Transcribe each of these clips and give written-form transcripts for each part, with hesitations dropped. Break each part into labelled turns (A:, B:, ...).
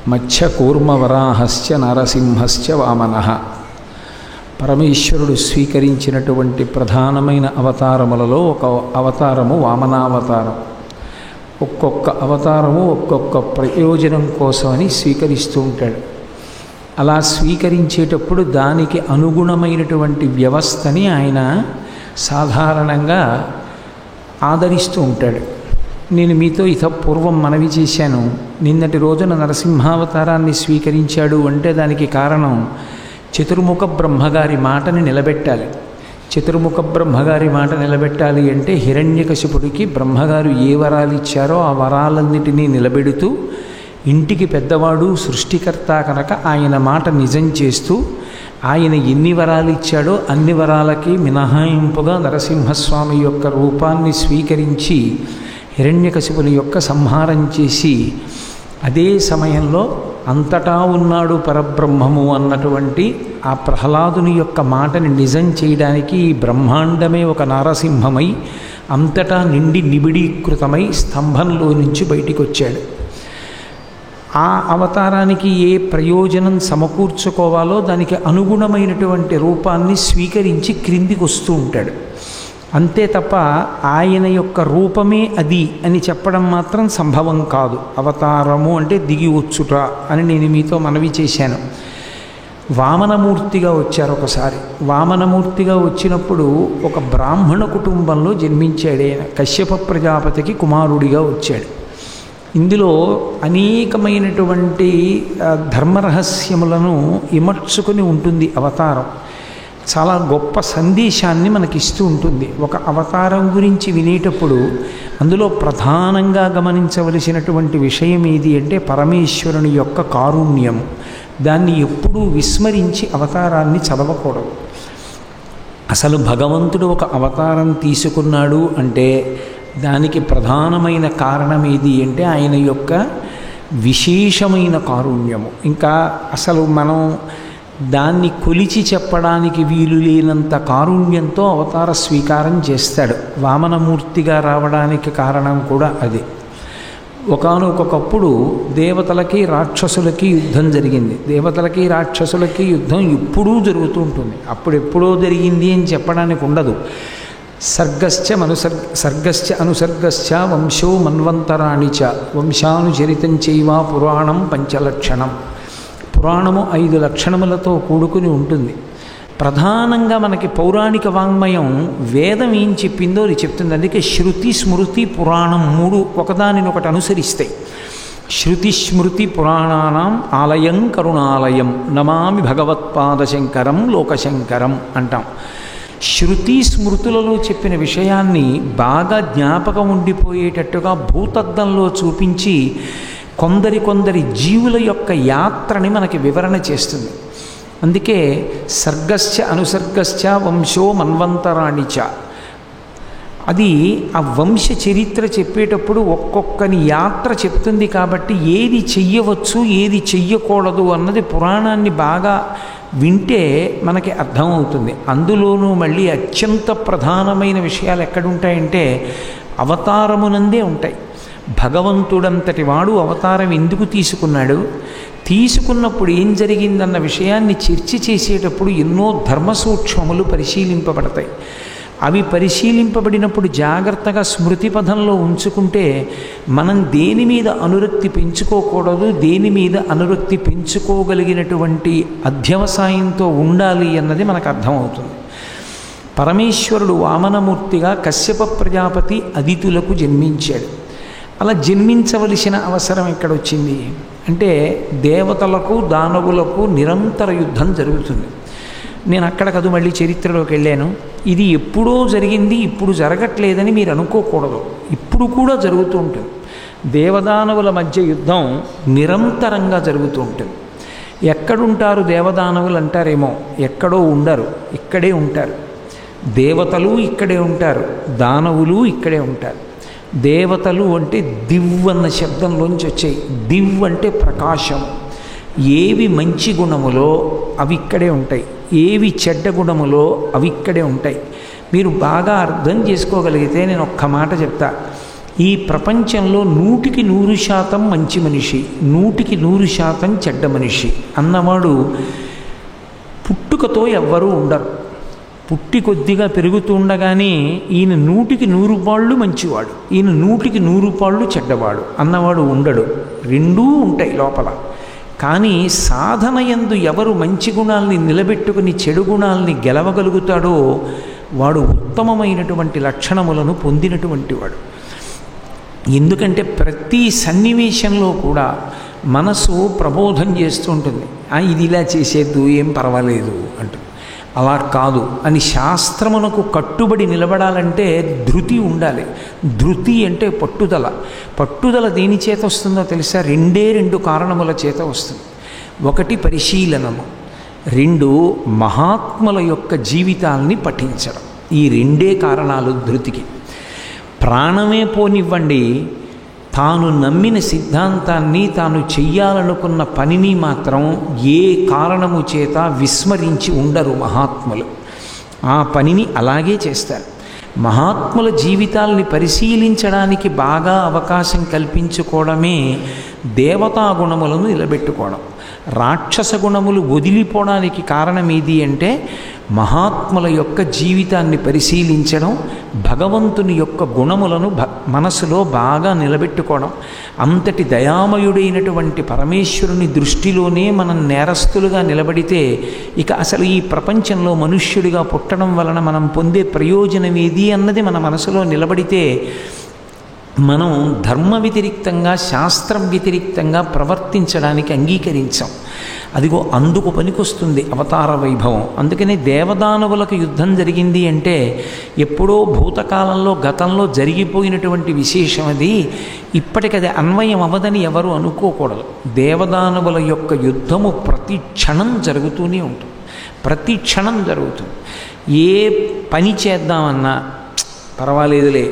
A: మత్స్యకూర్మవరాహస్య నరసింహస్య వామనః. పరమేశ్వరుడు స్వీకరించినటువంటి ప్రధానమైన అవతారములలో ఒక అవతారము వామనావతారం. ఒక్కొక్క అవతారము ఒక్కొక్క ప్రయోజనం కోసమని స్వీకరిస్తూ ఉంటాడు. అలా స్వీకరించేటప్పుడు దానికి అనుగుణమైనటువంటి వ్యవస్థని ఆయన సాధారణంగా ఆదరిస్తూ ఉంటాడు. నేను మీతో పూర్వం మనవి చేశాను, నిన్నటి రోజున నరసింహావతారాన్ని స్వీకరించాడు అంటే దానికి కారణం చతుర్ముఖ బ్రహ్మగారి మాటని నిలబెట్టాలి. చతుర్ముఖ బ్రహ్మగారి మాట నిలబెట్టాలి అంటే హిరణ్యకశిపుడికి బ్రహ్మగారు ఏ వరాలు ఇచ్చారో ఆ వరాలన్నిటినీ నిలబెడుతూ, ఇంటికి పెద్దవాడు సృష్టికర్త కనుక ఆయన మాట నిజం చేస్తూ, ఆయన ఎన్ని వరాలు ఇచ్చాడో అన్ని వరాలకి మినహాయింపుగా నరసింహస్వామి యొక్క రూపాన్ని స్వీకరించి హిరణ్యకశిపుని యొక్క సంహారం చేసి, అదే సమయంలో అంతటా ఉన్నాడు పరబ్రహ్మము అన్నటువంటి ఆ ప్రహ్లాదుని యొక్క మాటని నిజం చేయడానికి ఈ బ్రహ్మాండమే ఒక నారసింహమై అంతటా నిండి నిబిడీకృతమై స్తంభంలో నుంచి బయటికి వచ్చాడు. ఆ అవతారానికి ఏ ప్రయోజనం సమకూర్చుకోవాలో దానికి అనుగుణమైనటువంటి రూపాన్ని స్వీకరించి క్రిందికి వస్తూ ఉంటాడు. అంతే తప్ప ఆయన యొక్క రూపమే అది అని చెప్పడం మాత్రం సంభవం కాదు. అవతారము అంటే దిగి వచ్చుట అని నేను మీతో మనవి చేశాను. వామనమూర్తిగా వచ్చారు ఒకసారి. వామనమూర్తిగా వచ్చినప్పుడు ఒక బ్రాహ్మణ కుటుంబంలో జన్మించాడు. ఆయన కశ్యప ప్రజాపతికి కుమారుడిగా వచ్చాడు. ఇందులో అనేకమైనటువంటి ధర్మరహస్యములను ఇమర్చుకొని ఉంటుంది అవతారం. చాలా గొప్ప సందేశాన్ని మనకిస్తూ ఉంటుంది. ఒక అవతారం గురించి వినేటప్పుడు అందులో ప్రధానంగా గమనించవలసినటువంటి విషయం ఏది అంటే పరమేశ్వరుని యొక్క కారుణ్యము. దాన్ని ఎప్పుడూ విస్మరించి అవతారాన్ని చదవకూడదు. అసలు భగవంతుడు ఒక అవతారం తీసుకున్నాడు అంటే దానికి ప్రధానమైన కారణం ఏది అంటే ఆయన యొక్క విశేషమైన కారుణ్యము. ఇంకా అసలు మనం దాన్ని కొలిచి చెప్పడానికి వీలు లేనంత కారుణ్యంతో అవతార స్వీకారం చేస్తాడు. వామనమూర్తిగా రావడానికి కారణం కూడా అదే. ఒకానొకప్పుడు దేవతలకి రాక్షసులకి యుద్ధం జరిగింది. దేవతలకి రాక్షసులకి యుద్ధం ఎప్పుడూ జరుగుతూ ఉంటుంది. అప్పుడెప్పుడో జరిగింది అని చెప్పడానికి ఉండదు. సర్గశ్చ అనుసర్గశ్చ వంశో మన్వంతరాణి చ వంశానుచరితం చైవ పురాణం పంచలక్షణం. పురాణము 5 లక్షణములతో కూడుకుని ఉంటుంది. ప్రధానంగా మనకి పౌరాణిక వాంగ్మయం వేదం ఏం చెప్పిందో అది చెప్తుంది. అందుకే శృతి స్మృతి పురాణం 3 ఒకదానినొకటి అనుసరిస్తాయి. శృతి స్మృతి పురాణానాం ఆలయం కరుణాలయం నమామి భగవత్పాదశంకరం లోకశంకరం అంటాం. శృతి స్మృతులలో చెప్పిన విషయాన్ని బాగా జ్ఞాపకం ఉండిపోయేటట్టుగా భూతద్దంలో చూపించి కొందరి జీవుల యొక్క యాత్రని మనకి వివరణ చేస్తుంది. అందుకే సర్గశ్చ అనుసర్గశ్చ వంశో మన్వంతరాణి చ. అది ఆ వంశ చరిత్ర చెప్పేటప్పుడు ఒక్కొక్కని యాత్ర చెప్తుంది. కాబట్టి ఏది చెయ్యవచ్చు ఏది చెయ్యకూడదు అన్నది పురాణాన్ని బాగా వింటే మనకి అర్థమవుతుంది. అందులోనూ మళ్ళీ అత్యంత ప్రధానమైన విషయాలు ఎక్కడుంటాయంటే అవతారమునందే ఉంటాయి. భగవంతుడంతటి వాడు అవతారం ఎందుకు తీసుకున్నాడు, తీసుకున్నప్పుడు ఏం జరిగిందన్న విషయాన్ని చర్చ చేసేటప్పుడు ఎన్నో ధర్మసూక్ష్మములు పరిశీలింపబడతాయి. అవి పరిశీలింపబడినప్పుడు జాగ్రత్తగా స్మృతి పథంలో ఉంచుకుంటే మనం దేని మీద అనురక్తి పెంచుకోకూడదు, దేని మీద అనురక్తి పెంచుకోగలిగినటువంటి అధ్యవసాయంతో ఉండాలి అన్నది మనకు అర్థమవుతుంది. పరమేశ్వరుడు వామనమూర్తిగా కశ్యప ప్రజాపతి అదితులకు జన్మించాడు. అలా జన్మించవలసిన అవసరం ఎక్కడొచ్చింది అంటే దేవతలకు దానవులకు నిరంతర యుద్ధం జరుగుతుంది. నేను అక్కడ కాదు మళ్ళీ చరిత్రలోకి వెళ్ళాను. ఇది ఎప్పుడో జరిగింది, ఇప్పుడు జరగట్లేదని మీరు అనుకోకూడదు. ఇప్పుడు కూడా జరుగుతూ ఉంటుంది. దేవదానవుల మధ్య యుద్ధం నిరంతరంగా జరుగుతూ ఉంటుంది. ఎక్కడుంటారు దేవదానవులు అంటారేమో, ఎక్కడో ఉండరు, ఇక్కడే ఉంటారు. దేవతలు ఇక్కడే ఉంటారు, దానవులు ఇక్కడే ఉంటారు. దేవతలు అంటే దివ్ అన్న శబ్దంలోంచి వచ్చాయి. దివ్ అంటే ప్రకాశం. ఏవి మంచి గుణములో అవి ఇక్కడే ఉంటాయి, ఏవి చెడ్డ గుణములో అవి ఇక్కడే ఉంటాయి. మీరు బాగా అర్థం చేసుకోగలిగితే నేను ఒక్క మాట చెప్తా. ఈ ప్రపంచంలో 100% మంచి మనిషి, 100% చెడ్డ మనిషి అన్నవాడు పుట్టుకతో ఎవ్వరూ ఉండరు. పుట్టి కొద్దిగా పెరుగుతూ ఉండగానే ఈయన 100% పాళ్ళు మంచివాడు, ఈయన 100% పాళ్ళు చెడ్డవాడు అన్నవాడు ఉండడు. రెండూ ఉంటాయి లోపల. కానీ సాధన యందు ఎవరు మంచి గుణాలని నిలబెట్టుకుని చెడు గుణాలని గెలవగలుగుతాడో వాడు ఉత్తమమైనటువంటి లక్షణములను పొందినటువంటి వాడు. ఎందుకంటే ప్రతి సన్నివేశంలో కూడా మనసు ప్రబోధం చేస్తూ ఉంటుంది. ఇది ఇలా చేసేద్దు, ఏం పర్వాలేదు అంటుంది. అలా కాదు అని శాస్త్రమునకు కట్టుబడి నిలబడాలంటే ధృతి ఉండాలి. ధృతి అంటే పట్టుదల. పట్టుదల దేని చేత వస్తుందో తెలుసా? 2 కారణముల చేత వస్తుంది. ఒకటి పరిశీలనము, 2 మహాత్ముల యొక్క జీవితాల్ని పఠించడం. ఈ 2 కారణాలు ధృతికి. ప్రాణమే పోనివ్వండి, తాను నమ్మిన సిద్ధాంతాన్ని, తాను చెయ్యాలనుకున్న పనిని మాత్రం ఏ కారణము చేత విస్మరించి ఉండరు మహాత్ములు. ఆ పనిని అలాగే చేస్తారు. మహాత్ముల జీవితాల్ని పరిశీలించడానికి బాగా అవకాశం కల్పించుకోవడమే దేవతా గుణములను నిలబెట్టుకోవడం. రాక్షస గుణములు వదిలిపోవడానికి కారణం ఏది అంటే మహాత్ముల యొక్క జీవితాన్ని పరిశీలించడం, భగవంతుని యొక్క గుణములను మనసులో బాగా నిలబెట్టుకోవడం. అంతటి దయామయుడైనటువంటి పరమేశ్వరుని దృష్టిలోనే మనం నేరస్తులుగా నిలబడితే ఇక అసలు ఈ ప్రపంచంలో మనుష్యుడిగా పుట్టడం వలన మనం పొందే ప్రయోజనం ఏది అన్నది మన మనసులో నిలబడితే మనం ధర్మ వ్యతిరిక్తంగా, శాస్త్రం వ్యతిరిక్తంగా ప్రవర్తించడానికి అంగీకరించాం. అదిగో అందుకు పనికొస్తుంది అవతార వైభవం. అందుకని దేవదానవులకు యుద్ధం జరిగింది అంటే ఎప్పుడో భూతకాలంలో గతంలో జరిగిపోయినటువంటి విశేషం అది. ఇప్పటికది అన్వయం అవ్వదని ఎవరు అనుకోకూడదు. దేవదానవుల యొక్క యుద్ధము ప్రతి క్షణం జరుగుతూనే ఉంటుంది. ప్రతి క్షణం జరుగుతుంది. ఏ పని చేద్దామన్నా పర్వాలేదులే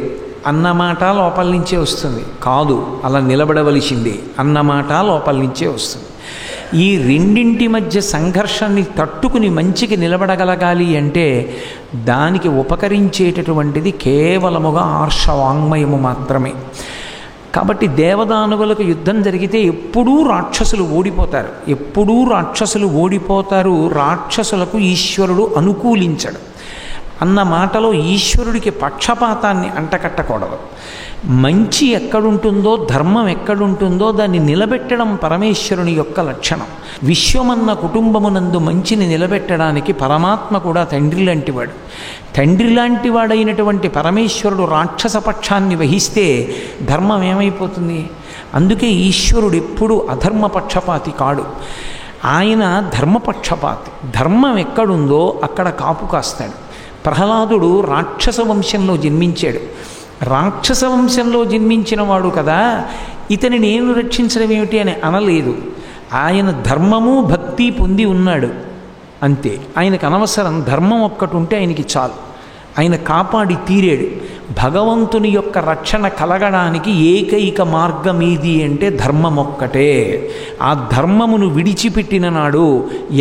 A: అన్నమాట లోపల నుంచే వస్తుంది. కాదు, అలా నిలబడవలసిందే అన్నమాట లోపల నుంచే వస్తుంది. ఈ రెండింటి మధ్య సంఘర్షణని తట్టుకుని మంచికి నిలబడగలగాలి అంటే దానికి ఉపకరించేటటువంటిది కేవలముగా ఆర్షవాంగ్మయము మాత్రమే. కాబట్టి దేవదానవులకు యుద్ధం జరిగితే ఎప్పుడూ రాక్షసులు ఓడిపోతారు. ఎప్పుడూ రాక్షసులు ఓడిపోతారు. రాక్షసులకు ఈశ్వరుడు అనుకూలించడు అన్న మాటలో ఈశ్వరుడికి పక్షపాతాన్ని అంటకట్టకూడదు. మంచి ఎక్కడుంటుందో, ధర్మం ఎక్కడుంటుందో దాన్ని నిలబెట్టడం పరమేశ్వరుని యొక్క లక్షణం. విశ్వమన్న కుటుంబమునందు మంచిని నిలబెట్టడానికి పరమాత్మ కూడా తండ్రి లాంటివాడు. తండ్రి లాంటి వాడైనటువంటి పరమేశ్వరుడు రాక్షస పక్షాన్ని వహిస్తే ధర్మం ఏమైపోతుంది? అందుకే ఈశ్వరుడు ఎప్పుడూ అధర్మపక్షపాతి కాడు. ఆయన ధర్మపక్షపాతి. ధర్మం ఎక్కడుందో అక్కడ కాపు కాస్తాడు. ప్రహ్లాదుడు రాక్షస వంశంలో జన్మించాడు. రాక్షస వంశంలో జన్మించిన వాడు కదా, ఇతనిని నేను రక్షించడం ఏమిటి అని అనలేదు. ఆయన ధర్మము భక్తి పొంది ఉన్నాడు అంతే. ఆయనకు అనవసరం, ధర్మం ఒక్కటి ఉంటే ఆయనకి చాలు. ఆయన కాపాడి తీరాడు. భగవంతుని యొక్క రక్షణ కలగడానికి ఏకైక మార్గం ఏది అంటే ధర్మం ఒక్కటే. ఆ ధర్మమును విడిచిపెట్టిన నాడు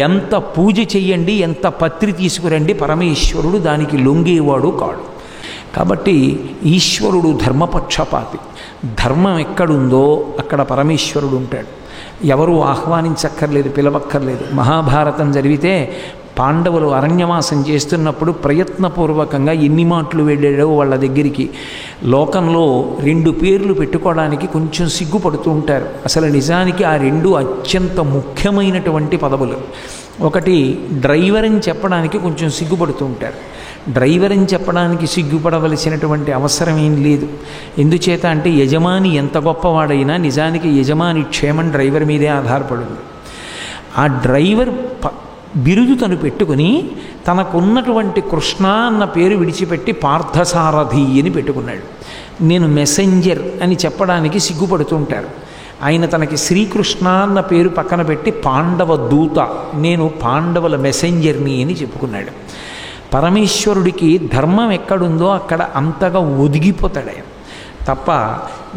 A: ఎంత పూజ చెయ్యండి, ఎంత పత్రి తీసుకురండి, పరమేశ్వరుడు దానికి లొంగేవాడు కాడు. కాబట్టి ఈశ్వరుడు ధర్మపక్షపాతి. ధర్మం ఎక్కడుందో అక్కడ పరమేశ్వరుడు ఉంటాడు. ఎవరు ఆహ్వానించక్కర్లేదు, పిలవక్కర్లేదు. మహాభారతం జరిగితే పాండవులు అరణ్యవాసం చేస్తున్నప్పుడు ప్రయత్నపూర్వకంగా ఎన్ని మాటలు వెళ్ళాడో వాళ్ళ దగ్గరికి. లోకంలో 2 పేర్లు పెట్టుకోవడానికి కొంచెం సిగ్గుపడుతూ ఉంటారు. అసలు నిజానికి ఆ 2 అత్యంత ముఖ్యమైనటువంటి పదవులు. ఒకటి డ్రైవర్ అని చెప్పడానికి కొంచెం సిగ్గుపడుతూ ఉంటారు. డ్రైవర్ అని చెప్పడానికి సిగ్గుపడవలసినటువంటి అవసరం ఏం లేదు. ఎందుచేత అంటే యజమాని ఎంత గొప్పవాడైనా నిజానికి యజమాని క్షేమం డ్రైవర్ మీదే ఆధారపడింది. ఆ డ్రైవర్ బిరుదు తను పెట్టుకుని తనకున్నటువంటి కృష్ణ అన్న పేరు విడిచిపెట్టి పార్థసారథి అని పెట్టుకున్నాడు. నేను మెసెంజర్ అని చెప్పడానికి సిగ్గుపడుతుంటారు. ఆయన తనకి శ్రీకృష్ణ అన్న పేరు పక్కన పెట్టి పాండవ దూత, నేను పాండవుల మెసెంజర్ని అని చెప్పుకున్నాడు. పరమేశ్వరుడికి ధర్మం ఎక్కడుందో అక్కడ అంతగా ఒదిగిపోతాడు ఆయన. తప్ప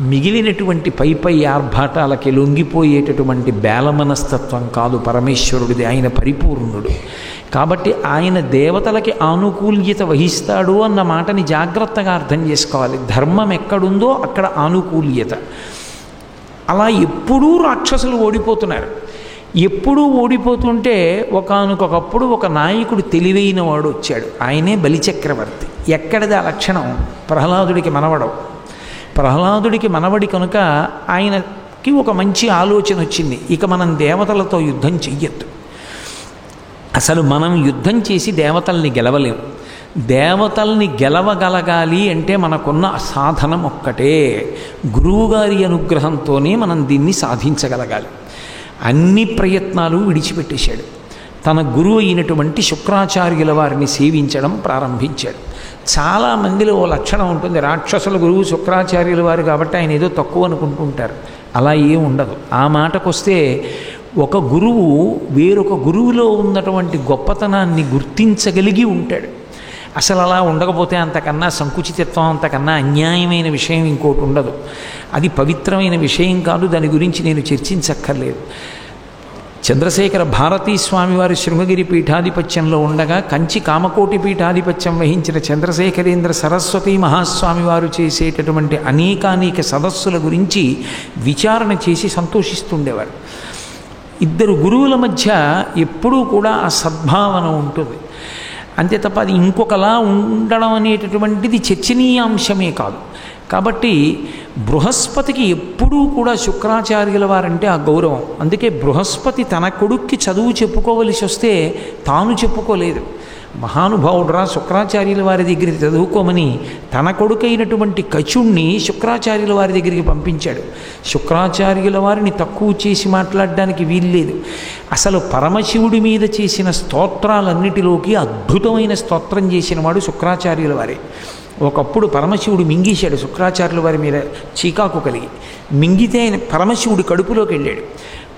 A: మిగిలినటువంటి పై ఆర్భాటాలకి లొంగిపోయేటటువంటి బేలమనస్తత్వం కాదు పరమేశ్వరుడిది. ఆయన పరిపూర్ణుడు కాబట్టి ఆయన దేవతలకి ఆనుకూల్యత వహిస్తాడు అన్న మాటని జాగ్రత్తగా అర్థం చేసుకోవాలి. ధర్మం ఎక్కడుందో అక్కడ ఆనుకూల్యత. అలా ఎప్పుడూ రాక్షసులు ఓడిపోతున్నారు. ఎప్పుడూ ఓడిపోతుంటే ఒకానొకప్పుడు ఒక నాయకుడు తెలివైన వాడు వచ్చాడు. ఆయనే బలిచక్రవర్తి. ఎక్కడిది ఆ లక్షణం? ప్రహ్లాదుడికి మనవడం. ప్రహ్లాదుడికి మనవడి కనుక ఆయనకి ఒక మంచి ఆలోచన వచ్చింది. ఇక మనం దేవతలతో యుద్ధం చెయ్యొద్దు, అసలు మనం యుద్ధం చేసి దేవతల్ని గెలవలేము. దేవతల్ని గెలవగలగాలి అంటే మనకున్న సాధనం ఒక్కటే, గురువుగారి అనుగ్రహంతోనే మనం దీన్ని సాధించగలగాలి. అన్ని ప్రయత్నాలు విడిచిపెట్టేశాడు. తన గురువు అయినటువంటి శుక్రాచార్యుల వారిని సేవించడం ప్రారంభించాడు. చాలామందిలో ఓ లక్షణం ఉంటుంది, రాక్షసుల గురువు శుక్రాచార్యుల వారు కాబట్టి ఆయన ఏదో తక్కువ అనుకుంటుంటారు. అలా ఏం ఉండదు. ఆ మాటకొస్తే ఒక గురువు వేరొక గురువులో ఉన్నటువంటి గొప్పతనాన్ని గుర్తించగలిగి ఉంటాడు. అసలు అలా ఉండకపోతే అంతకన్నా సంకుచితత్వం, అంతకన్నా అన్యాయమైన విషయం ఇంకోటి ఉండదు. అది పవిత్రమైన విషయం కాదు, దాని గురించి నేను చర్చించక్కర్లేదు. చంద్రశేఖర భారతీ స్వామివారి శృంగగిరి పీఠాధిపత్యంలో ఉండగా కంచి కామకోటి పీఠాధిపత్యం వహించిన చంద్రశేఖరేంద్ర సరస్వతీ మహాస్వామి వారు చేసేటటువంటి అనేకానేక సదస్సుల గురించి విచారణ చేసి సంతోషిస్తుండేవారు. ఇద్దరు గురువుల మధ్య ఎప్పుడూ కూడా ఆ సద్భావన ఉంటుంది. అంతే తప్ప అది ఇంకొకలా ఉండడం అనేటటువంటిది చర్చనీయాంశమే కాదు. కాబట్టి బృహస్పతికి ఎప్పుడూ కూడా శుక్రాచార్యుల వారంటే ఆ గౌరవం. అందుకే బృహస్పతి తన కొడుక్కి చదువు చెప్పుకోవలసి వస్తే తాను చెప్పుకోలేదు. మహానుభావుడురా శుక్రాచార్యుల వారి దగ్గరికి చదువుకోమని తన కొడుకైనటువంటి కచుణ్ణి శుక్రాచార్యుల వారి దగ్గరికి పంపించాడు. శుక్రాచార్యుల వారిని తక్కువ చేసి మాట్లాడడానికి వీల్లేదు. అసలు పరమశివుడి మీద చేసిన స్తోత్రాలన్నిటిలోకి అద్భుతమైన స్తోత్రం చేసిన వాడు శుక్రాచార్యుల వారే. ఒకప్పుడు పరమశివుడు మింగేశాడు శుక్రాచార్యుల వారి మీద చీకాకు కలిగి. మింగితే ఆయన పరమశివుడి కడుపులోకి వెళ్ళాడు.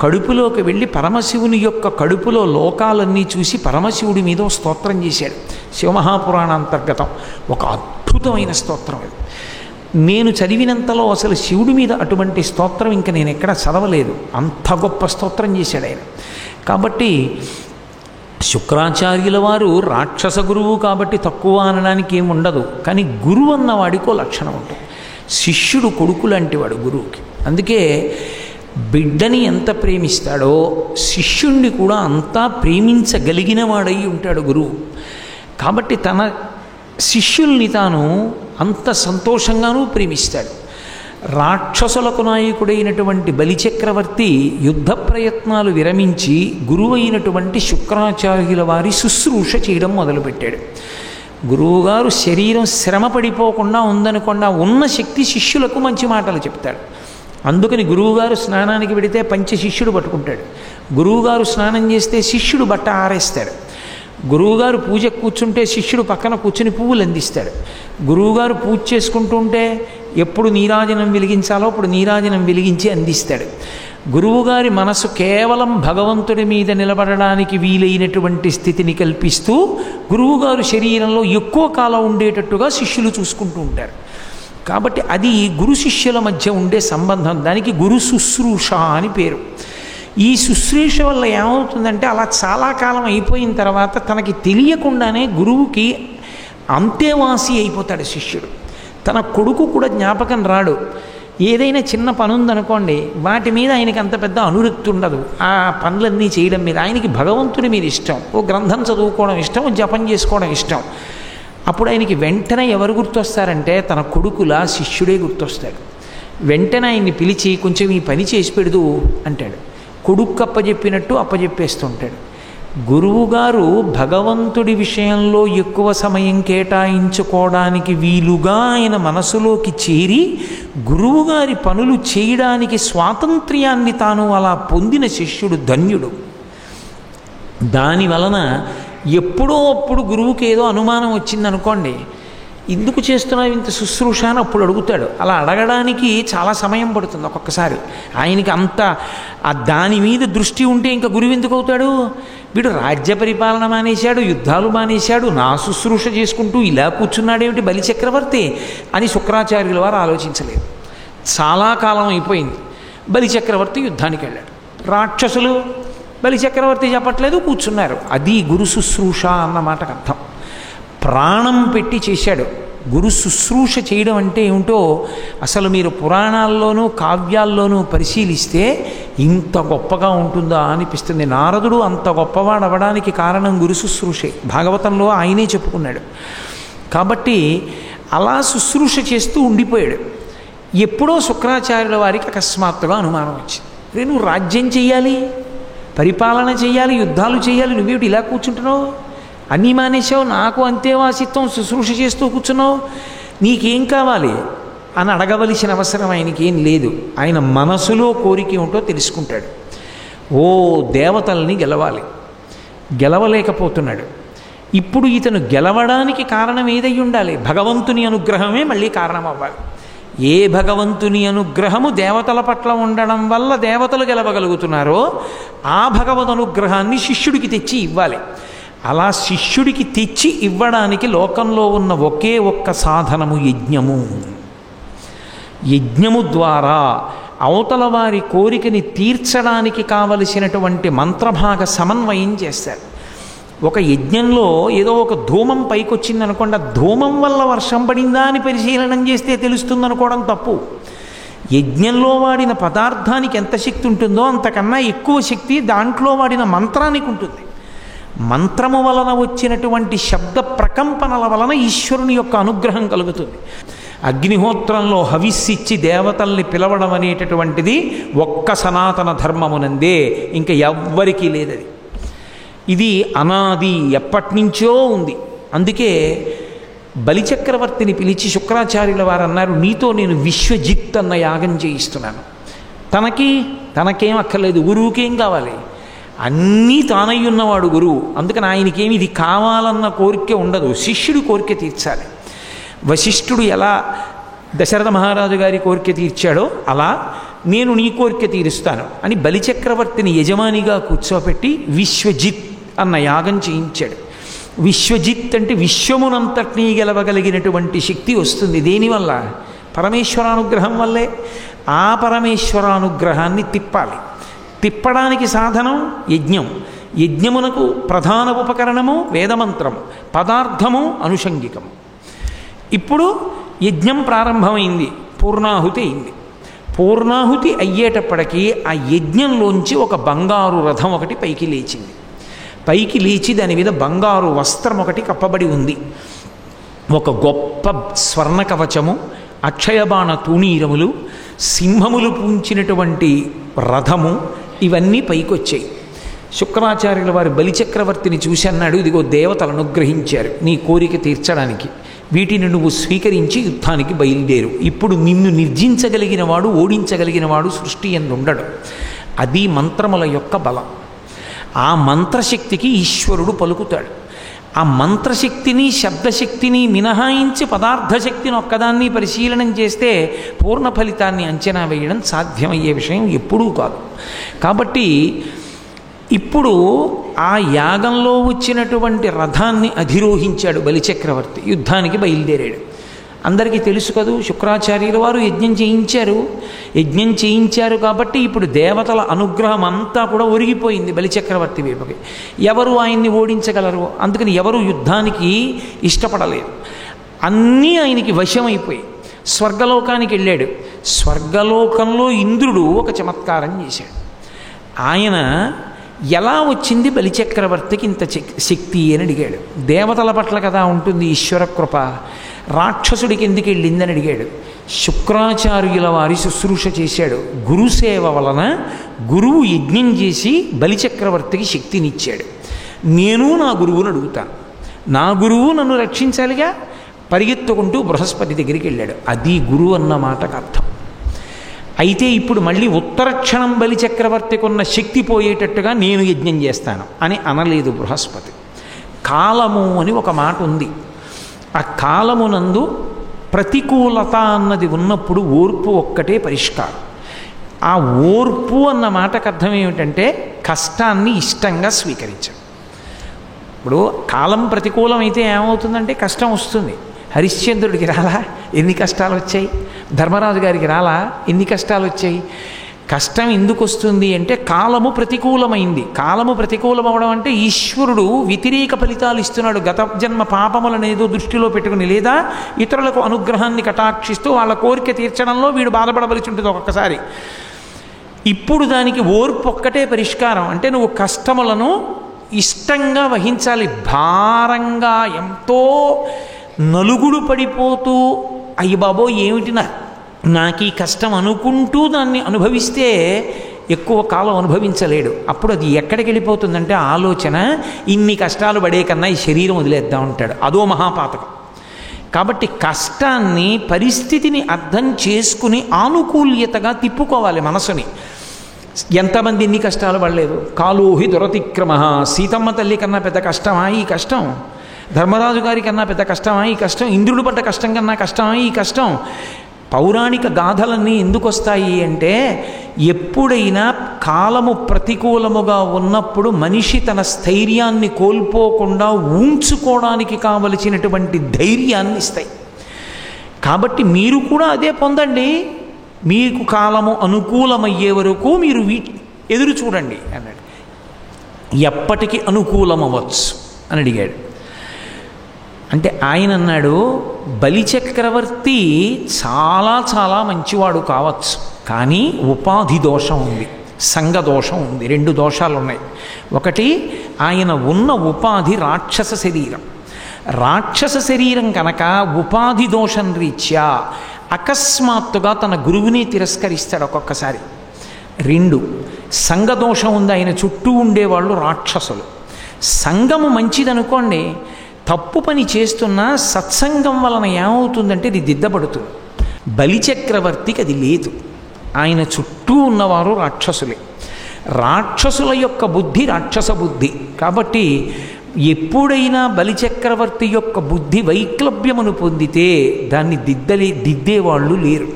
A: కడుపులోకి వెళ్ళి పరమశివుని యొక్క కడుపులో లోకాలన్నీ చూసి పరమశివుడి మీద స్తోత్రం చేశాడు. శివమహాపురాణ అంతర్గతం ఒక అద్భుతమైన స్తోత్రం అది. నేను చదివినంతలో అసలు శివుడి మీద అటువంటి స్తోత్రం ఇంకా నేను ఎక్కడ చదవలేదు. అంత గొప్ప స్తోత్రం చేశాడు ఆయన. కాబట్టి శుక్రాచార్యుల వారు రాక్షస గురువు కాబట్టి తక్కువ అనడానికి ఏమి ఉండదు. కానీ గురువు అన్నవాడికో లక్షణం ఉంటుంది. శిష్యుడు కొడుకు లాంటి వాడు గురువుకి. అందుకే బిడ్డని ఎంత ప్రేమిస్తాడో శిష్యుణ్ణి కూడా అంతా ప్రేమించగలిగిన వాడై ఉంటాడు గురువు. కాబట్టి తన శిష్యుల్ని తాను అంత సంతోషంగానూ ప్రేమిస్తాడు. రాక్షసులకు నాయకుడైనటువంటి బలిచక్రవర్తి యుద్ధ ప్రయత్నాలు విరమించి గురువైనటువంటి శుక్రాచార్యుల వారి శుశ్రూష చేయడం మొదలుపెట్టాడు. గురువుగారు శరీరం శ్రమ పడిపోకుండా ఉందనకుండా ఉన్న శక్తి శిష్యులకు మంచి మాటలు చెప్తాడు. అందుకని గురువుగారు స్నానానికి వెడితే పంచె శిష్యుడు పట్టుకుంటాడు. గురువుగారు స్నానం చేస్తే శిష్యుడు బట్ట ఆరేస్తాడు. గురువుగారు పూజ కూర్చుంటే శిష్యుడు పక్కన కూర్చుని పువ్వులు అందిస్తాడు. గురువుగారు పూజ చేసుకుంటుంటే ఎప్పుడు నీరాజనం వెలిగించాలో అప్పుడు నీరాజనం వెలిగించి అందిస్తాడు. గురువుగారి మనసు కేవలం భగవంతుడి మీద నిలబడడానికి వీలైనటువంటి స్థితిని కల్పిస్తూ గురువుగారు శరీరంలో ఎక్కువ కాలం ఉండేటట్టుగా శిష్యులు చూసుకుంటూ ఉంటారు. కాబట్టి అది గురు శిష్యుల మధ్య ఉండే సంబంధం. దానికి గురు శుశ్రూష అని పేరు. ఈ శుశ్రూష వల్ల ఏమవుతుందంటే అలా చాలా కాలం అయిపోయిన తర్వాత తనకి తెలియకుండానే గురువుకి అంతేవాసి అయిపోతాడు శిష్యుడు. తన కొడుకు కూడా జ్ఞాపకం రాడు. ఏదైనా చిన్న పని ఉందనుకోండి వాటి మీద ఆయనకి అంత పెద్ద అనురక్తి ఉండదు. ఆ పనులన్నీ చేయడం మీద ఆయనకి భగవంతుడి మీద ఇష్టం. ఓ గ్రంథం చదువుకోవడం ఇష్టం, జపం చేసుకోవడం ఇష్టం. అప్పుడు ఆయనకి వెంటనే ఎవరు గుర్తొస్తారంటే తన కొడుకులా శిష్యుడే గుర్తొస్తాడు. వెంటనే ఆయన్ని పిలిచి కొంచెం ఈ పని చేసి పెడదు అంటాడు. కొడుకు అప్పచెప్పినట్టు అప్పచెప్పేస్తుంటాడు. గురువుగారు భగవంతుడి విషయంలో ఎక్కువ సమయం కేటాయించుకోవడానికి వీలుగా ఆయన మనసులోకి చేరి గురువుగారి పనులు చేయడానికి స్వాతంత్ర్యాన్ని తాను అలా పొందిన శిష్యుడు ధన్యుడు. దానివలన ఎప్పుడో అప్పుడు గురువుకి ఏదో అనుమానం వచ్చిందనుకోండి, ఎందుకు చేస్తున్నావు ఇంత శుశ్రూష అని అప్పుడు అడుగుతాడు. అలా అడగడానికి చాలా సమయం పడుతుంది ఒక్కొక్కసారి. ఆయనకి అంత దాని మీద దృష్టి ఉంటే ఇంకా గురువు ఎందుకు అవుతాడు? వీడు రాజ్య పరిపాలన మానేశాడు, యుద్ధాలు మానేశాడు, నా శుశ్రూష చేసుకుంటూ ఇలా కూర్చున్నాడేమిటి బలిచక్రవర్తి అని శుక్రాచార్యుల వారు ఆలోచించలేదు. చాలా కాలం అయిపోయింది. బలిచక్రవర్తి యుద్ధానికి వెళ్ళాడు. రాక్షసులు బలిచక్రవర్తి చెప్పట్లేదు, కూర్చున్నారు. అది గురు శుశ్రూష అన్న మాటకు అర్థం. ప్రాణం పెట్టి చేశాడు. గురు శుశ్రూష చేయడం అంటే ఏమిటో అసలు మీరు పురాణాల్లోనూ కావ్యాల్లోనూ పరిశీలిస్తే ఇంత గొప్పగా ఉంటుందా అనిపిస్తుంది. నారదుడు అంత గొప్పవాడు అవ్వడానికి కారణం గురు శుశ్రూషే. భాగవతంలో ఆయనే చెప్పుకున్నాడు. కాబట్టి అలా శుశ్రూష చేస్తూ ఉండిపోయాడు. ఎప్పుడో శుక్రాచార్యుల వారికి అకస్మాత్తుగా అనుమానం వచ్చింది. రే, నువ్వు రాజ్యం చెయ్యాలి, పరిపాలన చెయ్యాలి, యుద్ధాలు చేయాలి, నువ్వేమిటి ఇలా కూర్చుంటున్నావు? అన్నీ మానేశావు, నాకు అంతేవాసిత్వం శుశ్రూష చేస్తూ కూర్చున్నావు, నీకేం కావాలి అని అడగవలసిన అవసరం ఆయనకేం లేదు. ఆయన మనసులో కోరిక ఏమిటో తెలుసుకుంటాడు. ఓ దేవతల్ని గెలవాలి, గెలవలేకపోతున్నాడు. ఇప్పుడు ఇతను గెలవడానికి కారణం ఏదై ఉండాలి? భగవంతుని అనుగ్రహమే మళ్ళీ కారణం అవ్వాలి. ఏ భగవంతుని అనుగ్రహము దేవతల పట్ల ఉండడం వల్ల దేవతలు గెలవగలుగుతున్నారో ఆ భగవద్ అనుగ్రహాన్ని శిష్యుడికి తెచ్చి ఇవ్వాలి. అలా శిష్యుడికి తెచ్చి ఇవ్వడానికి లోకంలో ఉన్న ఒకే ఒక్క సాధనము యజ్ఞము. యజ్ఞము ద్వారా అవతల వారి కోరికని తీర్చడానికి కావలసినటువంటి మంత్రభాగ సమన్వయం చేస్తారు. ఒక యజ్ఞంలో ఏదో ఒక ధూమం పైకొచ్చింది అనుకోండి, ధూమం వల్ల వర్షం పడిందా అని పరిశీలనం చేస్తే తెలుస్తుంది అనుకోవడం తప్పు. యజ్ఞంలో వాడిన పదార్థానికి ఎంత శక్తి ఉంటుందో అంతకన్నా ఎక్కువ శక్తి దాంట్లో వాడిన మంత్రానికి ఉంటుంది. మంత్రము వలన వచ్చినటువంటి శబ్ద ప్రకంపనల వలన ఈశ్వరుని యొక్క అనుగ్రహం కలుగుతుంది. అగ్నిహోత్రంలో హవిస్సిచ్చి దేవతల్ని పిలవడం అనేటటువంటిది ఒక్క సనాతన ధర్మమునందే, ఇంకా ఎవ్వరికీ లేదది. ఇది అనాది, ఎప్పటినుంచో ఉంది. అందుకే బలిచక్రవర్తిని పిలిచి శుక్రాచార్యుల వారు అన్నారు, నీతో నేను విశ్వజిత్ అన్న యాగం చేయిస్తున్నాను. తనకేం అక్కర్లేదు, గురువుకేం కావాలి? అన్నీ తానయ్యున్నవాడు గురువు. అందుకని ఆయనకేమి ఇది కావాలన్న కోరిక ఉండదు, శిష్యుడి కోరిక తీర్చాలి. వశిష్ఠుడు ఎలా దశరథ మహారాజు గారి కోరిక తీర్చాడో అలా నేను నీ కోరిక తీరుస్తాను అని బలిచక్రవర్తిని యజమానిగా కూర్చోపెట్టి విశ్వజిత్ అన్న యాగం చేయించాడు. విశ్వజిత్ అంటే విశ్వమునంతటినీ గెలవగలిగినటువంటి శక్తి వస్తుంది. దేనివల్ల? పరమేశ్వరానుగ్రహం వల్లే. ఆ పరమేశ్వరానుగ్రహాన్ని తిప్పడానికి సాధనం యజ్ఞం. యజ్ఞమునకు ప్రధాన ఉపకరణము వేదమంత్రము, పదార్థము అనుషంగికము. ఇప్పుడు యజ్ఞం ప్రారంభమైంది, పూర్ణాహుతి అయింది. పూర్ణాహుతి అయ్యేటప్పటికీ ఆ యజ్ఞంలోంచి ఒక బంగారు రథం ఒకటి పైకి లేచింది. పైకి లేచి దాని మీద బంగారు వస్త్రం ఒకటి కప్పబడి ఉంది. ఒక గొప్ప స్వర్ణ కవచము, అక్షయబాణ తూణీరములు, సింహములు పూంచినటువంటి రథము, ఇవన్నీ పైకొచ్చాయి. శుక్రాచార్యుల వారి బలిచక్రవర్తిని చూసి అన్నాడు, ఇదిగో దేవతలు అనుగ్రహించారు నీ కోరిక తీర్చడానికి, వీటిని నువ్వు స్వీకరించి యుద్ధానికి బయలుదేరు. ఇప్పుడు నిన్ను నిర్జించగలిగిన వాడు, ఓడించగలిగిన వాడు సృష్టి యందు ఉండడు. అది మంత్రముల యొక్క బలం. ఆ మంత్రశక్తికి ఈశ్వరుడు పలుకుతాడు. ఆ మంత్రశక్తిని, శబ్దశక్తిని మినహాయించి పదార్థశక్తిని ఒక్కదాన్ని పరిశీలనం చేస్తే పూర్ణ ఫలితాన్ని అంచనా వేయడం సాధ్యమయ్యే విషయం ఎప్పుడూ కాదు. కాబట్టి ఇప్పుడు ఆ యాగంలో వచ్చినటువంటి రథాన్ని అధిరోహించాడు బలిచక్రవర్తి, యుద్ధానికి బయలుదేరాడు. అందరికీ తెలుసు కదూ, శుక్రాచార్యుల వారు యజ్ఞం చేయించారు కాబట్టి ఇప్పుడు దేవతల అనుగ్రహం అంతా కూడా ఒరిగిపోయింది బలిచక్రవర్తి వైపుకి. ఎవరు ఆయన్ని ఓడించగలరు? అందుకని ఎవరు యుద్ధానికి ఇష్టపడలేదు. అన్నీ ఆయనకి వశమైపోయి స్వర్గలోకానికి వెళ్ళాడు. స్వర్గలోకంలో ఇంద్రుడు ఒక చమత్కారం చేశాడు. ఆయన ఎలా వచ్చింది బలిచక్రవర్తికి ఇంత శక్తి అని అడిగాడు. దేవతల పట్ల కదా ఉంటుంది ఈశ్వర కృప, రాక్షసుడికి ఎందుకు వెళ్ళిందని అడిగాడు. శుక్రాచార్యుల వారి శుశ్రూష చేశాడు. గురుసేవ వలన గురువు యజ్ఞం చేసి బలిచక్రవర్తికి శక్తినిచ్చాడు. నేను నా గురువుని అడుగుతాను, నా గురువు నన్ను రక్షించాలిగా. పరిగెత్తుకుంటూ బృహస్పతి దగ్గరికి వెళ్ళాడు. అది గురువు అన్న మాటకు అర్థం. అయితే ఇప్పుడు మళ్ళీ ఉత్తరక్షణం బలిచక్రవర్తికి ఉన్న శక్తి పోయేటట్టుగా నేను యజ్ఞం చేస్తాను అని అనలేదు బృహస్పతి. కాలము అని ఒక మాట ఉంది. ఆ కాలమునందు ప్రతికూలత అన్నది ఉన్నప్పుడు ఓర్పు ఒక్కటే పరిష్కారం. ఆ ఓర్పు అన్న మాటకు అర్థం ఏమిటంటే కష్టాన్ని ఇష్టంగా స్వీకరించడం. ఇప్పుడు కాలం ప్రతికూలం అయితే ఏమవుతుందంటే కష్టం వస్తుంది. హరిశ్చంద్రుడికి రాలా? ఎన్ని కష్టాలు వచ్చాయి? ధర్మరాజు గారికి రాలా? ఎన్ని కష్టాలు వచ్చాయి? కష్టం ఎందుకు వస్తుంది అంటే కాలము ప్రతికూలమైంది. కాలము ప్రతికూలమవడం అంటే ఈశ్వరుడు వ్యతిరేక ఫలితాలు ఇస్తున్నాడు. గత జన్మ పాపములనేదో దృష్టిలో పెట్టుకుని, లేదా ఇతరులకు అనుగ్రహాన్ని కటాక్షిస్తూ వాళ్ళ కోరిక తీర్చడంలో వీడు బాధపడవలసి ఉంటుంది ఒక్కొక్కసారి. ఇప్పుడు దానికి ఓర్పు ఒక్కటే పరిష్కారం. అంటే నువ్వు కష్టములను ఇష్టంగా వహించాలి. భారంగా ఎంతో నలుగుడు పడిపోతూ అయ్య బాబో ఏమిటి నాకు ఈ కష్టం అనుకుంటూ దాన్ని అనుభవిస్తే ఎక్కువ కాలం అనుభవించలేడు. అప్పుడు అది ఎక్కడికి వెళ్ళిపోతుందంటే ఆలోచన, ఇన్ని కష్టాలు పడే కన్నా ఈ శరీరం వదిలేద్దాం ఉంటాడు. అదో మహాపాతకం. కాబట్టి కష్టాన్ని, పరిస్థితిని అర్థం చేసుకుని ఆనుకూల్యతగా తిప్పుకోవాలి మనసుని. ఎంతమంది ఇన్ని కష్టాలు పడలేదు? కాలోహి దురతిక్రమ. సీతమ్మ తల్లి కన్నా పెద్ద కష్టమా ఈ కష్టం? ధర్మరాజు గారి కన్నా పెద్ద కష్టమా ఈ కష్టం? ఇంద్రుడు పడ్డ కష్టం కన్నా కష్టమా ఈ కష్టం? పౌరాణిక గాథలన్నీ ఎందుకు వస్తాయి అంటే, ఎప్పుడైనా కాలము ప్రతికూలముగా ఉన్నప్పుడు మనిషి తన స్థైర్యాన్ని కోల్పోకుండా ఉంచుకోవడానికి కావలసినటువంటి ధైర్యాన్ని ఇస్తాయి. కాబట్టి మీరు కూడా అదే పొందండి. మీకు కాలము అనుకూలమయ్యే వరకు మీరు ఎదురు చూడండి అన్నాడు. ఎప్పటికీ అనుకూలమవచ్చు అని అడిగాడు. అంటే ఆయన అన్నాడు, బలిచక్రవర్తి చాలా చాలా మంచివాడు కావచ్చు, కానీ ఉపాధి దోషం ఉంది, సంఘ దోషం ఉంది. 2 దోషాలు ఉన్నాయి. ఒకటి, ఆయన ఉన్న ఉపాధి రాక్షస శరీరం. రాక్షస శరీరం కనుక ఉపాధి దోషం రీత్యా అకస్మాత్తుగా తన గురువుని తిరస్కరిస్తాడు ఒక్కొక్కసారి. 2, సంఘదోషం ఉంది. ఆయన చుట్టూ ఉండేవాళ్ళు రాక్షసులు. సంఘము మంచిదనుకోండి, తప్పు పని చేస్తున్నా సత్సంగం వలన ఏమవుతుందంటే ఇది దిద్దపడుతుంది. బలిచక్రవర్తికి అది లేదు. ఆయన చుట్టూ ఉన్నవారు రాక్షసులే. రాక్షసుల యొక్క బుద్ధి రాక్షస బుద్ధి. కాబట్టి ఎప్పుడైనా బలిచక్రవర్తి యొక్క బుద్ధి వైక్లభ్యమును పొందితే దాన్ని దిద్దేవాళ్ళు లేరు.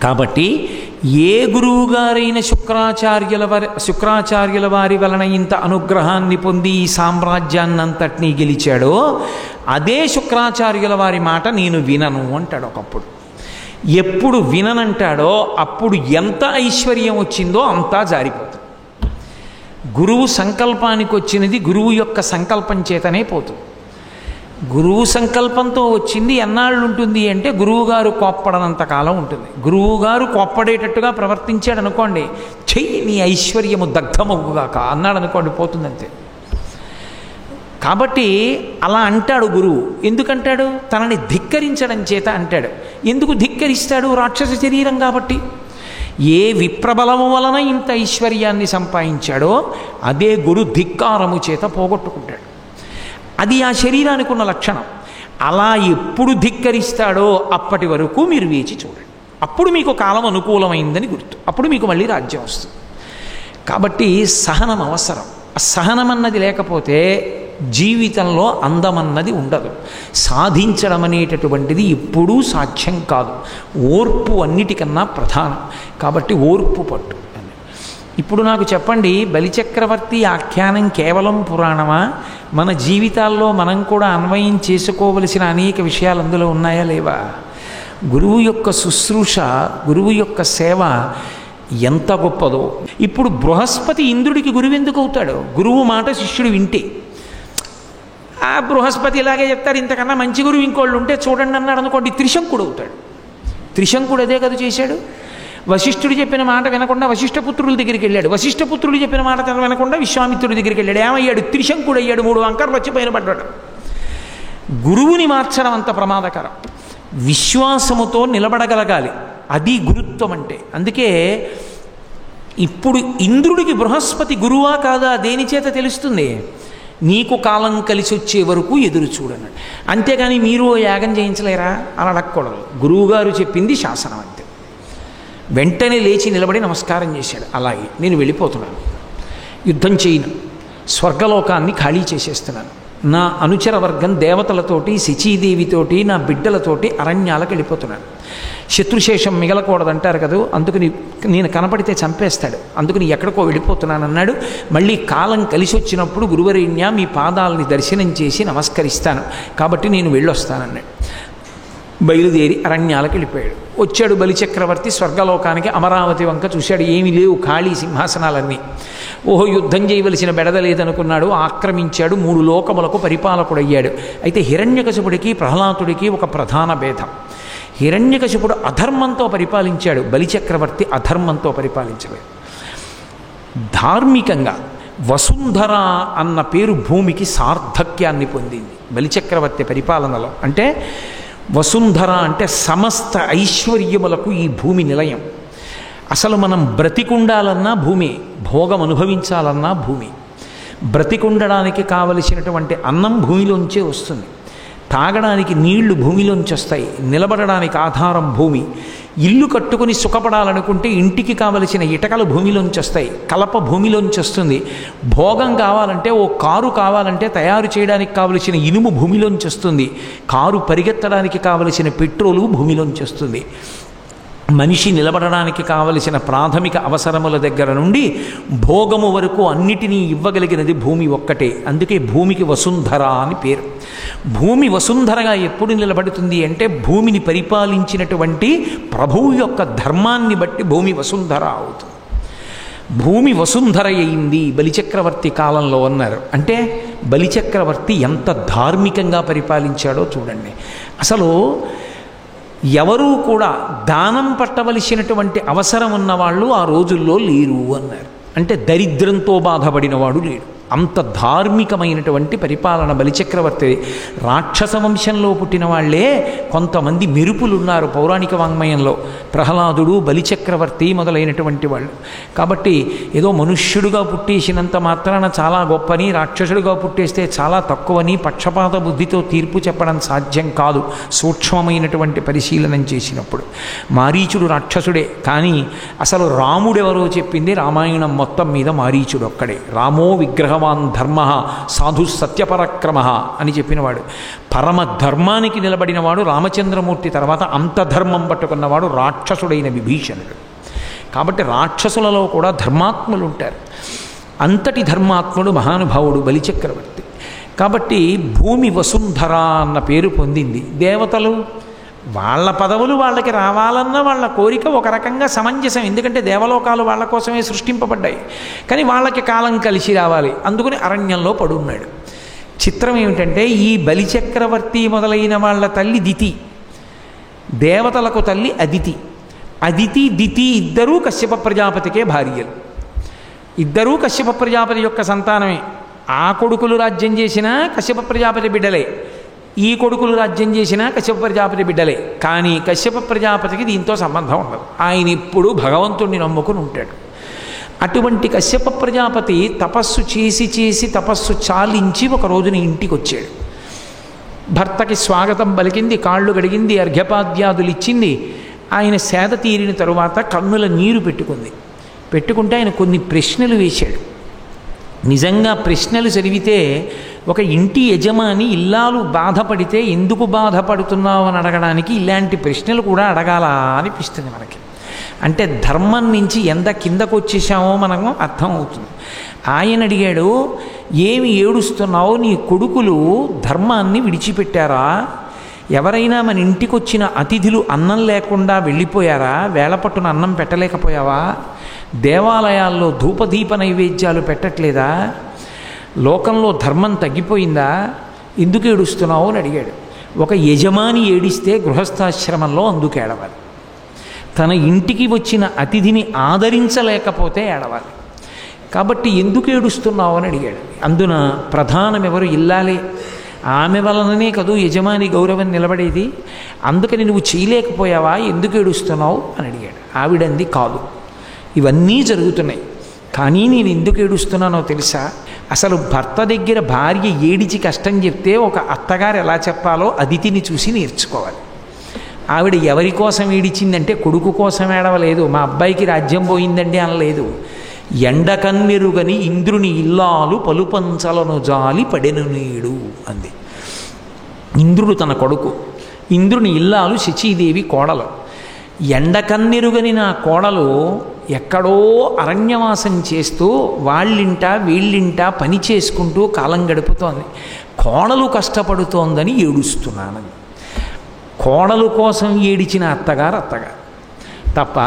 A: కాబట్టి ఏ గురువుగారైన శుక్రాచార్యుల వారి వలన ఇంత అనుగ్రహాన్ని పొంది ఈ సామ్రాజ్యాన్నంతటినీ గెలిచాడో, అదే శుక్రాచార్యుల వారి మాట నేను వినను అంటాడు ఒకప్పుడు. ఎప్పుడు విననంటాడో అప్పుడు ఎంత ఐశ్వర్యం వచ్చిందో అంతా జారిపోతుంది. గురువు సంకల్పానికి వచ్చినది గురువు యొక్క సంకల్పం చేతనే పోతుంది. గురువు సంకల్పంతో వచ్చింది ఎన్నాళ్ళు ఉంటుంది అంటే, గురువుగారు కోప్పడనంత కాలం ఉంటుంది. గురువుగారు కోప్పడేటట్టుగా ప్రవర్తించాడు అనుకోండి, చెయ్యి నీ ఐశ్వర్యము దగ్ధమవుగాక అన్నాడు అనుకోండి, పోతుందంతే. కాబట్టి అలా అంటాడు గురువు. ఎందుకంటాడు? తనని ధిక్కరించడం చేత అంటాడు. ఎందుకు ధిక్కరిస్తాడు? రాక్షస శరీరం కాబట్టి. ఏ విప్రబలము వలన ఇంత ఐశ్వర్యాన్ని సంపాదించాడో అదే గురు ధిక్కారము చేత పోగొట్టుకుంటాడు. అది ఆ శరీరానికి ఉన్న లక్షణం. అలా ఎప్పుడు ధిక్కరిస్తాడో అప్పటి వరకు మీరు వేచి చూడండి. అప్పుడు మీకు కాలం అనుకూలమైందని గుర్తు. అప్పుడు మీకు మళ్ళీ రాజ్యం వస్తుంది. కాబట్టి సహనం అవసరం. ఆ సహనం అన్నది లేకపోతే జీవితంలో అందమన్నది ఉండదు. సాధించడం అనేటటువంటిది ఎప్పుడూ సాధ్యం కాదు. ఓర్పు అన్నిటికన్నా ప్రధానం. కాబట్టి ఓర్పు పట్టు. ఇప్పుడు నాకు చెప్పండి, బలిచక్రవర్తి ఆఖ్యానం కేవలం పురాణమా? మన జీవితాల్లో మనం కూడా అన్వయం చేసుకోవలసిన అనేక విషయాలు అందులో ఉన్నాయా లేవా? గురువు యొక్క శుశ్రూష, గురువు యొక్క సేవ ఎంత గొప్పదో. ఇప్పుడు బృహస్పతి ఇంద్రుడికి గురువు ఎందుకు అవుతాడు? గురువు మాట శిష్యుడు వింటే. ఆ బృహస్పతి ఇలాగే చెప్తారు, ఇంతకన్నా మంచి గురువు ఇంకోళ్ళు ఉంటే చూడండి అన్నాడు అనుకోండి, త్రిశంకుడు అవుతాడు. త్రిశంకుడు అదే కదా చేశాడు. వశిష్ఠుడు చెప్పిన మాట వినకుండా వశిష్ఠపుత్రుల దగ్గరికి వెళ్ళాడు. వశిష్ఠపుత్రులు చెప్పిన మాట వినకుండా విశ్వామిత్రుడి దగ్గరికి వెళ్ళాడు. ఏమయ్యాడు? త్రిశంకుడు అయ్యాడు. 3 వంకర్లు వచ్చి పైన పడ్డాడు. గురువుని మార్చడం అంత ప్రమాదకరం. విశ్వాసముతో నిలబడగలగాలి. అది గురుత్వం అంటే. అందుకే ఇప్పుడు ఇంద్రుడికి బృహస్పతి గురువా కాదా దేని చేత తెలుస్తుంది? నీకు కాలం కలిసి వచ్చే వరకు ఎదురు చూడన్నాడు. అంతేగాని మీరు యాగం చేయించలేరా అని అడగకూడదు. గురువుగారు చెప్పింది శాసనం అంతే. వెంటనే లేచి నిలబడి నమస్కారం చేశాడు. అలాగే నేను వెళ్ళిపోతున్నాను, యుద్ధం చేయను, స్వర్గలోకాన్ని ఖాళీ చేసేస్తున్నాను. నా అనుచర వర్గం దేవతలతోటి, శచీదేవితోటి, నా బిడ్డలతోటి అరణ్యాలకు వెళ్ళిపోతున్నాను. శత్రుశేషం మిగలకూడదంటారు కదా, అందుకని నేను కనపడితే చంపేస్తాడు, అందుకని ఎక్కడికో వెళ్ళిపోతున్నాను అన్నాడు. మళ్ళీ కాలం కలిసి వచ్చినప్పుడు గురువరేణ్య మీ పాదాలని దర్శనం చేసి నమస్కరిస్తాను, కాబట్టి నేను వెళ్ళొస్తానన్నాడు. బయలుదేరి అరణ్యాలకు వెళ్ళిపోయాడు. వచ్చాడు బలిచక్రవర్తి స్వర్గలోకానికి. అమరావతి వంక చూశాడు, ఏమీ లేవు, ఖాళీ సింహాసనాలన్నీ. ఓహో, యుద్ధం చేయవలసిన బెడద లేదనుకున్నాడు, ఆక్రమించాడు, 3 లోకములకు పరిపాలకుడయ్యాడు. అయితే హిరణ్యకశిపుడికి ప్రహ్లాదుడికి ఒక ప్రధాన భేదం. హిరణ్యకశిపుడు అధర్మంతో పరిపాలించాడు, బలిచక్రవర్తి అధర్మంతో పరిపాలించలేదు. ధార్మికంగా వసుంధర అన్న పేరు భూమికి సార్థక్యాన్ని పొందింది బలిచక్రవర్తి పరిపాలనలో. అంటే వసుంధర అంటే సమస్త ఐశ్వర్యములకు ఈ భూమి నిలయం. అసలు మనం బ్రతికుండాలన్నా భూమి, భోగం అనుభవించాలన్నా భూమి. బ్రతికుండడానికి కావలసినటువంటి అన్నం భూమిలోంచే వస్తుంది, తాగడానికి నీళ్లు భూమిలోంచి వస్తాయి, నిలబడడానికి ఆధారం భూమి. ఇల్లు కట్టుకుని సుఖపడాలనుకుంటే ఇంటికి కావలసిన ఇటకలు భూమిలోంచి వస్తాయి, కలప భూమిలోంచి వస్తుంది. భోగం కావాలంటే, ఓ కారు కావాలంటే తయారు చేయడానికి కావలసిన ఇనుము భూమిలోంచి వస్తుంది, కారు పరిగెత్తడానికి కావలసిన పెట్రోలు భూమిలోంచి వస్తుంది. మనిషి నిలబడడానికి కావలసిన ప్రాథమిక అవసరముల దగ్గర నుండి భోగము వరకు అన్నిటినీ ఇవ్వగలిగినది భూమి ఒక్కటే. అందుకే భూమికి వసుంధర అని పేరు. భూమి వసుంధరగా ఎప్పుడు నిలబడుతుంది అంటే భూమిని పరిపాలించినటువంటి ప్రభువు యొక్క ధర్మాన్ని బట్టి భూమి వసుంధర అవుతుంది. భూమి వసుంధర అయింది బలిచక్రవర్తి కాలంలో అన్నారు. అంటే బలిచక్రవర్తి ఎంత ధార్మికంగా పరిపాలించాడో చూడండి. అసలు ఎవరూ కూడా దానం పట్టవలసినటువంటి అవసరం ఉన్నవాళ్ళు ఆ రోజుల్లో లేరు అన్నారు. అంటే దరిద్రంతో బాధపడినవాడు లేడు. అంత ధార్మికమైనటువంటి పరిపాలన బలిచక్రవర్తి. రాక్షస వంశంలో పుట్టిన వాళ్లే కొంతమంది మెరుపులు ఉన్నారు పౌరాణిక వాంగ్మయంలో, ప్రహ్లాదుడు, బలిచక్రవర్తి మొదలైనటువంటి వాళ్ళు. కాబట్టి ఏదో మనుష్యుడుగా పుట్టేసినంత మాత్రాన చాలా గొప్పని, రాక్షసుడుగా పుట్టేస్తే చాలా తక్కువని పక్షపాత బుద్ధితో తీర్పు చెప్పడం సాధ్యం కాదు సూక్ష్మమైనటువంటి పరిశీలనం చేసినప్పుడు. మారీచుడు రాక్షసుడే, కానీ అసలు రాముడెవరో చెప్పింది రామాయణం మొత్తం మీద మారీచుడు ఒక్కడే. రామో విగ్రహవాన్ ధర్మ సాధు సత్యపరక్రమ అని చెప్పినవాడు. పరమ ధర్మానికి నిలబడినవాడు రామచంద్రమూర్తి తర్వాత అంత ధర్మం పట్టుకున్నవాడు రాక్షసుడైన విభీషణుడు. కాబట్టి రాక్షసులలో కూడా ధర్మాత్ములు ఉంటారు. అంతటి ధర్మాత్ముడు మహానుభావుడు బలిచక్రవర్తి. కాబట్టి భూమి వసుంధర అన్న పేరు పొందింది. దేవతలు వాళ్ళ పదవులు వాళ్ళకి రావాలన్న వాళ్ళ కోరిక ఒక రకంగా సమంజసం, ఎందుకంటే దేవలోకాలు వాళ్ళ కోసమే సృష్టింపబడ్డాయి. కానీ వాళ్ళకి కాలం కలిసి రావాలి, అందుకని అరణ్యంలో పడున్నాడు. చిత్రం ఏమిటంటే ఈ బలిచక్రవర్తి మొదలైన వాళ్ళ తల్లి దితి, దేవతలకు తల్లి అదితి. అదితి దితి ఇద్దరూ కశ్యప ప్రజాపతికే భార్యలు. ఇద్దరూ కశ్యప ప్రజాపతి యొక్క సంతానమే. ఆ కొడుకులు రాజ్యం చేసినా కశ్యప ప్రజాపతి బిడ్డలే, ఈ కొడుకులు రాజ్యం చేసినా కశ్యప ప్రజాపతి బిడ్డలే. కానీ కశ్యప ప్రజాపతికి దీంతో సంబంధం ఉండదు. ఆయన ఇప్పుడు భగవంతుడిని నమ్ముకుని ఉంటాడు. అటువంటి కశ్యప ప్రజాపతి తపస్సు చేసి చేసి తపస్సు చాలించి ఒక రోజున ఇంటికి వచ్చాడు. భర్తకి స్వాగతం పలికింది, కాళ్ళు గడిగింది, అర్ఘ్యపాద్యాదులు ఇచ్చింది. ఆయన సేద తీరిన తరువాత కన్నుల నీరు పెట్టుకుంటే ఆయన కొన్ని ప్రశ్నలు వేశాడు. నిజంగా ప్రశ్నలు చదివితే ఒక ఇంటి యజమాని ఇల్లాలు బాధపడితే ఎందుకు బాధపడుతున్నావు అని అడగడానికి ఇలాంటి ప్రశ్నలు కూడా అడగాల అనిపిస్తుంది మనకి. అంటే ధర్మం నుంచి ఎంత కిందకు వచ్చేసామో మనకు అర్థమవుతుంది. ఆయన అడిగాడు, ఏమి ఏడుస్తున్నావు, నీ కొడుకులు ధర్మాన్ని విడిచిపెట్టారా? ఎవరైనా మన ఇంటికి వచ్చిన అతిథులు అన్నం లేకుండా వెళ్ళిపోయారా? వేళపట్టున అన్నం పెట్టలేకపోయావా? దేవాలయాల్లో ధూపదీప నైవేద్యాలు పెట్టట్లేదా? లోకంలో ధర్మం తగ్గిపోయిందా? ఎందుకు ఏడుస్తున్నావు అని అడిగాడు. ఒక యజమాని ఏడిస్తే గృహస్థాశ్రమంలో అందుకు ఏడవాలి. తన ఇంటికి వచ్చిన అతిథిని ఆదరించలేకపోతే ఏడవాలి. కాబట్టి ఎందుకు ఏడుస్తున్నావు అని అడిగాడు. అందున ప్రధానం ఎవరు? ఇల్లాలే. ఆమె వలననే కదూ యజమాని గౌరవం నిలబడేది. అందుకని నువ్వు చేయలేకపోయావా, ఎందుకు ఏడుస్తున్నావు అని అడిగాడు. ఆవిడంది, కాదు, ఇవన్నీ జరుగుతున్నాయి, కానీ నేను ఎందుకు ఏడుస్తున్నానో తెలుసా? అసలు భర్త దగ్గర భార్య ఏడిచి కష్టం చెప్తే ఒక అత్తగారు ఎలా చెప్పాలో అదితిని చూసి నేర్చుకోవాలి. ఆవిడ ఎవరి కోసం ఏడిచిందంటే కొడుకు కోసం ఏడవలేదు, మా అబ్బాయికి రాజ్యం పోయిందండి అనలేదు. ఎండకన్నెరుగని ఇంద్రుని ఇల్లాలు పలుపంచలను జాలి పడెను నీడు అంది. ఇంద్రుడు తన కొడుకు, ఇంద్రుని ఇల్లాలు శచీదేవి కోడలు. ఎండకన్నెరుగని నా కోడలు ఎక్కడో అరణ్యవాసం చేస్తూ వాళ్ళింట వీళ్ళింట పని చేసుకుంటూ కాలం గడుపుతోంది, కోడలు కష్టపడుతోందని ఏడుస్తున్నాను. కోడలు కోసం ఏడిచిన అత్తగారు అత్తగారు తప్ప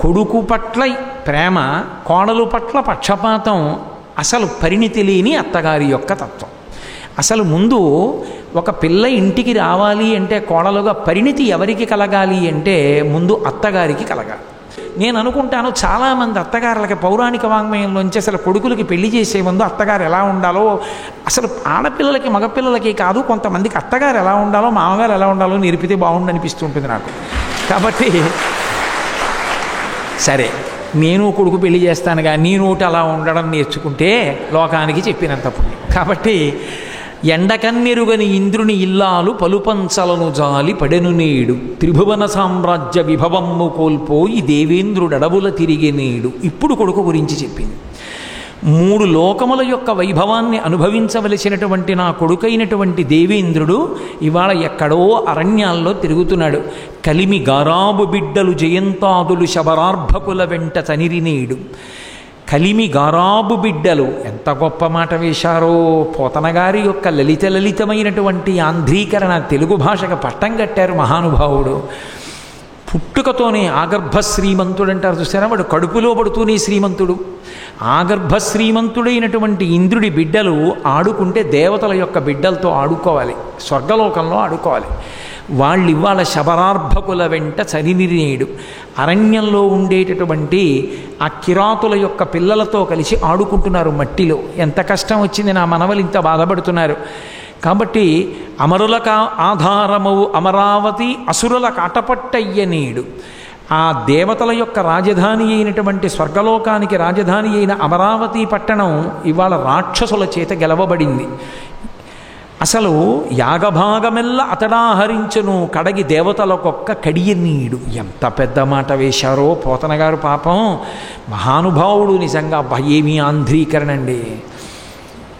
A: కొడుకు పట్ల ప్రేమ, కోడలు పట్ల పక్షపాతం అసలు పరిణితి లేని అత్తగారి యొక్క తత్వం. అసలు ముందు ఒక పిల్ల ఇంటికి రావాలి అంటే కోడలుగా పరిణితి ఎవరికి కలగాలి అంటే ముందు అత్తగారికి కలగాలి. నేను అనుకుంటాను చాలామంది అత్తగారులకి పౌరాణిక వాంగ్మయంలోంచి అసలు కొడుకులకి పెళ్లి చేసే ముందు అత్తగారు ఎలా ఉండాలో, అసలు ఆడపిల్లలకి మగపిల్లలకి కాదు కొంతమందికి అత్తగారు ఎలా ఉండాలో మామగారు ఎలా ఉండాలో నేర్పితే బాగుండు అనిపిస్తుంటుంది నాకు. కాబట్టి సరే నేను కొడుకు పెళ్లి చేస్తానుగా నీ నోటి అలా ఉండడం నేర్చుకుంటే లోకానికి చెప్పినంత పుణ్యం. కాబట్టి ఎండకన్నెరుగని ఇంద్రుని ఇల్లాలు పలుపంచలను జాలి పడెను నేడు, త్రిభువన సామ్రాజ్య విభవమ్ము కోల్పోయి దేవేంద్రుడడవుల తిరిగే నేడు. ఇప్పుడు కొడుకు గురించి చెప్పింది. 3 లోకముల యొక్క వైభవాన్ని అనుభవించవలసినటువంటి నా కొడుకైనటువంటి దేవేంద్రుడు ఇవాళ ఎక్కడో అరణ్యాల్లో తిరుగుతున్నాడు. కలిమి గారాబు బిడ్డలు జయంతాదులు శబరార్భకుల వెంట తనిరినేడు. కలిమి గారాబు బిడ్డలు, ఎంత గొప్ప మాట వేశారో! పోతనగారి యొక్క లలితమైనటువంటి ఆంధ్రీకరణ తెలుగు భాషకు పట్టం కట్టారు మహానుభావుడు. పుట్టుకతోనే ఆగర్భ శ్రీమంతుడు అంటారు చూసారా, వాడు కడుపులో పడుతూనే శ్రీమంతుడు. ఆగర్భ శ్రీమంతుడైనటువంటి ఇంద్రుడి బిడ్డలు ఆడుకుంటే దేవతల యొక్క బిడ్డలతో ఆడుకోవాలి, స్వర్గలోకంలో ఆడుకోవాలి. వాళ్ళు ఇవాళ శబరార్భకుల వెంట చరినిరేడు. అరణ్యంలో ఉండేటటువంటి ఆ కిరాతుల యొక్క పిల్లలతో కలిసి ఆడుకుంటున్నారు మట్టిలో. ఎంత కష్టం వచ్చింది, నా మనవలు ఇంత బాధపడుతున్నారు. కాబట్టి అమరులక ఆధారమవు అమరావతి అసురుల కాటపట్టయ్యనేడు. ఆ దేవతల యొక్క రాజధాని అయినటువంటి స్వర్గలోకానికి రాజధాని అయిన అమరావతి పట్టణం ఇవాళ రాక్షసుల చేత గెలవబడింది. అసలు యాగభాగమెల్ల అతడాహరించును కడగి దేవతలకొక్క కడియనీడు. ఎంత పెద్ద మాట వేశారో పోతనగారు. పాపం మహానుభావుడు నిజంగా. ఏమీ ఆంధ్రీకరణండి.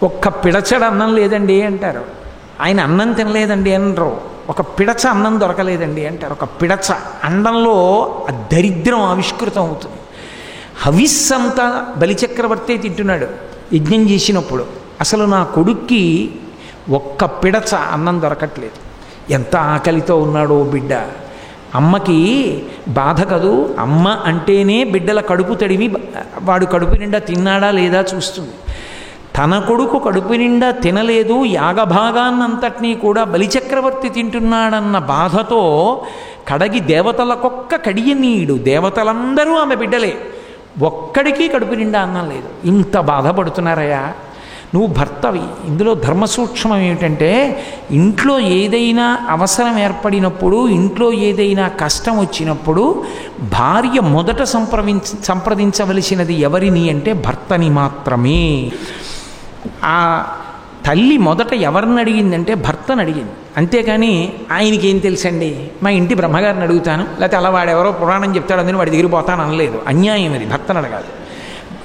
A: ఒక్క పిడచడ అన్నం లేదండి అంటారు. ఆయన అన్నం తినలేదండి అనరు. ఒక పిడచ అన్నం దొరకలేదండి అంటారు. ఒక పిడచ అండంలో ఆ దరిద్రం ఆవిష్కృతం అవుతుంది. హవిస్సంతా బలిచక్రవర్తి తింటున్నాడు యజ్ఞం చేసినప్పుడు. అసలు నా కొడుక్కి ఒక్క పిడచ అన్నం దొరకట్లేదు. ఎంత ఆకలితో ఉన్నాడో బిడ్డ. అమ్మకి బాధ కదూ. అమ్మ అంటేనే బిడ్డల కడుపు తడివి వాడు కడుపు నిండా తిన్నాడా లేదా చూస్తుంది. తన కొడుకు కడుపు నిండా తినలేదు, యాగభాగాన్నంతటినీ కూడా బలిచక్రవర్తి తింటున్నాడన్న బాధతో కడగి దేవతలకొక్క కడియనీడు. దేవతలందరూ ఆమె బిడ్డలే, ఒక్కడికి కడుపు నిండా అన్నం లేదు. ఇంత బాధపడుతున్నారయ్యా. నువ్వు భర్తవి. ఇందులో ధర్మసూక్ష్మం ఏమిటంటే, ఇంట్లో ఏదైనా అవసరం ఏర్పడినప్పుడు, ఇంట్లో ఏదైనా కష్టం వచ్చినప్పుడు భార్య మొదట సంప్రదించవలసినది ఎవరిని అంటే భర్తని మాత్రమే. ఆ తల్లి మొదట ఎవరిని అడిగిందంటే భర్తను అడిగింది. అంతేకాని ఆయనకి ఏం తెలుసండి, మా ఇంటి బ్రహ్మగారిని అడుగుతాను, లేకపోతే అలా వాడెవరో పురాణం చెప్తాడు అందుని వాడి దగ్గర పోతాను అనలేదు. అన్యాయం అది. భర్తను అడగాలి.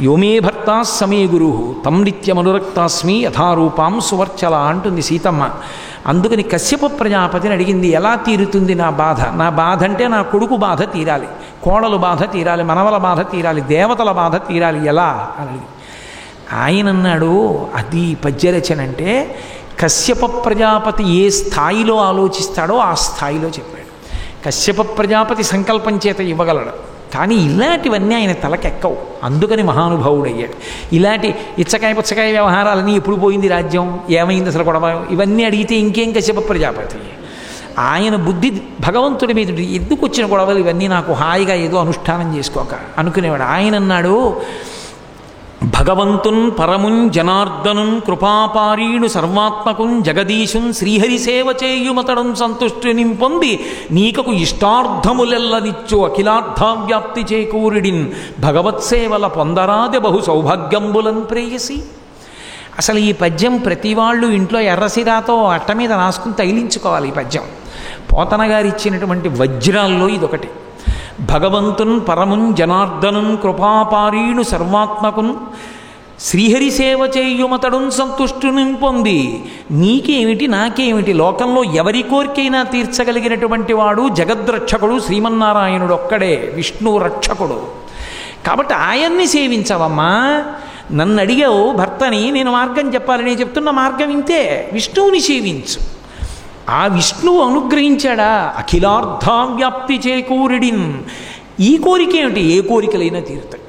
A: యోమే భర్త సమే గురు తం నిత్యమనురక్తాస్మి యథారూపాం సువర్చల అంటుంది సీతమ్మ. అందుకని కశ్యప ప్రజాపతిని అడిగింది, ఎలా తీరుతుంది నా బాధ? నా బాధ అంటే నా కొడుకు బాధ తీరాలి, కోడలు బాధ తీరాలి, మనవల బాధ తీరాలి, దేవతల బాధ తీరాలి, ఎలా అని. ఆయన అన్నాడు, అది పద్యరచన అంటే కశ్యప ప్రజాపతి ఏ స్థాయిలో ఆలోచిస్తాడో ఆ స్థాయిలో చెప్పాడు. కశ్యప ప్రజాపతి సంకల్పం చేత ఇవ్వగలడు, కానీ ఇలాంటివన్నీ ఆయన తలకెక్కవు. అందుకని మహానుభావుడు అయ్యాడు. ఇలాంటి ఇచ్చకాయ పుచ్చకాయ వ్యవహారాలని ఎప్పుడు పోయింది రాజ్యం, ఏమైంది అసలు గొడవ, ఇవన్నీ అడిగితే ఇంకేం కశ్యప ప్రజాపతి. ఆయన బుద్ధి భగవంతుడి మీద ఎందుకు వచ్చిన గొడవలు ఇవన్నీ, నాకు హాయిగా ఏదో అనుష్ఠానం చేసుకోక అనుకునేవాడు. ఆయన అన్నాడు, భగవంతున్ పరమున్ జనార్దనున్ కృపాపారీణు సర్వాత్మకున్ జగదీశున్ శ్రీహరి సేవ చేయుమతడం సంతుష్టిని పొంది నీకకు ఇష్టార్థములెల్లనిచ్చు అఖిలార్థవ్యాప్తి చేకూరిడిన్ భగవత్సేవల పొందరాది బహు సౌభాగ్యంబులన్ ప్రేయసి. అసలు ఈ పద్యం ప్రతి వాళ్ళు ఇంట్లో ఎర్రసిరాతో అట్ట మీద రాసుకుని తగిలించుకోవాలి. ఈ పద్యం పోతన గారు ఇచ్చినటువంటి వజ్రాల్లో ఇదొకటి. భగవంతున్ పరమున్ జనార్దనున్ కృపాపారీణు సర్వాత్మకున్ శ్రీహరి సేవ చేయుమతడున్ సంతుష్టుని పొంది నీకేమిటి నాకేమిటి, లోకంలో ఎవరి కోరికైనా తీర్చగలిగినటువంటి వాడు జగద్రక్షకుడు శ్రీమన్నారాయణుడు ఒక్కడే, విష్ణు రక్షకుడు. కాబట్టి ఆయన్ని సేవించవమ్మా. నన్ను అడిగావు భర్తని, నేను మార్గం చెప్పాలి, నేను చెప్తున్న మార్గం ఇంతే, విష్ణువుని సేవించు. ఆ విష్ణువు అనుగ్రహించాడా? అఖిలార్థావ్యాప్తి చేకూరిడిన్. ఈ కోరిక ఏమిటి? ఏ కోరికలైనా తీరుతాయి.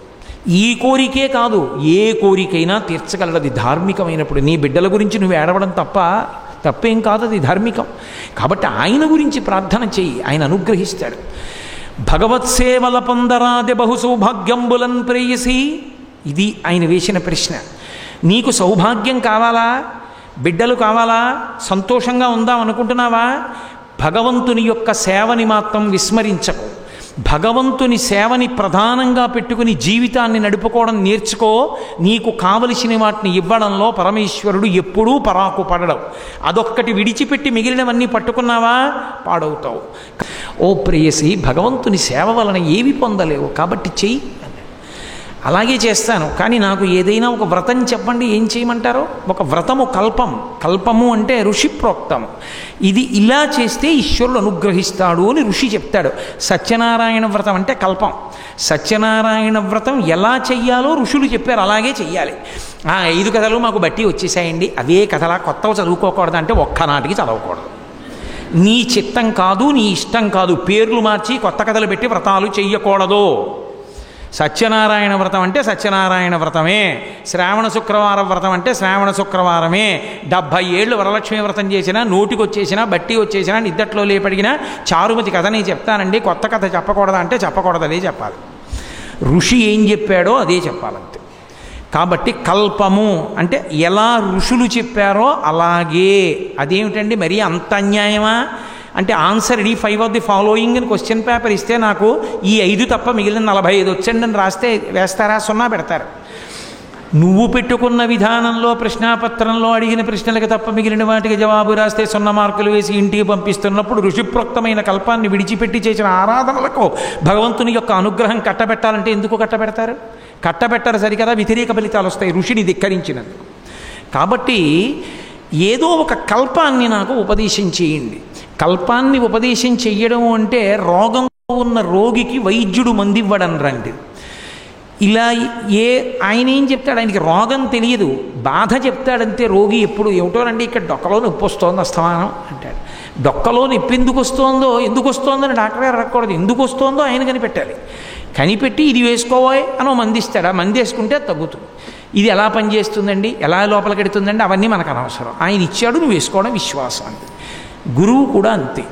A: ఈ కోరికే కాదు, ఏ కోరికైనా తీర్చగలది ధార్మికమైనప్పుడు. నీ బిడ్డల గురించి నువ్వు ఏడవడం తప్పేం కాదు, అది ధార్మికం. కాబట్టి ఆయన గురించి ప్రార్థన చెయ్యి, ఆయన అనుగ్రహిస్తాడు. భగవత్సేవల పొందరాది బహు సౌభాగ్యంబులన్ ప్రేయసి. ఇది ఆయన వేసిన ప్రశ్న. నీకు సౌభాగ్యం కావాలా? బిడ్డలు కావాలా? సంతోషంగా ఉందాం అనుకుంటున్నావా? భగవంతుని యొక్క సేవని మాత్రం విస్మరించకు. భగవంతుని సేవని ప్రధానంగా పెట్టుకుని జీవితాన్ని నడుపుకోవడం నేర్చుకో. నీకు కావలసిన వాటిని ఇవ్వడంలో పరమేశ్వరుడు ఎప్పుడూ పరాకు పడడం. అదొక్కటి విడిచిపెట్టి మిగిలినవన్నీ పట్టుకున్నావా పాడవుతావు. ఓ ప్రేయసి, భగవంతుని సేవ వలన ఏవి పొందలేవు, కాబట్టి చెయ్యి. అలాగే చేస్తాను, కానీ నాకు ఏదైనా ఒక వ్రతం చెప్పండి, ఏం చేయమంటారో? ఒక వ్రతము కల్పము అంటే ఋషి ప్రోక్తము. ఇది ఇలా చేస్తే ఈశ్వరుడు అనుగ్రహిస్తాడు అని ఋషి చెప్తాడు. సత్యనారాయణ వ్రతం అంటే కల్పం. సత్యనారాయణ వ్రతం ఎలా చెయ్యాలో ఋషులు చెప్పారు, అలాగే చెయ్యాలి. 5 కథలు మాకు బట్టి వచ్చేసాయండి, అవే కథలా కొత్తవి చదువుకోకూడదు అంటే ఒక్కనాటికి చదవకూడదు. నీ చిత్తం కాదు, నీ ఇష్టం కాదు, పేర్లు మార్చి కొత్త కథలు పెట్టి వ్రతాలు చెయ్యకూడదు. సత్యనారాయణ వ్రతం అంటే సత్యనారాయణ వ్రతమే, శ్రావణ శుక్రవారం వ్రతం అంటే శ్రావణ శుక్రవారమే. 70 ఏళ్ళు వరలక్ష్మి వ్రతం చేసినా, నోటికి వచ్చేసినా, బట్టి వచ్చేసినా, నిద్దట్లో లేపడిగినా చారుమతి కథ నేను చెప్తానండి, కొత్త కథ చెప్పకూడదా అంటే చెప్పకూడదు, అదే చెప్పాలి. ఋషి ఏం చెప్పాడో అదే చెప్పాలంతే. కాబట్టి కల్పము అంటే ఎలా ఋషులు చెప్పారో అలాగే. అదేమిటండి మరీ అంత అన్యాయమా అంటే? Answer the 5 of the following అని క్వశ్చన్ పేపర్ ఇస్తే నాకు ఈ 5 తప్ప మిగిలిన 45 వచ్చండి అని రాస్తే వేస్తారా? 0 పెడతారు. నువ్వు పెట్టుకున్న విధానంలో ప్రశ్నాపత్రంలో అడిగిన ప్రశ్నలకు తప్ప మిగిలిన వాటికి జవాబు రాస్తే 0 మార్కులు వేసి ఇంటికి పంపిస్తున్నప్పుడు ఋషిప్రోక్తమైన కల్పాన్ని విడిచిపెట్టి చేసిన ఆరాధనలకు భగవంతుని యొక్క అనుగ్రహం కట్టబెట్టాలంటే ఎందుకు కట్టబెడతారు? కట్టబెట్టరు సరికదా, వ్యతిరేక ఫలితాలు వస్తాయి ఋషిని ధిక్కరించినందుకు. కాబట్టి ఏదో ఒక కల్పాన్ని నాకు ఉపదేశం చేయండి. కల్పాన్ని ఉపదేశం చెయ్యడం అంటే రోగంలో ఉన్న రోగికి వైద్యుడు మందివ్వడం రండి. ఇలా ఆయన ఏం చెప్తాడు? ఆయనకి రోగం తెలియదు, బాధ చెప్తాడంతే. రోగి ఎప్పుడు ఏమిటోనండి ఇక్కడ డొక్కలో నొప్పి వస్తోంది అస్తమానం అంటాడు. డొక్కలో నొప్పి ఎందుకు వస్తోందని డాక్టర్ గారు అడగకూడదు, ఎందుకు వస్తోందో ఆయన కనిపెట్టాలి. కనిపెట్టి ఇది వేసుకోవాలి అని మందిస్తాడు. ఆ మంది వేసుకుంటే తగ్గుతుంది. ఇది ఎలా పనిచేస్తుందండి, ఎలా లోపలికెడుతుందండి, అవన్నీ మనకు అనవసరం. ఆయన ఇచ్చాడు, నువ్వు వేసుకోవడం విశ్వాసం అంతే. గురువు కూడా అంతే.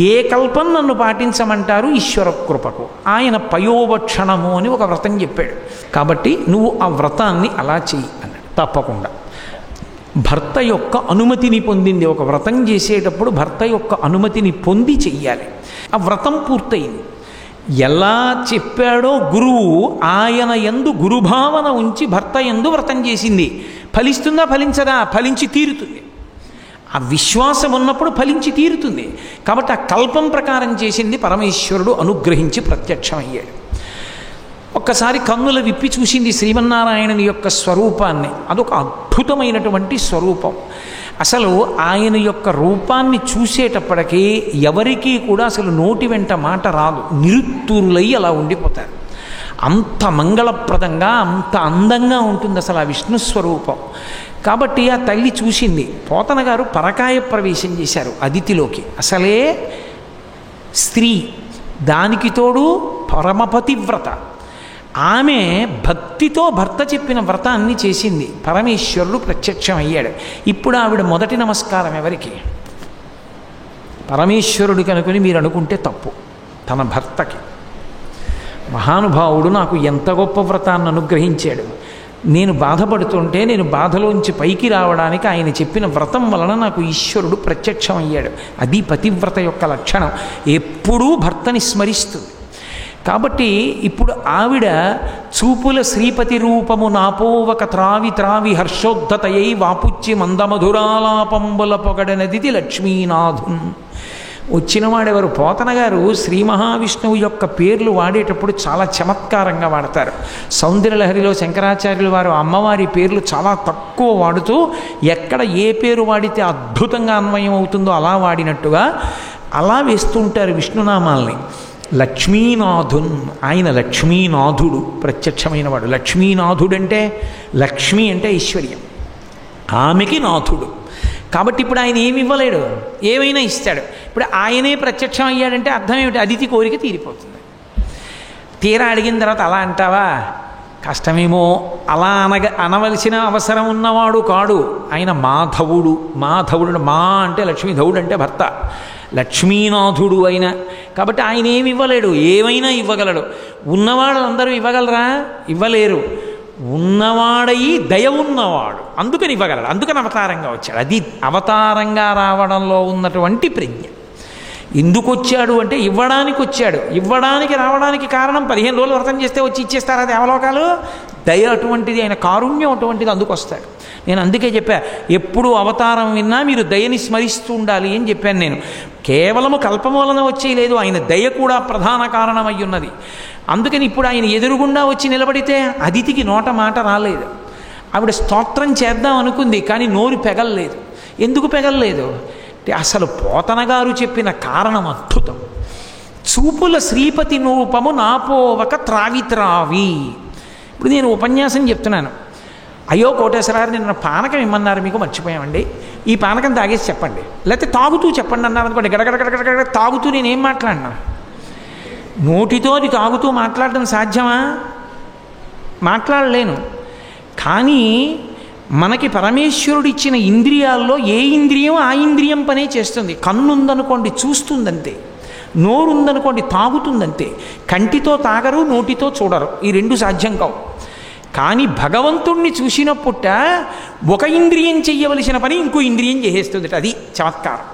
A: ఏ కల్పం నన్ను పాటించమంటారు? ఈశ్వర కృపకు. ఆయన పయోవక్షణము అని ఒక వ్రతం చెప్పాడు. కాబట్టి నువ్వు ఆ వ్రతాన్ని అలా చెయ్యి అన్నాడు. తప్పకుండా భర్త యొక్క అనుమతిని పొందింది. ఒక వ్రతం చేసేటప్పుడు భర్త యొక్క అనుమతిని పొంది చెయ్యాలి. ఆ వ్రతం పూర్తయింది. ఎలా చెప్పాడో గురువు ఆయన యందు గురుభావన ఉంచి భర్త యందు వ్రతం చేసింది. ఫలిస్తుందా? ఫలించదా? ఫలించి తీరుతుంది. ఆ విశ్వాసం ఉన్నప్పుడు ఫలించి తీరుతుంది. కాబట్టి ఆ కల్పం ప్రకారం చేసింది. పరమేశ్వరుడు అనుగ్రహించి ప్రత్యక్షమయ్యాడు. ఒక్కసారి కన్నుల విప్పి చూసింది శ్రీమన్నారాయణుని యొక్క స్వరూపాన్ని. అదొక అద్భుతమైనటువంటి స్వరూపం. అసలు ఆయన యొక్క రూపాన్ని చూసేటప్పటికీ ఎవరికీ కూడా అసలు నోటి వెంట మాట రాదు, నిరుత్తూరులై అలా ఉండిపోతారు. అంత మంగళప్రదంగా, అంత అందంగా ఉంటుంది అసలు ఆ విష్ణు స్వరూపం. కాబట్టి ఆ తల్లి చూసింది. పోతన గారు పరకాయ ప్రవేశం చేశారు అదితిలోకి. అసలే స్త్రీ, దానికి తోడు పరమపతివ్రత. ఆమె భక్తితో భర్త చెప్పిన వ్రతాన్ని చేసింది. పరమేశ్వరుడు ప్రత్యక్షమయ్యాడు. ఇప్పుడు ఆవిడ మొదటి నమస్కారం ఎవరికి? పరమేశ్వరుడు కనుకొని మీరు అనుకుంటే తప్పు. తన భర్తకి. మహానుభావుడు నాకు ఎంత గొప్ప వ్రతాన్ని అనుగ్రహించాడు. నేను బాధపడుతుంటే నేను బాధలోంచి పైకి రావడానికి ఆయన చెప్పిన వ్రతం వలన నాకు ఈశ్వరుడు ప్రత్యక్షమయ్యాడు. అది పతివ్రత యొక్క లక్షణం. ఎప్పుడూ భర్తని స్మరిస్తుంది. కాబట్టి ఇప్పుడు ఆవిడ చూపుల శ్రీపతి రూపము నాపోవక త్రావి త్రావి హర్షోద్ధతయై వాపుచ్చి మందమధురాలాపంబుల పొగడనదిది లక్ష్మీనాథున్. వచ్చినవాడెవరు? పోతన గారు శ్రీ మహావిష్ణువు యొక్క పేర్లు వాడేటప్పుడు చాలా చమత్కారంగా వాడతారు. సౌందర్యలహరిలో శంకరాచార్యులు వారు అమ్మవారి పేర్లు చాలా తక్కువ వాడుతూ ఎక్కడ ఏ పేరు వాడితే అద్భుతంగా అన్వయం అవుతుందో అలా వాడినట్టుగా అలా వేస్తుంటారు విష్ణునామాల్ని. లక్ష్మీనాథున్, ఆయన లక్ష్మీనాథుడు, ప్రత్యక్షమైన వాడు. లక్ష్మీనాథుడంటే లక్ష్మి అంటే ఐశ్వర్యం, ఆమెకి నాథుడు. కాబట్టి ఇప్పుడు ఆయన ఏమి ఇవ్వలేడు, ఏమైనా ఇస్తాడు. ఇప్పుడు ఆయనే ప్రత్యక్షం అయ్యాడంటే అర్థం ఏమిటి? అదితి కోరిక తీరిపోతుంది. తీరా అడిగిన తర్వాత అలా అంటావా, కష్టమేమో, అలా అనవలసిన అవసరం ఉన్నవాడు కాడు ఆయన. మాధవుడు, మాధవుడు మా అంటే లక్ష్మీధవుడు అంటే భర్త, లక్ష్మీనాథుడు అయిన. కాబట్టి ఆయన ఏమి ఇవ్వలేడు, ఏమైనా ఇవ్వగలడు. ఉన్నవాడు అందరూ ఇవ్వగలరా? ఇవ్వలేరు. ఉన్నవాడయి దయ ఉన్నవాడు, అందుకని ఇవ్వగలడు, అందుకని అవతారంగా వచ్చాడు. అది అవతారంగా రావడంలో ఉన్నటువంటి ప్రజ్ఞ. ఎందుకు వచ్చాడు అంటే ఇవ్వడానికి వచ్చాడు. ఇవ్వడానికి రావడానికి కారణం 15 రోజులు వ్రతం చేస్తే వచ్చి ఇచ్చేస్తారా దేవలోకాలు? దయ అటువంటిది, ఆయన కారుణ్యం అటువంటిది, అందుకు వస్తాడు. నేను అందుకే చెప్పా, ఎప్పుడు అవతారం విన్నా మీరు దయని స్మరిస్తూ ఉండాలి అని చెప్పాను నేను. కేవలము కల్పం వలన వచ్చేయలేదు, ఆయన దయ కూడా ప్రధాన కారణమై ఉన్నది. అందుకని ఇప్పుడు ఆయన ఎదురుగుండా వచ్చి నిలబడితే అదితికి నోట మాట రాలేదు. ఆవిడ స్తోత్రం చేద్దాం అనుకుంది, కానీ నోరు పెగల్లేదు. ఎందుకు పెగల్లేదు అంటే అసలు పోతన గారు చెప్పిన కారణం అద్భుతం. చూపుల శ్రీపతి రూపము నాపోవక త్రావి త్రావి. ఇప్పుడు నేను ఉపన్యాసం చెప్తున్నాను, అయ్యో కోటేశ్వరారు నిన్న పానకం ఇమ్మన్నారు, మీకు మర్చిపోయామండి, ఈ పానకం తాగేసి చెప్పండి, లేకపోతే తాగుతూ చెప్పండి అన్నారు అనుకోండి. గడగడగడగడ తాగుతూ నేనేం మాట్లాడినా? నోటితో అది తాగుతూ మాట్లాడడం సాధ్యమా? మాట్లాడలేను. కానీ మనకి పరమేశ్వరుడు ఇచ్చిన ఇంద్రియాల్లో ఏ ఇంద్రియం ఆ ఇంద్రియం పనే చేస్తుంది. కన్ను ఉందనుకోండి చూస్తుందంతే, నోరు ఉందనుకోండి తాగుతుందంతే. కంటితో తాగరు, నోటితో చూడరు, ఈ రెండు సాధ్యం కావు. కానీ భగవంతుణ్ణి చూసినప్పుట ఒక ఇంద్రియం చెయ్యవలసిన పని ఇంకో ఇంద్రియం చేసేస్తుంది. అది చమత్కారం.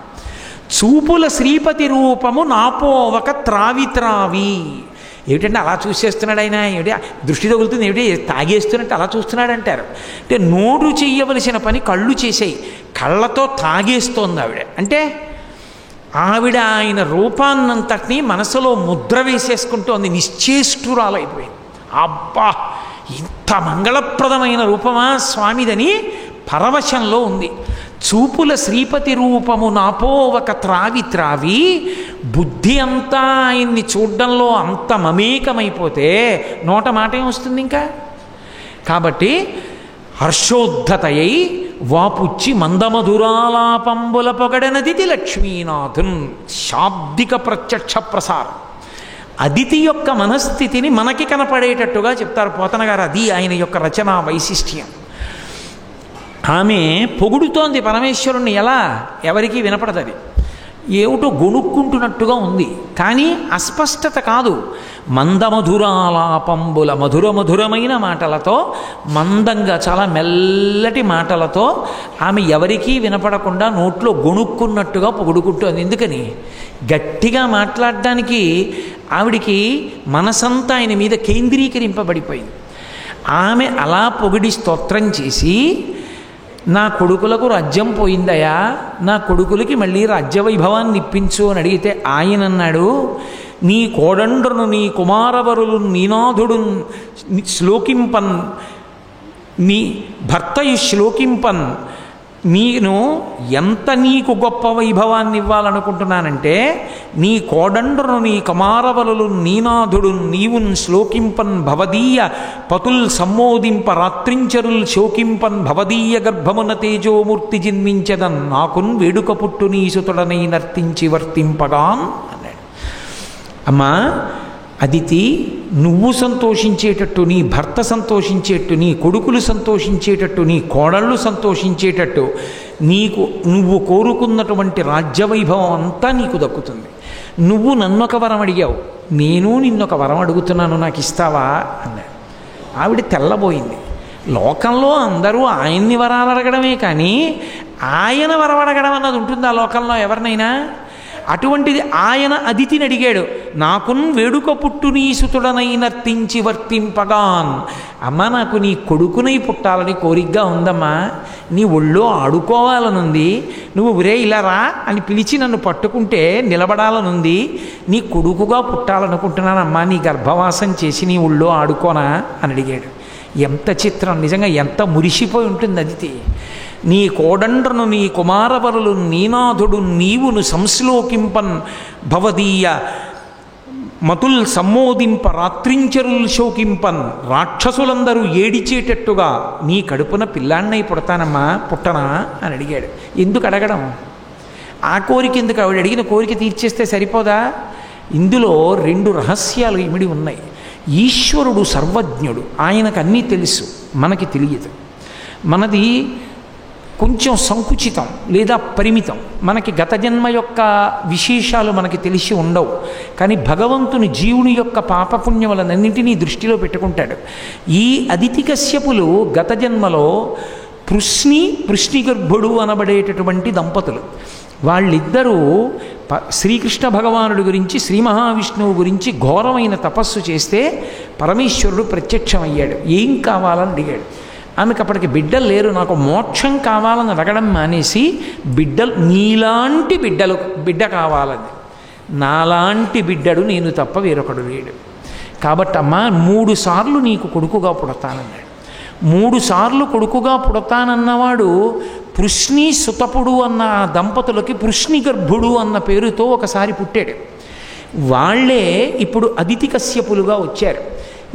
A: చూపుల శ్రీపతి రూపము నాపోవక త్రావి త్రావి. ఏమిటంటే అలా చూసేస్తున్నాడు ఆయన, ఏమిటి దృష్టి తగులుతుంది, ఏమిటి తాగేస్తున్నట్టు అలా చూస్తున్నాడు అంటారు. అంటే నోరు చెయ్యవలసిన పని కళ్ళు చేసాయి, కళ్ళతో తాగేస్తోంది ఆవిడ. అంటే ఆవిడ ఆయన రూపాన్నంతటినీ మనసులో ముద్ర వేసేసుకుంటోంది, నిశ్చేష్టురాలైపోయింది. అబ్బా, ఇంత మంగళప్రదమైన రూపమా స్వామిదని పరవశంలో ఉంది. చూపుల శ్రీపతి రూపము నాపోవక త్రావి త్రావి. బుద్ధి అంతా ఆయన్ని చూడ్డంలో అంత మమేకమైపోతే నోట మాట ఏమొస్తుంది ఇంకా? కాబట్టి హర్షోద్ధతయై వాపుచ్చి మందమధురాలాపంబుల పొగడనదితి లక్ష్మీనాథున్. శాబ్దిక ప్రత్యక్ష ప్రసారం. అదితి యొక్క మనస్థితిని మనకి కనపడేటట్టుగా చెప్తారు పోతన గారు. అది ఆయన యొక్క రచనా వైశిష్ట్యం. ఆమె పొగుడుతోంది పరమేశ్వరుణ్ణి. ఎలా? ఎవరికీ వినపడదు. ఏమిటో గొణుక్కుంటున్నట్టుగా ఉంది, కానీ అస్పష్టత కాదు. మందమధురాలాపంబుల, మధురమైన మాటలతో, మందంగా చాలా మెల్లటి మాటలతో ఆమె ఎవరికీ వినపడకుండా నోట్లో గొణుక్కున్నట్టుగా పొగుడుకుంటోంది. ఎందుకని? గట్టిగా మాట్లాడడానికి ఆవిడికి మనసంతా ఆయన మీద కేంద్రీకరింపబడిపోయింది. ఆమె అలా పొగిడి స్తోత్రం చేసి, నా కొడుకులకు రాజ్యం పోయిందయా, నా కొడుకులకి మళ్ళీ రాజ్యవైభవాన్ని ఇప్పించు అని అడిగితే ఆయన అన్నాడు, నీ కోడండ్రును నీ కుమారవరులు నీనాథుడు శ్లోకింపన్, నీ భర్తయు శ్లోకింపన్, నేను ఎంత నీకు గొప్ప వైభవాన్ని ఇవ్వాలనుకుంటున్నానంటే, నీ కోడండ్రును నీ కుమారవరులు నీనాథుడు నీవున్ శ్లోకింపన్ భవదీయ పతుల్ సమ్మోదింప రాత్రించరుల్ శోకింపన్ భవదీయ గర్భమున తేజోమూర్తి జన్మించదన్ నాకున్ వేడుక పుట్టు నీ సుతుడనై నర్తించి వర్తింపగాన్ అన్నాడు. అమ్మా అదితి, నువ్వు సంతోషించేటట్టు, నీ భర్త సంతోషించేటట్టు, నీ కొడుకులు సంతోషించేటట్టు, నీ కోడళ్ళు సంతోషించేటట్టు నీకు నువ్వు కోరుకున్నటువంటి రాజ్యవైభవం అంతా నీకు దక్కుతుంది. నువ్వు నన్నొక వరం అడిగావు, నేను నిన్నొక వరం అడుగుతున్నాను, నాకు ఇస్తావా అన్నాడు. ఆవిడ తెల్లబోయింది. లోకంలో అందరూ ఆయన్ని వరాలు అడగడమే కానీ ఆయన వరం అడగడం అన్నది ఉంటుందా లోకంలో ఎవరినైనా? అటువంటిది ఆయన అదితిని అడిగాడు, నాకున్ వేడుక పుట్టు నీ సుతుడనై నర్తించి వర్తింపగాన్. అమ్మ, నాకు నీ కొడుకునై పుట్టాలని కోరికగా ఉందమ్మా, నీ ఒళ్ళో ఆడుకోవాలనుంది, నువ్వు ఒరే ఇలా రా అని పిలిచి నన్ను పట్టుకుంటే నిలబడాలనుంది, నీ కొడుకుగా పుట్టాలనుకుంటున్నానమ్మా, నీ గర్భవాసం చేసి నీ ఒళ్ళో ఆడుకోనా అని అడిగాడు. ఎంత చిత్రం! నిజంగా ఎంత మురిసిపోయి ఉంటుంది అదితి. నీ కోడండ్రను నీ కుమారవరులు నీనాథుడు నీవును సంశ్లోకింపన్ భవదీయ మతుల్ సమ్మోదింప రాత్రించరుల్ శోకింపన్ రాక్షసులందరూ ఏడిచేటట్టుగా నీ కడుపున పిల్లాన్నై పుడతానమ్మా పుట్టనా అని అడిగాడు. ఎందుకు అడగడం? ఆ కోరిక ఎందుకు? ఆవిడ అడిగిన కోరిక తీర్చేస్తే సరిపోదా? ఇందులో 2 రహస్యాలు ఇమిడి ఉన్నాయి. ఈశ్వరుడు సర్వజ్ఞుడు, ఆయనకు అన్నీ తెలుసు, మనకి తెలియదు. మనది కొంచెం సంకుచితం లేదా పరిమితం. మనకి గత జన్మ యొక్క విశేషాలు మనకి తెలిసి ఉండవు. కానీ భగవంతుని జీవుని యొక్క పాపపుణ్యములన్నింటినీ దృష్టిలో పెట్టుకుంటాడు. ఈ అదితి కశ్యపులు గత జన్మలో పృష్ణిగర్భుడు అనబడేటటువంటి దంపతులు. వాళ్ళిద్దరూ శ్రీకృష్ణ భగవానుడి గురించి, శ్రీ మహావిష్ణువు గురించి ఘోరమైన తపస్సు చేస్తే పరమేశ్వరుడు ప్రత్యక్షమయ్యాడు. ఏం కావాలని అడిగాడు. ఆమెకు అప్పటికి బిడ్డలు లేరు. నాకు మోక్షం కావాలని అడగడం మానేసి నీలాంటి బిడ్డ కావాలని, నాలాంటి బిడ్డడు నేను తప్ప వేరొకడు లేడు. కాబట్టి అమ్మా 3 సార్లు నీకు కొడుకుగా పుడతానన్నాడు. 3 సార్లు కొడుకుగా పుడతానన్నవాడు పృష్ణి సుతపుడు అన్న దంపతులకి పృష్ణి గర్భుడు అన్న పేరుతో ఒకసారి పుట్టాడు. వాళ్ళే ఇప్పుడు అదితి కశ్యపులుగా వచ్చారు.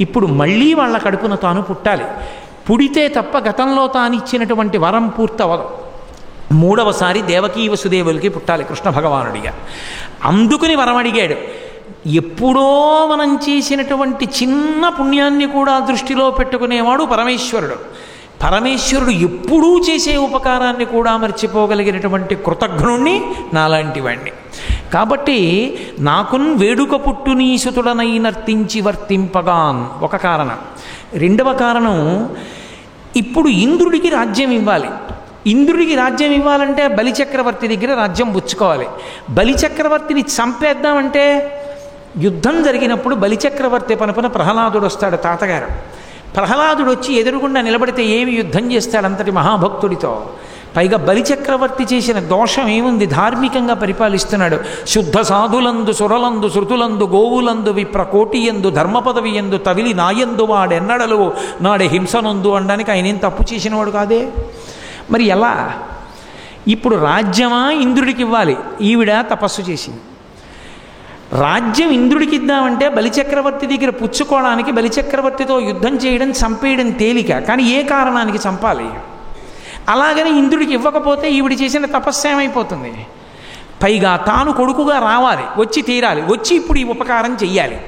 A: ఇప్పుడు మళ్ళీ వాళ్ళ కడుపున తాను పుట్టాలి. పుడితే తప్ప గతంలో తానిచ్చినటువంటి వరం పూర్తవదు. 3వసారి దేవకీ వసుదేవులకి పుట్టాలి కృష్ణ భగవానుడిగా. అందుకుని వరం అడిగాడు. ఎప్పుడో మనం చేసినటువంటి చిన్న పుణ్యాన్ని కూడా దృష్టిలో పెట్టుకునేవాడు పరమేశ్వరుడు. పరమేశ్వరుడు ఎప్పుడూ చేసే ఉపకారాన్ని కూడా మర్చిపోగలిగినటువంటి కృతజ్ఞుణ్ణి నాలాంటి వాణ్ణి. కాబట్టి నాకున్ వేడుక పుట్టు నీసుతుడనై నర్తించి వర్తింపగాన్ ఒక కారణం. 2వ కారణం, ఇప్పుడు ఇంద్రుడికి రాజ్యం ఇవ్వాలి. ఇంద్రుడికి రాజ్యం ఇవ్వాలంటే బలిచక్రవర్తి దగ్గర రాజ్యం పుచ్చుకోవాలి. బలిచక్రవర్తిని చంపేద్దామంటే యుద్ధం జరిగినప్పుడు బలిచక్రవర్తి పనుపున ప్రహ్లాదుడు వస్తాడు, తాతగారు. ప్రహ్లాదుడు వచ్చి ఎదురుగుండా నిలబడితే ఏమి యుద్ధం చేస్తాడు అంతటి మహాభక్తుడితో? పైగా బలిచక్రవర్తి చేసిన దోషం ఏముంది? ధార్మికంగా పరిపాలిస్తున్నాడు. శుద్ధ సాధులందు సురలందు శృతులందు గోవులందు విప్రకోటియందు ధర్మపదవియందు తవిలి నాయందు వాడెన్నడలు నాడే హింసనందు అనడానికి ఆయన ఏం తప్పు చేసినవాడు కాదే. మరి ఎలా? ఇప్పుడు రాజ్యమా ఇంద్రుడికి ఇవ్వాలి. ఈవిడ తపస్సు చేసింది. రాజ్యం ఇంద్రుడికి ఇద్దామంటే బలిచక్రవర్తి దగ్గర పుచ్చుకోవడానికి బలిచక్రవర్తితో యుద్ధం చేయడం, చంపేయడం తేలిక. కానీ ఏ కారణానికి చంపాలి? అలాగని ఇంద్రుడికి ఇవ్వకపోతే ఈవిడ చేసిన తపస్సు ఏమైపోతుంది? పైగా తాను కొడుకుగా రావాలి, వచ్చి తీరాలి, వచ్చి ఇప్పుడు ఈ ఉపకారం చెయ్యాలి.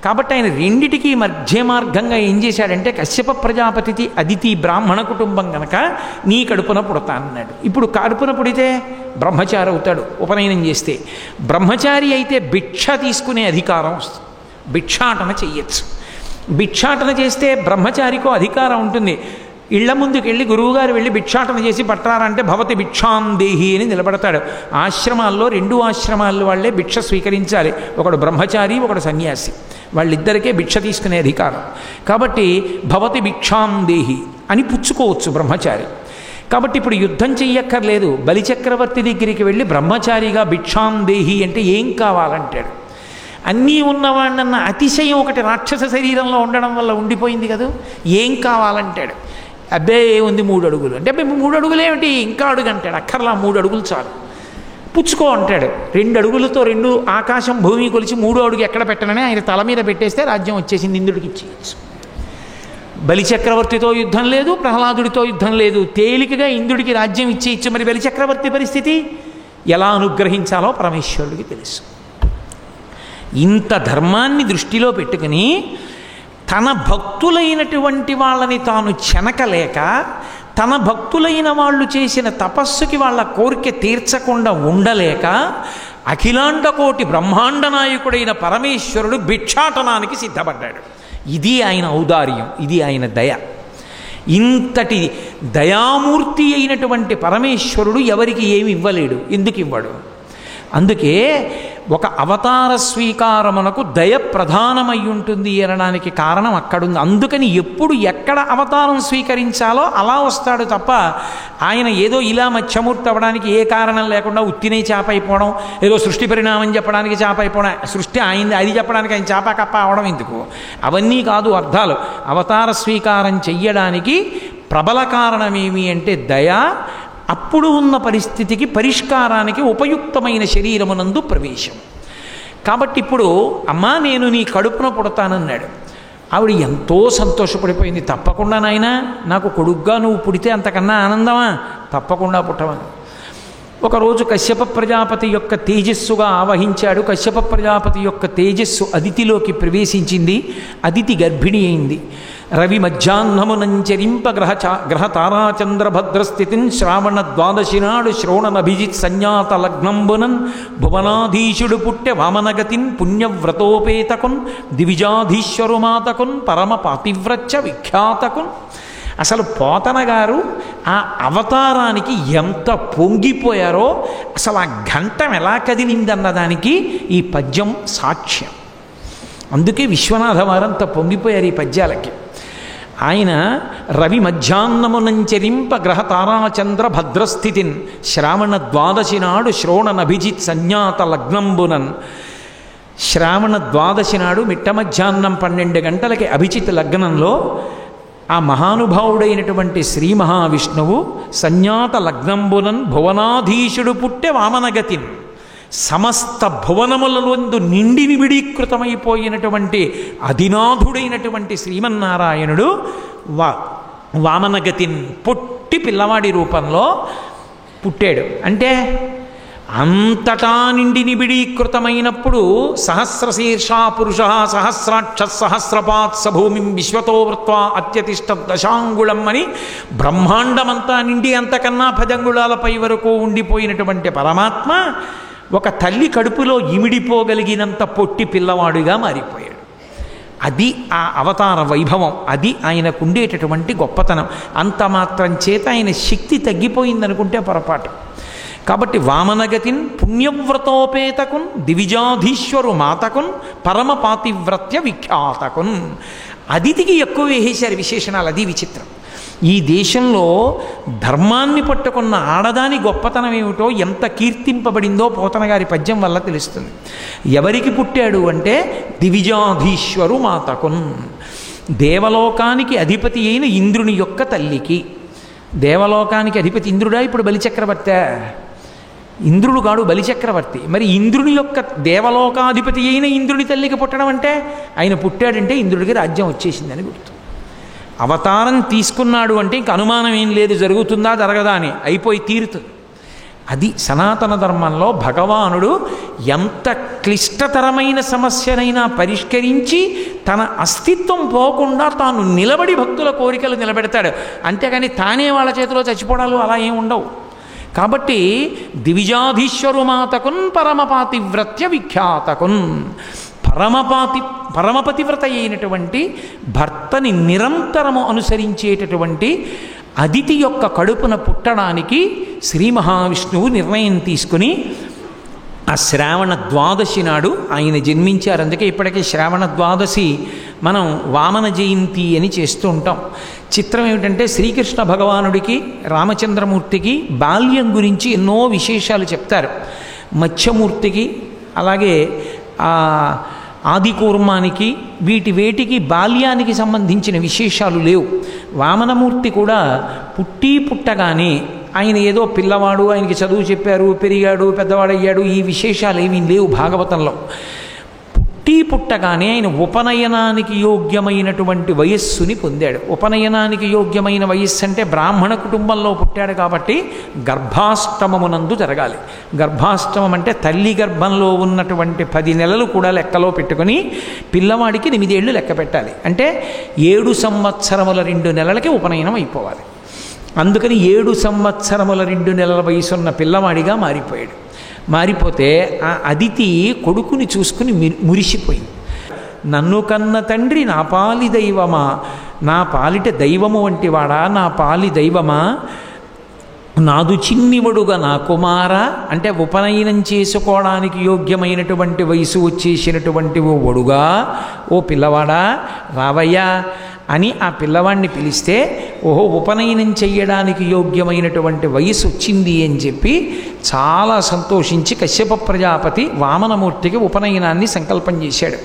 A: కాబట్టి ఆయన రెండిటికీ మధ్య మార్గంగా ఏం చేశాడంటే, కశ్యప ప్రజాపతి అదితి బ్రాహ్మణ కుటుంబం కనుక నీ కడుపున పుడతానన్నాడు. ఇప్పుడు కడుపున పుడితే బ్రహ్మచారి అవుతాడు. ఉపనయనం చేస్తే బ్రహ్మచారి అయితే భిక్ష తీసుకునే అధికారం వస్తుంది, భిక్షాటన చెయ్యొచ్చు. భిక్షాటన చేస్తే బ్రహ్మచారికో అధికారం ఉంటుంది. ఇళ్ల ముందుకు వెళ్ళి గురువుగారు వెళ్ళి భిక్షాటన చేసి పట్టారంటే భవతి భిక్షాం దేహి అని నిలబడతాడు. ఆశ్రమాల్లో 2 ఆశ్రమాల వాళ్ళే భిక్ష స్వీకరించాలి. ఒకడు బ్రహ్మచారి, ఒకడు సన్యాసి. వాళ్ళిద్దరికే భిక్ష తీసుకునే అధికారం. కాబట్టి భవతి భిక్షాం దేహి అని పుచ్చుకోవచ్చు బ్రహ్మచారి. కాబట్టి ఇప్పుడు యుద్ధం చెయ్యక్కర్లేదు. బలిచక్రవర్తి దగ్గరికి వెళ్ళి బ్రహ్మచారిగా భిక్షాం దేహి అంటే ఏం కావాలంటాడు. అన్నీ ఉన్నవాడినన్న అతిశయం ఒకటి రాక్షస శరీరంలో ఉండడం వల్ల ఉండిపోయింది కదా. ఏం కావాలంటాడు. అబ్బే ఏముంది 3 అడుగులు అంటే, 3 అడుగులు ఏమిటి, ఇంకా అడుగు అంటాడు. అక్కర్లా 3 అడుగులు చాలు, పుచ్చుకో అంటాడు. 2 అడుగులతో 2 ఆకాశం భూమి కొలిచి 3వ అడుగు ఎక్కడ పెట్టనని ఆయన తల మీద పెట్టేస్తే రాజ్యం వచ్చేసింది, ఇంద్రుడికి ఇచ్చేయచ్చు. బలిచక్రవర్తితో యుద్ధం లేదు, ప్రహ్లాదుడితో యుద్ధం లేదు, తేలికగా ఇంద్రుడికి రాజ్యం ఇచ్చేయచ్చు. మరి బలిచక్రవర్తి పరిస్థితి ఎలా అనుగ్రహించాలో పరమేశ్వరుడికి తెలుసు. ఇంత ధర్మాన్ని దృష్టిలో పెట్టుకుని తన భక్తులైనటువంటి వాళ్ళని తాను చెనకలేక, తన భక్తులైన వాళ్ళు చేసిన తపస్సుకి వాళ్ళ కోరిక తీర్చకుండా ఉండలేక, అఖిలాండకోటి బ్రహ్మాండ నాయకుడైన పరమేశ్వరుడు భిక్షాటనానికి సిద్ధపడ్డాడు. ఇది ఆయన ఔదార్యం, ఇది ఆయన దయ. ఇంతటి దయామూర్తి అయినటువంటి పరమేశ్వరుడు ఎవరికి ఏమి ఇవ్వలేడు. ఎందుకు ఇవ్వడు? అందుకే ఒక అవతార స్వీకారమునకు దయ ప్రధానమై ఉంటుంది అనడానికి కారణం అక్కడుంది. అందుకని ఎప్పుడు ఎక్కడ అవతారం స్వీకరించాలో అలా వస్తాడు తప్ప ఆయన ఏదో ఇలా మత్స్యమూర్తి అవ్వడానికి ఏ కారణం లేకుండా ఉత్తినే చేప అయిపోవడం, ఏదో సృష్టి పరిణామం చెప్పడానికి చేప అయిపోవడం, సృష్టి అయింది అది చెప్పడానికి ఆయన చేప కప్ప అవడం ఎందుకు? అవన్నీ కాదు అర్థాలు. అవతార స్వీకారం చెయ్యడానికి ప్రబల కారణమేమి అంటే దయ. అప్పుడు ఉన్న పరిస్థితికి పరిష్కారానికి ఉపయుక్తమైన శరీరమునందు ప్రవేశం. కాబట్టి ఇప్పుడు అమ్మా నేను నీ కడుపున పుడతానన్నాడు. ఆవిడ ఎంతో సంతోషపడిపోయింది. తప్పకుండా నాయనా, నాకు కొడుగ్గా నువ్వు పుడితే అంతకన్నా ఆనందమా, తప్పకుండా పుట్టమని. ఒకరోజు కశ్యప ప్రజాపతి యొక్క తేజస్సుగా ఆవహించాడు. కశ్యప ప్రజాపతి యొక్క తేజస్సు అదితిలోకి ప్రవేశించింది. అదితి గర్భిణి అయింది. రవి మధ్యాహ్నమునంచరింప గ్రహ తారాచంద్రభద్రస్థితిన్ శ్రావణ ద్వాదశి నాడు శ్రోణనభిజిత్ సంజ్ఞాత లగ్నంబునన్ భువనాధీశుడు పుట్టె వామనగతిన్ పుణ్యవ్రతోపేతకున్ దివిజాధీశ్వరుమాతకున్ పరమ పాతివ్రత్య విఖ్యాతకున్. అసలు పోతన గారు ఆ అవతారానికి ఎంత పొంగిపోయారో, అసలు ఆ ఘంటం ఎలా కదిలిందన్నదానికి ఈ పద్యం సాక్ష్యం. అందుకే విశ్వనాథ వారంత పొంగిపోయారు ఈ పద్యాలకి. ఆయన రవి మధ్యాహ్నమునంచరింప గ్రహ తారాచంద్ర భద్రస్థితిన్ శ్రావణ ద్వాదశి నాడు శ్రోణనభిజిత్ సంజ్ఞాత లగ్నంబునన్. శ్రావణ ద్వాదశి నాడు మిట్ట మధ్యాహ్నం 12 గంటలకి అభిజిత్ లగ్నంలో ఆ మహానుభావుడైనటువంటి శ్రీ మహావిష్ణువు సంజ్ఞాత లగ్నంబునన్ భువనాధీశుడు పుట్టె వామనగతిన్. సమస్త భువనములందు నిండి నిబిడీకృతమైపోయినటువంటి అధినాథుడైనటువంటి శ్రీమన్నారాయణుడు వామనగతిన్ పుట్టి పిల్లవాడి రూపంలో పుట్టాడు. అంటే అంతటా నిండి నిబిడీకృతమైనప్పుడు సహస్రశీర్షా పురుష సహస్రాక్ష సహస్రపాత్ సభూమిం విశ్వతో వృత్వా అత్యతిష్ట దశాంగుళం అని బ్రహ్మాండమంతా నిండి అంతకన్నా 10 అంగుళాలపై వరకు ఉండిపోయినటువంటి పరమాత్మ ఒక తల్లి కడుపులో ఇమిడిపోగలిగినంత పొట్టి పిల్లవాడుగా మారిపోయాడు. అది ఆ అవతార వైభవం, అది ఆయనకు ఉండేటటువంటి గొప్పతనం. అంత మాత్రం చేత ఆయన శక్తి తగ్గిపోయిందనుకుంటే పొరపాటు. కాబట్టి వామనగతిన్ పుణ్యవ్రతోపేతకున్ దివిజాధీశ్వరు మాతకున్ పరమ పాతివ్రత్య విఖ్యాతకున్. అదితికి ఎక్కువ వేసేశారు విశేషణాలు. అది విచిత్రం. ఈ దేశంలో ధర్మాన్ని పట్టుకున్న ఆడదాని గొప్పతనం ఏమిటో, ఎంత కీర్తింపబడిందో పోతన గారి పద్యం వల్ల తెలుస్తుంది. ఎవరికి పుట్టాడు అంటే దివిజాధీశ్వరు మాతకున్, దేవలోకానికి అధిపతి అయిన ఇంద్రుని యొక్క తల్లికి. దేవలోకానికి అధిపతి ఇంద్రుడా, ఇప్పుడు బలిచక్రవర్తి? ఇంద్రుడు కాడు, బలిచక్రవర్తి. మరి ఇంద్రుని యొక్క దేవలోకాధిపతి అయిన ఇంద్రుని తల్లికి పుట్టడం అంటే, ఆయన పుట్టాడంటే ఇంద్రుడికి రాజ్యం వచ్చేసిందని గుర్తు. అవతారం తీసుకున్నాడు అంటే ఇంక అనుమానం ఏం లేదు, జరుగుతుందా జరగదా అని, అయిపోయి తీరుతుంది. అది సనాతన ధర్మంలో భగవానుడు ఎంత క్లిష్టతరమైన సమస్యనైనా పరిష్కరించి తన అస్తిత్వం పోకుండా తాను నిలబడి భక్తుల కోరికలు నిలబెడతాడు. అంతేగాని తానే వాళ్ళ చేతిలో చచ్చిపోవడాలు అలా ఏం ఉండవు. కాబట్టి దివిజాధీశ్వరు మాతకున్ పరమపాతివ్రత్య విఖ్యాతకున్. పరమపతివ్రత అయినటువంటి భర్తని నిరంతరము అనుసరించేటటువంటి అదితి యొక్క కడుపున పుట్టడానికి శ్రీ మహావిష్ణువు నిర్ణయం తీసుకుని ఆ శ్రావణ ద్వాదశి నాడు ఆయన జన్మించారు. అందుకే ఇప్పటికే శ్రావణ ద్వాదశి మనం వామన జయంతి అని చేస్తూ ఉంటాం. చిత్రం ఏమిటంటే శ్రీకృష్ణ భగవానుడికి రామచంద్రమూర్తికి బాల్యం గురించి ఎన్నో విశేషాలు చెప్తారు. మత్స్యమూర్తికి అలాగే ఆదికూర్మానికి వేటికి బాల్యానికి సంబంధించిన విశేషాలు లేవు. వామనమూర్తి కూడా పుట్టగానే ఆయన ఏదో పిల్లవాడు, ఆయనకి చదువు చెప్పారు, పెరిగాడు, పెద్దవాడయ్యాడు, ఈ విశేషాలు ఏమీ లేవు భాగవతంలో. పుట్టగానే ఆయన ఉపనయనానికి యోగ్యమైనటువంటి వయస్సుని పొందాడు. ఉపనయనానికి యోగ్యమైన వయస్సు అంటే బ్రాహ్మణ కుటుంబంలో పుట్టాడు కాబట్టి గర్భాష్టమమునందు జరగాలి. గర్భాష్టమం అంటే తల్లి గర్భంలో ఉన్నటువంటి 10 నెలలు కూడా లెక్కలో పెట్టుకొని పిల్లవాడికి 8 ఏళ్ళు లెక్క పెట్టాలి. అంటే 7 సంవత్సరముల 2 నెలలకి ఉపనయనం అయిపోవాలి. అందుకని 7 సంవత్సరముల 2 నెలల వయసున్న పిల్లవాడిగా మారిపోయాడు. మారిపోతే ఆ అదితి కొడుకుని చూసుకుని మురిసిపోయింది. నన్ను కన్న తండ్రి నా పాలి దైవమా, నా పాలిట దైవము వంటివాడా, నా పాలి దైవమా, నాదు చిన్నివడుగా నా కుమార. అంటే ఉపనయనం చేసుకోవడానికి యోగ్యమైనటువంటి వయసు వచ్చేసినటువంటి ఓ వడుగా, ఓ పిల్లవాడా రావయ్యా అని ఆ పిల్లవాడిని పిలిస్తే, ఓహో ఉపనయనం చెయ్యడానికి యోగ్యమైనటువంటి వయసు వచ్చింది అని చెప్పి చాలా సంతోషించి కశ్యప ప్రజాపతి వామనమూర్తికి ఉపనయనాన్ని సంకల్పం చేశాడు.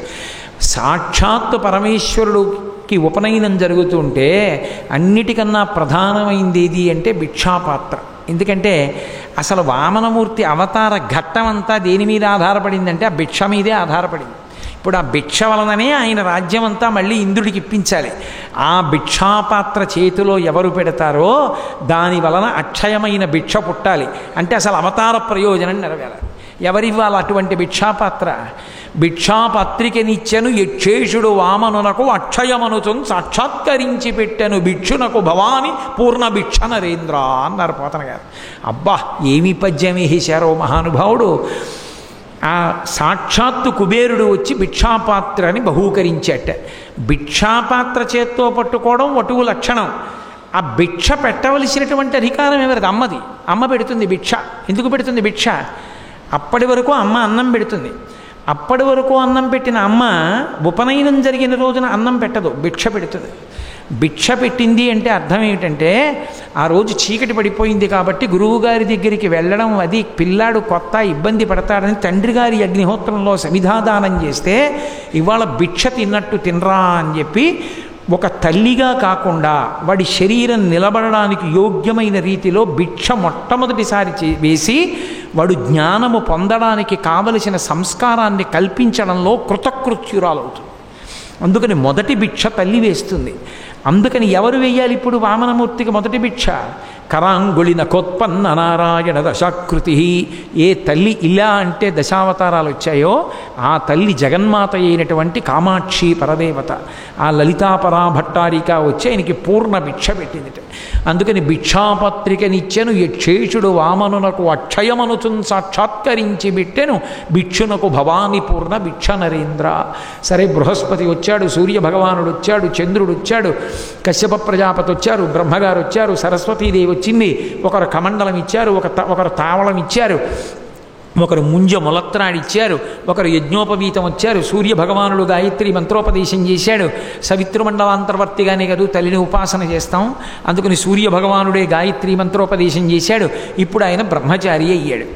A: సాక్షాత్తు పరమేశ్వరుడికి ఉపనయనం జరుగుతుంటే అన్నిటికన్నా ప్రధానమైంది ఏది అంటే భిక్షాపాత్ర. ఎందుకంటే
B: అసలు వామనమూర్తి అవతార ఘట్టం అంతా దేని మీద ఆధారపడిందంటే ఆ భిక్ష మీదే ఆధారపడింది. ఇప్పుడు ఆ భిక్ష వలననే ఆయన రాజ్యం అంతా మళ్ళీ ఇంద్రుడికి ఇప్పించాలి. ఆ భిక్షాపాత్ర చేతిలో ఎవరు పెడతారో దాని వలన అక్షయమైన భిక్ష పుట్టాలి. అంటే అసలు అవతార ప్రయోజనం నెరవేరాలి. ఎవరివ్వాలి అటువంటి భిక్షాపాత్ర? భిక్షాపత్రికనిచ్చెను యక్షేషుడు వామనునకు అక్షయమనుచున్ సాక్షాత్కరించి పెట్టెను భిక్షునకు భవాని పూర్ణ భిక్ష నరేంద్ర అన్నారు పోతన గారు. అబ్బా, ఏమి పద్యం వేశారో మహానుభావుడు! ఆ సాక్షాత్తు కుబేరుడు వచ్చి భిక్షాపాత్రని బహూకరించేట. భిక్షాపాత్ర చేత్తో పట్టుకోవడం వటువు లక్షణం. ఆ భిక్ష పెట్టవలసినటువంటి అధికారం ఎవరిది? అమ్మది. అమ్మ పెడుతుంది భిక్ష. ఎందుకు పెడుతుంది భిక్ష? అప్పటి వరకు అమ్మ అన్నం పెడుతుంది. అప్పటి వరకు అన్నం పెట్టిన అమ్మ ఉపనయనం జరిగిన రోజున అన్నం పెట్టదు, భిక్ష పెడుతుంది. భిక్ష పెట్టింది అంటే అర్థం ఏమిటంటే ఆ రోజు చీకటి పడిపోయింది కాబట్టి గురువుగారి దగ్గరికి వెళ్ళడం, అది పిల్లాడు కొత్త ఇబ్బంది పడతాడని తండ్రి గారి అగ్నిహోత్రంలో సమిధాదానం చేస్తే ఇవాళ భిక్ష తిన్నట్టు తినరా అని చెప్పి ఒక తల్లిగా కాకుండా వాడి శరీరం నిలబడడానికి యోగ్యమైన రీతిలో భిక్ష మొట్టమొదటిసారి వేసి వాడు జ్ఞానము పొందడానికి కావలసిన సంస్కారాన్ని కల్పించడంలో కృతకృత్యురాలవుతుంది. అందుకని మొదటి భిక్ష తల్లి వేస్తుంది. అందుకని ఎవరు వేయాలి ఇప్పుడు వామనమూర్తికి మొదటి భిక్ష? కరాంగుళిన కోత్పన్న నారాయణ దశాకృతి. ఏ తల్లి ఇలా అంటే దశావతారాలు వచ్చాయో ఆ తల్లి జగన్మాత అయినటువంటి కామాక్షి పరదేవత. ఆ లలితాపరా భట్టారిక వచ్చి ఆయనకి పూర్ణ భిక్ష పెట్టింది. అందుకని భిక్షాపత్రికనిచ్చెను యక్షేషుడు వామనునకు అక్షయమనుచున్ సాక్షాత్కరించి బిట్టెను భిక్షునకు భవాని పూర్ణ భిక్ష నరేంద్ర. సరే, బృహస్పతి వచ్చాడు, సూర్యభగవానుడు వచ్చాడు, చంద్రుడు వచ్చాడు, కశ్యప ప్రజాపతి వచ్చారు, బ్రహ్మగారు వచ్చారు, సరస్వతీదేవి వచ్చింది. ఒకరు కమండలం ఇచ్చారు, ఒకరు తావళం ఇచ్చారు, ఒకరు ముంజ మొలత్రాడిచ్చారు, ఒకరు యజ్ఞోపవీతం వచ్చారు. సూర్యభగవానుడు గాయత్రి మంత్రోపదేశం చేశాడు. సవితృమండలాంతర్వర్తిగానే కదా తల్లిని ఉపాసన చేస్తాం. అందుకని సూర్యభగవానుడే గాయత్రి మంత్రోపదేశం చేశాడు. ఇప్పుడు ఆయన బ్రహ్మచారి అయ్యాడు.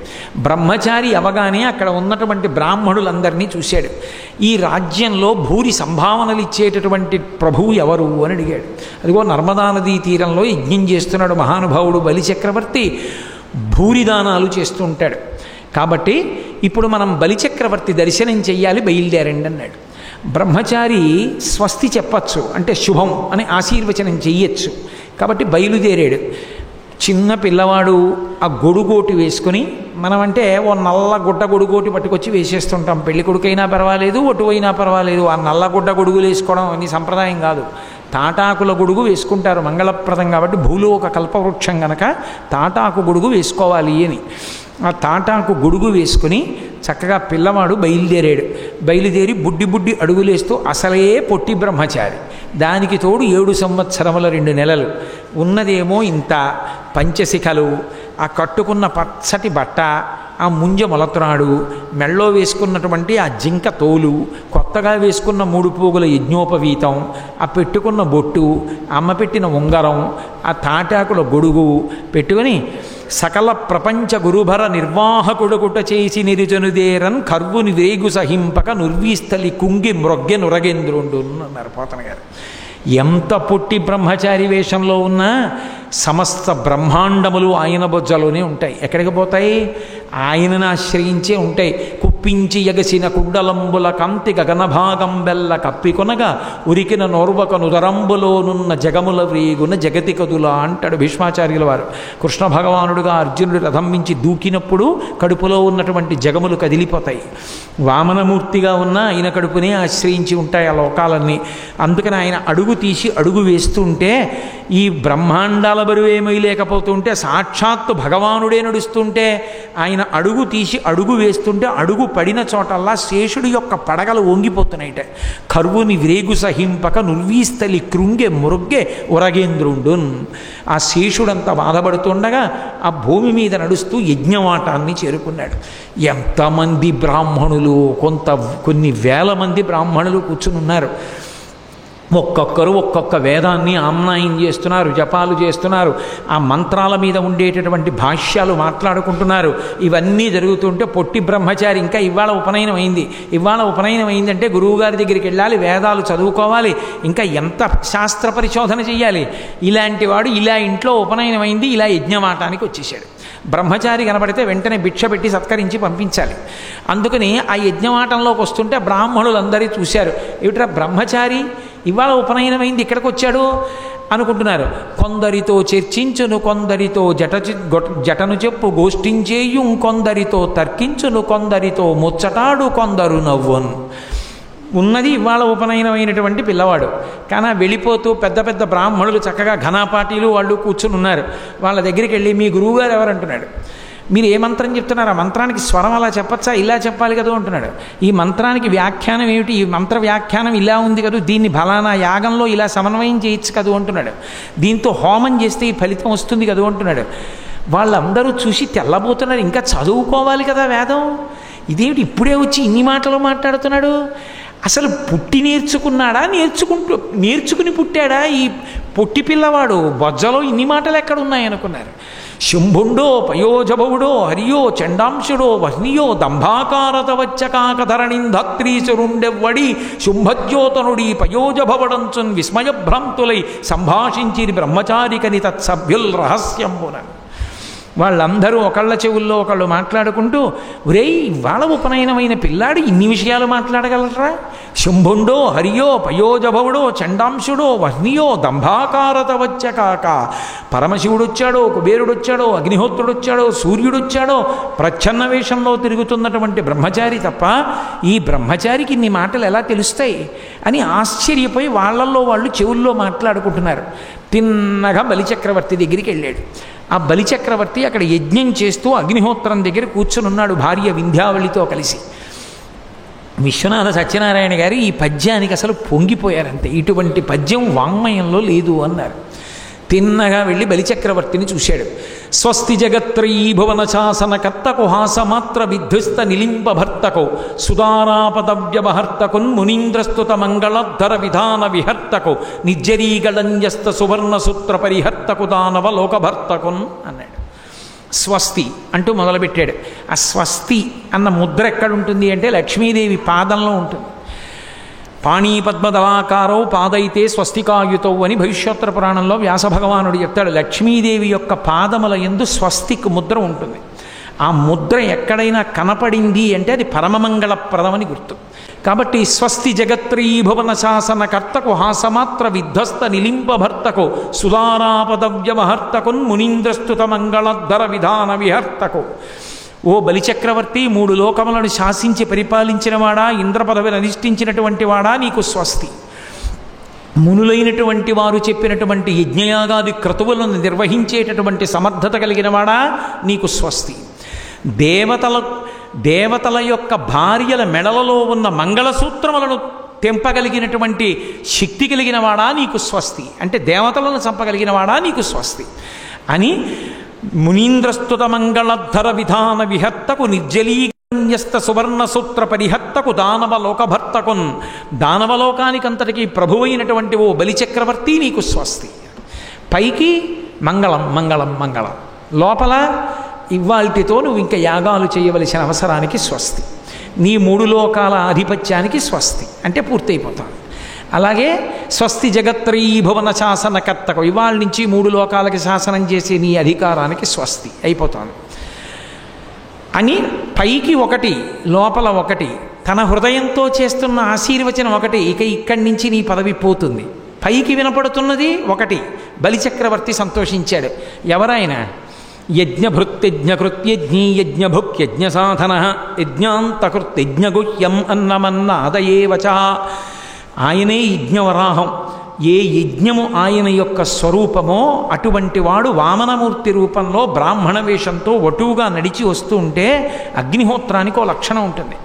B: బ్రహ్మచారి అవగానే అక్కడ ఉన్నటువంటి బ్రాహ్మణులందరినీ చూశాడు. ఈ రాజ్యంలో భూరి సంభావనలు ఇచ్చేటటువంటి ప్రభువు ఎవరు అని అడిగాడు. అదిగో నర్మదా నదీ తీరంలో యజ్ఞం చేస్తున్నాడు మహానుభావుడు బలిచక్రవర్తి. భూరిదానాలు చేస్తూ ఉంటాడు. కాబట్టి ఇప్పుడు మనం బలిచక్రవర్తి దర్శనం చెయ్యాలి, బయలుదేరండి అన్నాడు. బ్రహ్మచారి స్వస్తి చెప్పచ్చు, అంటే శుభం అని ఆశీర్వచనం చెయ్యొచ్చు. కాబట్టి బయలుదేరాడు. చిన్న పిల్లవాడు ఆ గొడుగోటి వేసుకుని, మనమంటే ఓ నల్ల గుడ్డ గొడుగోటి పట్టుకొచ్చి వేసేస్తుంటాం. పెళ్లి కొడుకైనా పర్వాలేదు, ఒటువైనా పర్వాలేదు. ఆ నల్ల గుడ్డ గొడుగులు వేసుకోవడం అని సంప్రదాయం కాదు. తాటాకుల గొడుగు వేసుకుంటారు, మంగళప్రదం కాబట్టి. భూలోక కల్పవృక్షం గనక తాటాకు గొడుగు వేసుకోవాలి అని ఆ తాటాకు గొడుగు వేసుకుని చక్కగా పిల్లవాడు బయలుదేరాడు. బయలుదేరి బుడ్డి అడుగులేస్తూ అసలే పొట్టి బ్రహ్మచారి. దానికి తోడు 7 సంవత్సరముల 2 నెలలు. ఉన్నదేమో ఇంత పంచశిఖలు, ఆ కట్టుకున్న పచ్చటి బట్ట, ఆ ముంజ మొలత్రాడు, మెళ్ళో వేసుకున్నటువంటి ఆ జింక తోలు, కొత్తగా వేసుకున్న 3 పోగుల యజ్ఞోపవీతం, ఆ పెట్టుకున్న బొట్టు, అమ్మ పెట్టిన ఉంగరం, ఆ తాటాకుల గొడుగు పెట్టుకుని సకల ప్రపంచ గురుభర నిర్వాహకుడుకుట చేసి నిరుజనుదేరన్ కర్వుని వేగు సహింపక నుర్వీస్థలి కుంగి మ్రొగ్గె నురగేంద్రుండు అన్నారు పోతన గారు. ఎంత పుట్టి బ్రహ్మచారి వేషంలో ఉన్నా సమస్త బ్రహ్మాండములు ఆయన బొజ్జలోనే ఉంటాయి. ఎక్కడికి పోతాయి? ఆయనను ఆశ్రయించే ఉంటాయి. కుప్పించి ఎగసిన కుండలంబుల కంతి గగనభాగం బెల్ల కప్పికొనగా ఉరికిన నోర్వక నుదరంబులోనున్న జగముల వేగున జగతి కదులా అంటాడు భీష్మాచార్యుల వారు. కృష్ణ భగవానుడుగా అర్జునుడు రథం మించి దూకినప్పుడు కడుపులో ఉన్నటువంటి జగములు కదిలిపోతాయి. వామనమూర్తిగా ఉన్న ఆయన కడుపునే ఆశ్రయించి ఉంటాయి ఆ లోకాలన్నీ. అందుకని ఆయన అడుగు తీసి అడుగు వేస్తుంటే ఈ బ్రహ్మాండాల బరువేమీ లేకపోతుంటే సాక్షాత్తు భగవానుడే నడుస్తుంటే ఆయన అడుగు తీసి అడుగు వేస్తుంటే అడుగు పడిన చోటల్లా శేషుడి యొక్క పడగలు వంగిపోతున్నాయిట. కర్వుని వ్రేగు సహింపక నుర్వీస్థలి కృంగె మురుగ్గే ఉరగేంద్రుండున్. ఆ శేషుడంతా బాధపడుతుండగా ఆ భూమి మీద నడుస్తూ యజ్ఞవాటాన్ని చేరుకున్నాడు. ఎంతమంది బ్రాహ్మణులు! కొన్ని వేల మంది బ్రాహ్మణులు కూర్చుని ఉన్నారు. ఒక్కొక్కరు ఒక్కొక్క వేదాన్ని ఆమ్నాయం చేస్తున్నారు, జపాలు చేస్తున్నారు, ఆ మంత్రాల మీద ఉండేటటువంటి భాష్యాలు మాట్లాడుకుంటున్నారు. ఇవన్నీ జరుగుతుంటే పొట్టి బ్రహ్మచారి ఇంకా ఇవాళ ఉపనయనం అయింది, ఇవాళ ఉపనయనం అయిందంటే గురువుగారి దగ్గరికి వెళ్ళాలి, వేదాలు చదువుకోవాలి, ఇంకా ఎంత శాస్త్ర పరిశోధన చేయాలి. ఇలాంటి వాడు ఇలా ఇంట్లో ఉపనయనం అయింది, ఇలా యజ్ఞమాటానికి వచ్చేసాడు. బ్రహ్మచారి కనబడితే వెంటనే భిక్ష పెట్టి సత్కరించి పంపించాలి. అందుకని ఆ యజ్ఞమాటంలోకి వస్తుంటే బ్రాహ్మణులందరూ చూశారు, ఏమిట్రా బ్రహ్మచారి ఇవాళ ఉపనయనమైంది ఇక్కడికి వచ్చాడు అనుకుంటున్నారు. కొందరితో చర్చించును, కొందరితో జటను చెప్పు గోష్ఠించేయు, కొందరితో తర్కించును, కొందరితో ముచ్చటాడు, కొందరు నవ్వును. ఉన్నది ఇవాళ ఉపనయనమైనటువంటి పిల్లవాడు, కానీ వెళ్ళిపోతూ పెద్ద పెద్ద బ్రాహ్మణులు చక్కగా ఘనాపాటీలు వాళ్ళు కూర్చుని ఉన్నారు. వాళ్ళ దగ్గరికి వెళ్ళి మీ గురువుగారు ఎవరంటున్నాడు. మీరు ఏ మంత్రం చెప్తున్నారు, ఆ మంత్రానికి స్వరం అలా చెప్పచ్చా, ఇలా చెప్పాలి కదా అంటున్నాడు. ఈ మంత్రానికి వ్యాఖ్యానం ఏమిటి, ఈ మంత్ర వ్యాఖ్యానం ఇలా ఉంది కదా, దీన్ని ఫలానా యాగంలో ఇలా సమన్వయం చేయొచ్చు కదా అంటున్నాడు. దీంతో హోమం చేస్తే ఈ ఫలితం వస్తుంది కదా అంటున్నాడు. వాళ్ళందరూ చూసి తెల్లబోతున్నారు, ఇంకా చదువుకోవాలి కదా వేదం, ఇదేమిటి ఇప్పుడే వచ్చి ఇన్ని మాటలు మాట్లాడుతున్నాడు, అసలు పుట్టి నేర్చుకున్నాడా, నేర్చుకుని పుట్టాడా ఈ పొట్టి పిల్లవాడు, బొజ్జలో ఇన్ని మాటలు ఎక్కడున్నాయనుకున్నారు. శుంభుండో పయోజభవుడో హరియో చండాంశుడో వహ్నియో దంభాకారత వచ్చకాకధరణింధత్రీసురుండెవ్వడి శుంభజ్యోతనుడి పయోజభవడంచున్ విస్మయభ్రాంతులై సంభాషించిరి బ్రహ్మచారికని తత్సభ్యుల్ రహస్యంబునన్. వాళ్ళందరూ ఒకళ్ళ చెవుల్లో ఒకళ్ళు మాట్లాడుకుంటూ, ఒరేయ్ ఇవాళ ఉపనయనమైన పిల్లాడు ఇన్ని విషయాలు మాట్లాడగలరా, శుంభుండో హరియో పయోజభవుడో చండాంశుడో వహ్నియో దంభాకారత వచ్చకాక. పరమశివుడొచ్చాడో, కుబేరుడొచ్చాడో, అగ్నిహోత్రుడొచ్చాడో, సూర్యుడొచ్చాడో, ప్రచ్ఛన్న వేషంలో తిరుగుతున్నటువంటి బ్రహ్మచారి తప్ప ఈ బ్రహ్మచారికి ఇన్ని మాటలు ఎలా తెలుస్తాయి అని ఆశ్చర్యపోయి వాళ్ళల్లో వాళ్ళు చెవుల్లో మాట్లాడుకుంటున్నారు. తిన్నగా బలిచక్రవర్తి దగ్గరికి వెళ్ళాడు. ఆ బలిచక్రవర్తి అక్కడ యజ్ఞం చేస్తూ అగ్నిహోత్రం దగ్గర కూర్చునున్నాడు భార్య వింధ్యావళితో కలిసి. విశ్వనాథ సత్యనారాయణ గారు ఈ పద్యానికి అసలు పొంగిపోయారంతే, ఇటువంటి పద్యం వాంగ్మయంలో లేదు అన్నారు. తిన్నగా వెళ్ళి బలిచక్రవర్తిని చూశాడు. స్వస్తి జగత్రయీ భువన శాసనకర్తకు హాసమాత్ర విధ్వస్త నిలింపభర్తకో సుధారాపదవ్యవహర్తకున్ మునీంద్రస్తుత మంగళధర విధాన విహర్తకో నిర్జరీగళంజస్త సువర్ణ సూత్ర పరిహర్తకు దానవ లోకభర్తకున్ అన్నాడు. స్వస్తి అంటూ మొదలుపెట్టాడు. ఆ స్వస్తి అన్న ముద్ర ఎక్కడుంటుంది అంటే లక్ష్మీదేవి పాదంలో ఉంటుంది. పాణీపద్మదవాకారో పాదైతే స్వస్తికాయుతో అని భవిష్యోత్తర పురాణంలో వ్యాస భగవానుడు చెప్తాడు. లక్ష్మీదేవి యొక్క పాదముల యందు స్వస్తిక్ ముద్ర ఉంటుంది. ఆ ముద్ర ఎక్కడైనా కనపడింది అంటే అది పరమమంగళప్రదమని గుర్తు. కాబట్టి స్వస్తి జగత్రీ భువన శాసన కర్తకు హాసమాత్ర విధ్వస్త నిలింపభర్తకు సుధారాపదవ్యవహర్తకున్ మునీంద్రస్తుత మంగళధర విధాన విహర్తకు. ఓ బలిచక్రవర్తి, 3 లోకములను శాసించి పరిపాలించినవాడా, ఇంద్ర పదవిని అధిష్ఠించినటువంటి వాడా, నీకు స్వస్తి. మునులైనటువంటి వారు చెప్పినటువంటి యజ్ఞయాగాది క్రతువులను నిర్వహించేటటువంటి సమర్థత కలిగిన వాడా, నీకు స్వస్తి. దేవతల యొక్క భార్యల మెడలలో ఉన్న మంగళసూత్రములను తెంపగలిగినటువంటి శక్తి కలిగిన వాడా, నీకు స్వస్తి. అంటే దేవతలను చంపగలిగిన వాడా, నీకు స్వస్తి అని మునీంద్రస్తుత మంగళధర విధాన విహర్తకు నిర్జలీగన్యస్త సువర్ణ సూత్ర పరిహర్తకు దానవ లోకభర్తకున్. దానవలోకానికంతటికీ ప్రభువైనటువంటి ఓ బలిచక్రవర్తి, నీకు స్వస్తి. పైకి మంగళం మంగళం మంగళం, లోపల ఇవాల్టితో నువ్వు ఇంకా యాగాలు చేయవలసిన అవసరానికి స్వస్తి. నీ 3 లోకాల ఆధిపత్యానికి స్వస్తి అంటే పూర్తయిపోతాను. అలాగే స్వస్తి జగత్రీ భువన శాసనకర్తకు, ఇవాళ నుంచి 3 లోకాలకి శాసనం చేసే నీ అధికారానికి స్వస్తి అయిపోతాను అని పైకి ఒకటి, లోపల ఒకటి, తన హృదయంతో చేస్తున్న ఆశీర్వచనం ఒకటి. ఇక ఇక్కడి నుంచి నీ పదవి పోతుంది. పైకి వినపడుతున్నది ఒకటి. బలిచక్రవర్తి సంతోషించాడు. ఎవరైనా యజ్ఞభృత్యజ్ఞకృత్యజ్ఞీ యజ్ఞభుక్యజ్ఞ సాధన యజ్ఞాంతకృత్యజ్ఞగుహ్యం అన్నమన్నాదయేవచ. ఆయనే యజ్ఞవరాహం. ఏ యజ్ఞము ఆయన యొక్క స్వరూపమో అటువంటి వాడు వామనమూర్తి రూపంలో బ్రాహ్మణ వేషంతో వటువుగా నడిచి వస్తూ ఉంటే అగ్నిహోత్రానికి ఓ లక్షణం ఉంటుంది.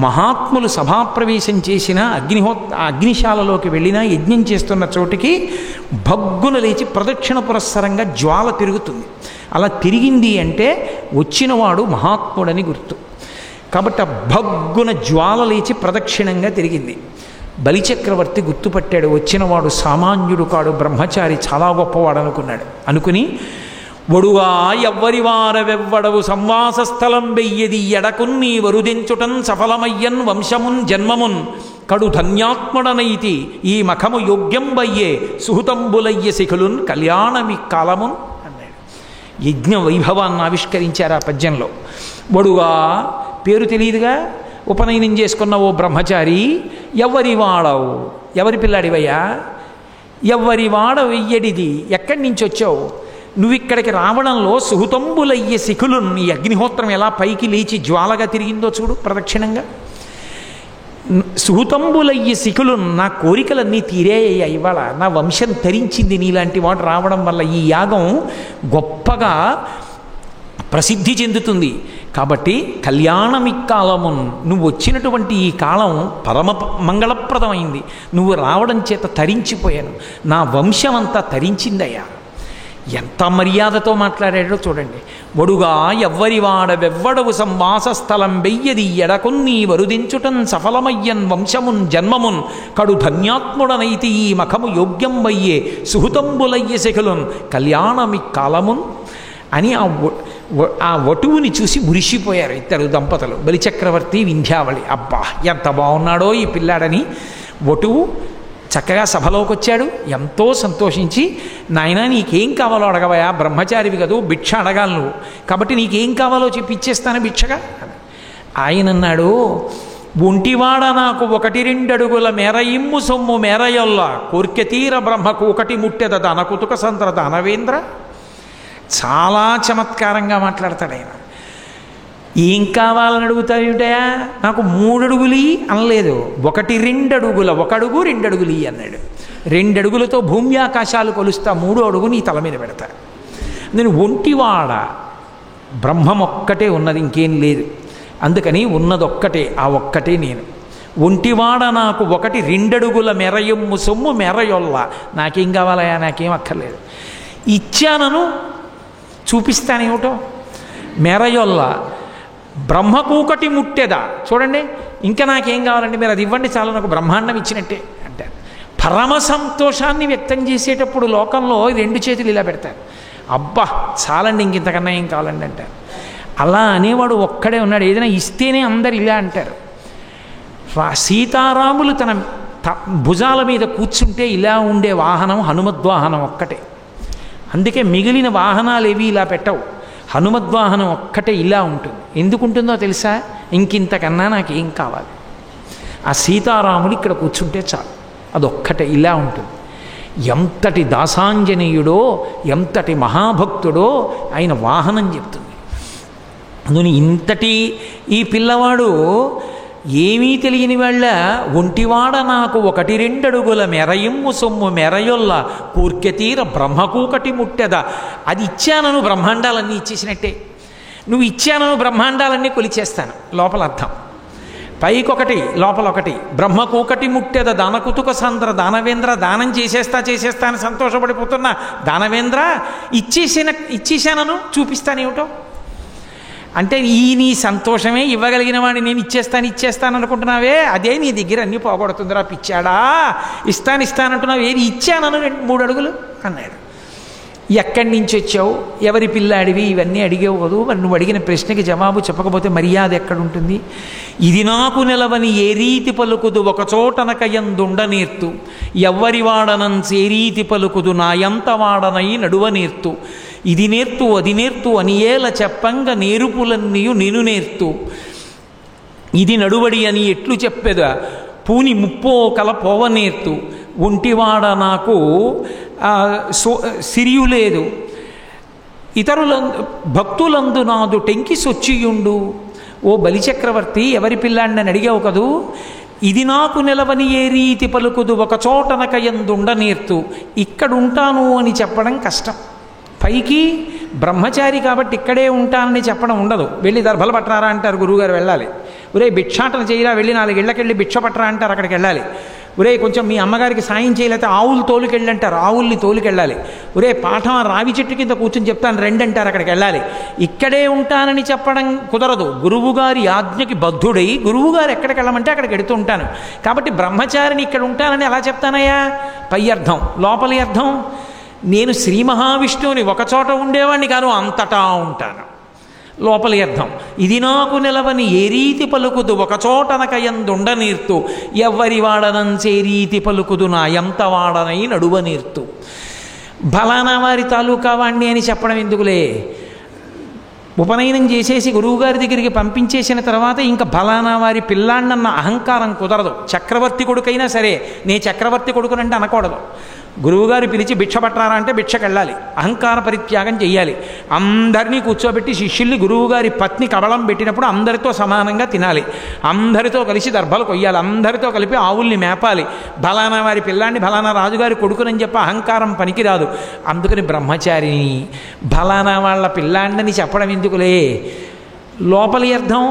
B: మహాత్ములు సభాప్రవేశం చేసిన అగ్నిశాలలోకి వెళ్ళినా యజ్ఞం చేస్తున్న చోటికి భగ్గున లేచి ప్రదక్షిణ పురస్సరంగా జ్వాల తిరుగుతుంది. అలా తిరిగింది అంటే వచ్చినవాడు మహాత్ముడని గుర్తు. కాబట్టి ఆ భగ్గున జ్వాల లేచి ప్రదక్షిణంగా తిరిగింది. బలిచక్రవర్తి గుర్తుపట్టాడు, వచ్చినవాడు సామాన్యుడు కాడు, బ్రహ్మచారి చాలా గొప్పవాడు అనుకుని ఒడుగా ఎవ్వరి వారవెవ్వడవు సంవాస స్థలం వెయ్యది ఎడకున్ని వరుదించుటన్ సఫలమయ్యన్ వంశమున్ జన్మమున్ కడు ధన్యాత్మడనైతి ఈ మఖము యోగ్యం వయ్యే సుహృతంబులయ్య శిఖులున్ కళ్యాణమి కాలమున్ అన్నాడు. యజ్ఞ వైభవాన్ని ఆవిష్కరించారు ఆ పద్యంలో. ఒడుగా పేరు తెలియదుగా, ఉపనయనం చేసుకున్న ఓ బ్రహ్మచారి, ఎవ్వరి వాడవు, ఎవరి పిల్లాడివయ్యా, ఎవ్వరి వాడ వెయ్యడిది, ఎక్కడి నుంచి వచ్చావు, నువ్వు ఇక్కడికి రావడంలో సుహృతంబులయ్యే శిఖులు, నీ అగ్నిహోత్రం ఎలా పైకి లేచి జ్వాలగా తిరిగిందో చూడు ప్రదక్షిణంగా. సుహృతంబులయ్యే శిఖులు, నా కోరికలన్నీ తీరేయ్యా, ఇవాళ నా వంశం తరించింది నీలాంటి వాడు రావడం వల్ల, ఈ యాగం గొప్పగా ప్రసిద్ధి చెందుతుంది. కాబట్టి కళ్యాణమిక్కాలమున్, నువ్వు వచ్చినటువంటి ఈ కాలం పరమ మంగళప్రదమైంది, నువ్వు రావడం చేత తరించిపోయాను, నా వంశం అంతా తరించిందయ్యా. ఎంత మర్యాదతో మాట్లాడాడో చూడండి. ఒడుగా ఎవ్వరి వాడవెవ్వడవు సంవాస స్థలం వెయ్యది ఎడకొన్ని వరుదించుటన్ సఫలమయ్యన్ వంశమున్ జన్మమున్ కడు ధన్యాత్ముడనైతి ఈ మఖము యోగ్యం వయ్యే సుహృతంబులయ్య శిఖులున్ కళ్యాణమి కాలమున్ అని ఆ వటువుని చూసి మురిసిపోయారు ఇద్దరు దంపతులు, బలిచక్రవర్తి వింధ్యావళి. అబ్బా ఎంత బాగున్నాడో ఈ పిల్లాడని వటువు చక్కగా సభలోకి వచ్చాడు. ఎంతో సంతోషించి, నాయన నీకేం కావాలో అడగవయా, బ్రహ్మచారివి కదూ, భిక్ష అడగాలి నువ్వు, కాబట్టి నీకేం కావాలో చెప్పి ఇచ్చేస్తాను భిక్షగా. ఆయన అన్నాడు, ఒంటివాడ నాకు 1-2 అడుగుల మేర ఇమ్ము సొమ్ము మేరయొల్ల కోర్కెతీర బ్రహ్మకు 1 ముట్టెద దనకుతుక సంతర దానవేంద్ర. చాలా చమత్కారంగా మాట్లాడతాడు ఆయన. ఏం కావాలని అడుగుతావుటయా, నాకు 3 అడుగులు అనలేదు, 1-2 అడుగుల, 1 అడుగు 2 అడుగులు అన్నాడు. 2 అడుగులతో భూమి ఆకాశాలు కొలుస్తా, 3వ అడుగు నీ తల మీద పెడతా. నేను ఒంటివాడ, బ్రహ్మం ఒక్కటే ఉన్నది, ఇంకేం లేదు, అందుకని ఉన్నదొక్కటే, ఆ ఒక్కటే నేను. ఒంటివాడ నాకు 1-2 అడుగుల మెరయమ్ము సొమ్ము మెరయొల్ల, నాకేం కావాలయా, నాకేం అక్కర్లేదు, ఇచ్చానను చూపిస్తానేమిటో. మెరయొల్ల బ్రహ్మకూకటి ముట్టెదా, చూడండి ఇంకా నాకేం కావాలండి, మీరు అది ఇవ్వండి చాలు, నాకు బ్రహ్మాండం ఇచ్చినట్టే అంటారు. పరమ సంతోషాన్ని వ్యక్తం చేసేటప్పుడు లోకంలో 2 చేతులు ఇలా పెడతారు, అబ్బా చాలండి ఇంకింతకన్నా ఏం కావాలండి అంటారు. అలా అనేవాడు ఒక్కడే ఉన్నాడు, ఏదైనా ఇస్తేనే అందరు ఇలా అంటారు. సీతారాములు తన భుజాల మీద కూర్చుంటే ఇలా ఉండే వాహనం హనుమద్వాహనం ఒక్కటే, అందుకే మిగిలిన వాహనాలు ఏవి ఇలా పెట్టవు, హనుమద్వాహనం ఒక్కటే ఇలా ఉంటుంది. ఎందుకుంటుందో తెలుసా, ఇంకింతకన్నా నాకేం కావాలి, ఆ సీతారాములు ఇక్కడ కూర్చుంటే చాలు, అదొక్కటే ఇలా ఉంటుంది. ఎంతటి దాసాంజనేయుడో, ఎంతటి మహాభక్తుడో ఆయన వాహనం చెప్తుంది. అందుని ఇంతటి ఈ పిల్లవాడు ఏమీ తెలియని వాళ్ళ, ఒంటివాడ నాకు 1-2 అడుగుల మెరయిమ్ము సొమ్ము మెరయొల్ల కూర్కెతీర బ్రహ్మకూకటి ముట్టెద. అది ఇచ్చానను బ్రహ్మాండాలన్నీ ఇచ్చేసినట్టే, నువ్వు ఇచ్చానను బ్రహ్మాండాలన్నీ కొలిచేస్తాను. లోపల అర్థం, పైకొకటి లోపలొకటి. బ్రహ్మకూకటి ముట్టెద దానకుతుక సాంద్ర దానవేంద్ర, దానం చేసేస్తా అని సంతోషపడిపోతున్నా దానవేంద్ర, ఇచ్చేసానను చూపిస్తానేమిటో అంటే, ఈ నీ సంతోషమే ఇవ్వగలిగిన వాడిని నేను ఇచ్చేస్తాను అనుకుంటున్నావే, అదే నీ దగ్గర అన్నీ పోగొడుతుందిరా పిచ్చాడా, ఇస్తానంటున్నావు, ఏది ఇచ్చానను 2-3 అడుగులు అన్నాడు. ఎక్కడి నుంచి వచ్చావు, ఎవరి పిల్లాడివి, ఇవన్నీ అడిగేవు కదూ, మరి నువ్వు అడిగిన ప్రశ్నకి జవాబు చెప్పకపోతే మర్యాద ఎక్కడుంటుంది. ఇది నాకు నిలవని ఏ రీతి పలుకుదు ఒకచోటనక యందుండ నేర్తు, ఎవ్వరి వాడనంత ఏ రీతి పలుకుదు నా ఎంత వాడనై నడువ నేర్తు, ఇది నేర్తు అది నేర్తు అని ఏల చెప్పంగ నేరుపులన్నీయు నేను నేర్తు, ఇది నడువడి అని ఎట్లు చెప్పెదా పూని ముప్పో కల పోవనేర్తు, ఒంటివాడ నాకు సిరియు లేదు, ఇతరుల భక్తులందు నాదు టెంకి సొచ్చియుండు. ఓ బలిచక్రవర్తి, ఎవరి పిల్లాడిని అడిగావు కదూ, ఇది నాకు నిలవని ఏ రీతి పలుకుదు ఒకచోటనక యందుండ నేర్తు, ఇక్కడుంటాను అని చెప్పడం కష్టం. పైకి బ్రహ్మచారి కాబట్టి ఇక్కడే ఉంటానని చెప్పడం ఉండదు. వెళ్ళి దర్భలు పట్టరారా అంటారు, గురువుగారు వెళ్ళాలి. ఒరే భిక్షాటన చేయరా, వెళ్ళి 4 ఇళ్ళకెళ్ళి భిక్ష పట్టరా అంటారు, అక్కడికి వెళ్ళాలి. ఒరే కొంచెం మీ అమ్మగారికి సాయం చేయలేకపోతే ఆవులు తోలుకెళ్ళంటారు, ఆవుల్ని తోలుకెళ్ళాలి. ఒరే పాఠం రావి చెట్టు కింద కూర్చొని చెప్తాను రండి అంటారు, అక్కడికి వెళ్ళాలి. ఇక్కడే ఉంటానని చెప్పడం కుదరదు. గురువుగారి ఆజ్ఞకి బద్ధుడై గురువుగారు ఎక్కడికి వెళ్ళమంటే అక్కడికి వెడుతూ ఉంటాను. కాబట్టి బ్రహ్మచారిని ఇక్కడ ఉంటానని ఎలా చెప్తానయ్యా? పై అర్థం. లోపలి అర్థం, నేను శ్రీ మహావిష్ణువుని ఒకచోట ఉండేవాడిని కాను, అంతటా ఉంటాను. లోపలి అర్థం, ఇది నాకు నిలవని ఏ రీతి పలుకుదు ఒకచోటనకయందుండ నీర్తు, ఎవ్వరి వాడనంచే రీతి పలుకుదు నా ఎంత వాడనై నడువ నీర్తు. ఫలానా వారి తాలూకా వాణ్ణి అని చెప్పడం ఎందుకులే, ఉపనయనం చేసేసి గురువుగారి దగ్గరికి పంపించేసిన తర్వాత ఇంకా ఫలానా వారి పిల్లాన్నన్న అహంకారం కుదరదు. చక్రవర్తి కొడుకైనా సరే నే చక్రవర్తి కొడుకునంటే అనకూడదు. గురువుగారు పిలిచి భిక్ష పట్టారా అంటే భిక్షకెళ్ళాలి, అహంకార పరిత్యాగం చెయ్యాలి. అందరినీ కూర్చోబెట్టి శిష్యుల్ని గురువుగారి పత్ని కబళం పెట్టినప్పుడు అందరితో సమానంగా తినాలి, అందరితో కలిసి దర్భలు కొయ్యాలి, అందరితో కలిపి ఆవుల్ని మేపాలి. ఫలానా వారి పిల్లాన్ని ఫలానా రాజుగారి కొడుకునని చెప్పి అహంకారం పనికిరాదు. అందుకని బ్రహ్మచారిని ఫలానా వాళ్ళ పిల్లాండని చెప్పడం ఎందుకులే. లోపలి అర్థం,